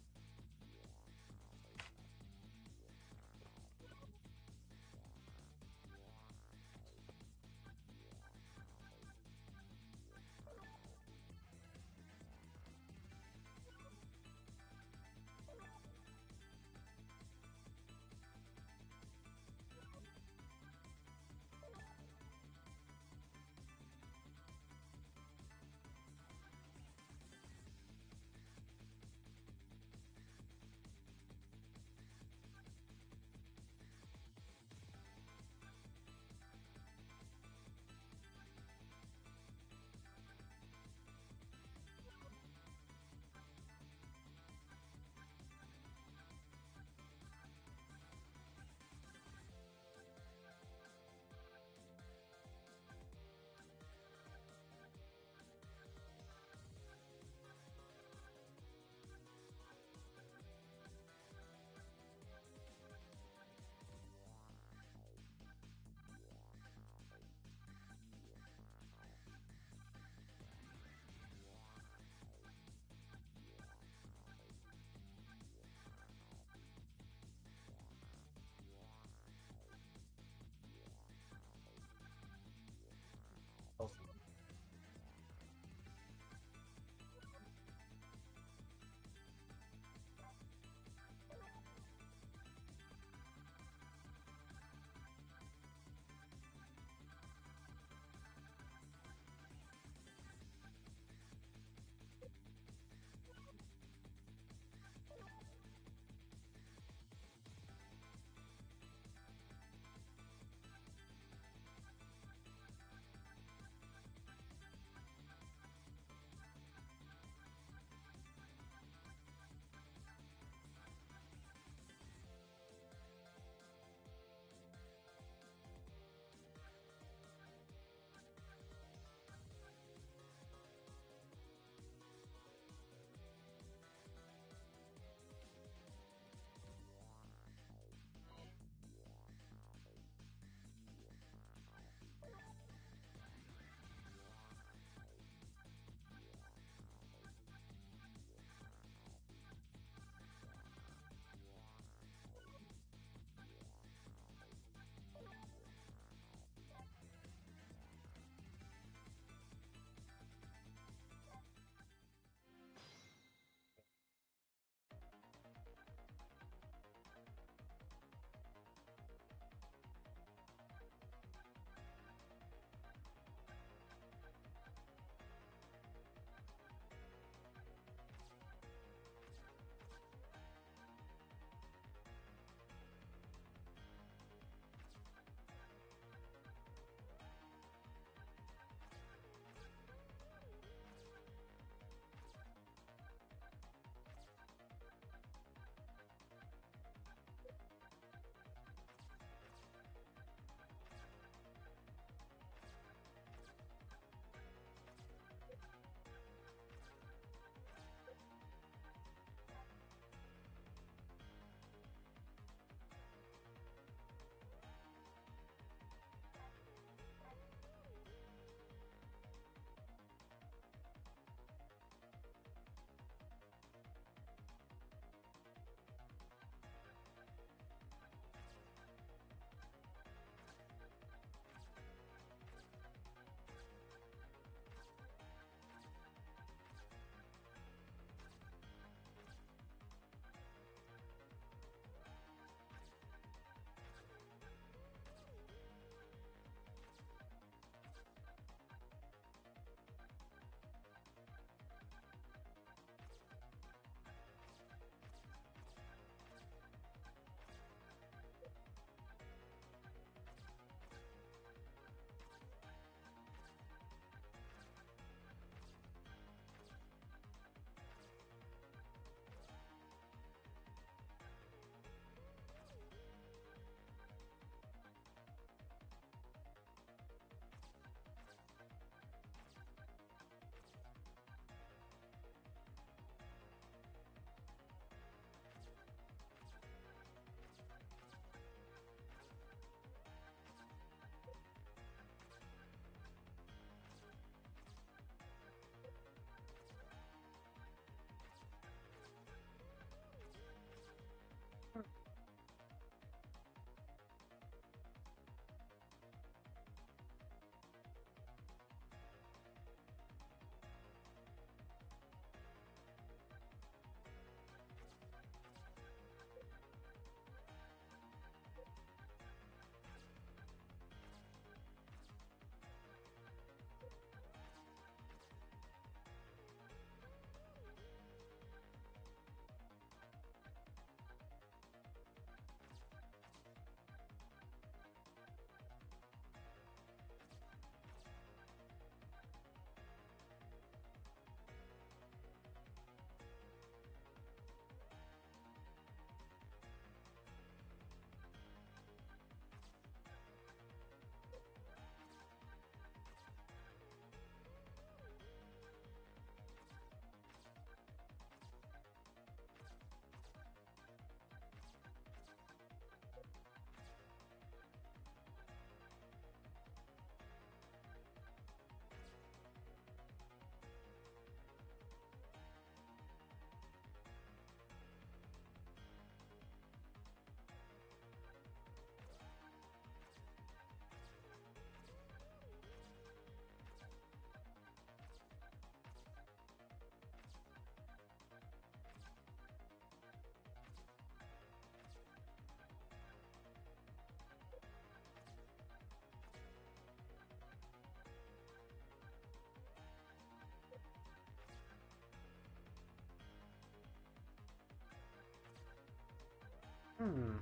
Hmm.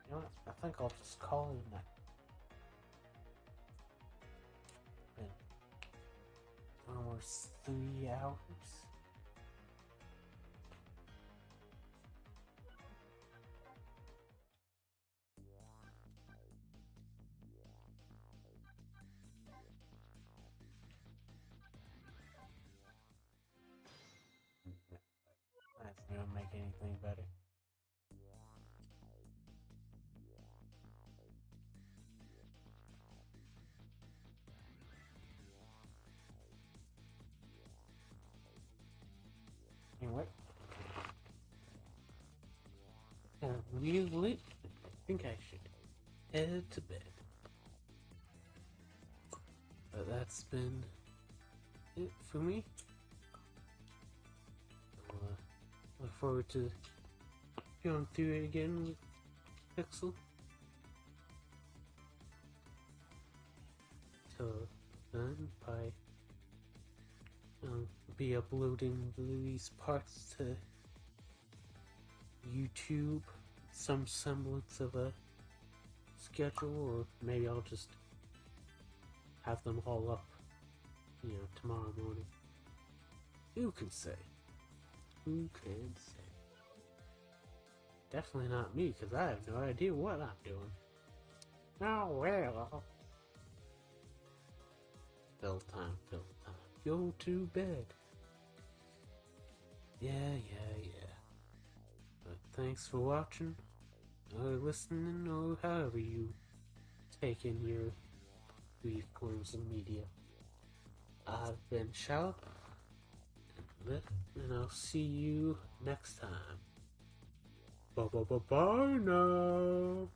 You know what? I think I'll just call it a night. Been almost 3 hours. That's not gonna make anything better. Anyway, really, I think I should head to bed. But that's been it for me. I'll, look forward to going through it again with Pixel. Till then, be uploading these parts to YouTube, some semblance of a schedule, or maybe I'll just have them all up, tomorrow morning. Who can say? Who can say? Definitely not me, because I have no idea what I'm doing. Oh well. Fill time. Go to bed. Yeah. But thanks for watching, or listening, or however you take in your brief forms of media. I've been Shout, and I'll see you next time. Bye now.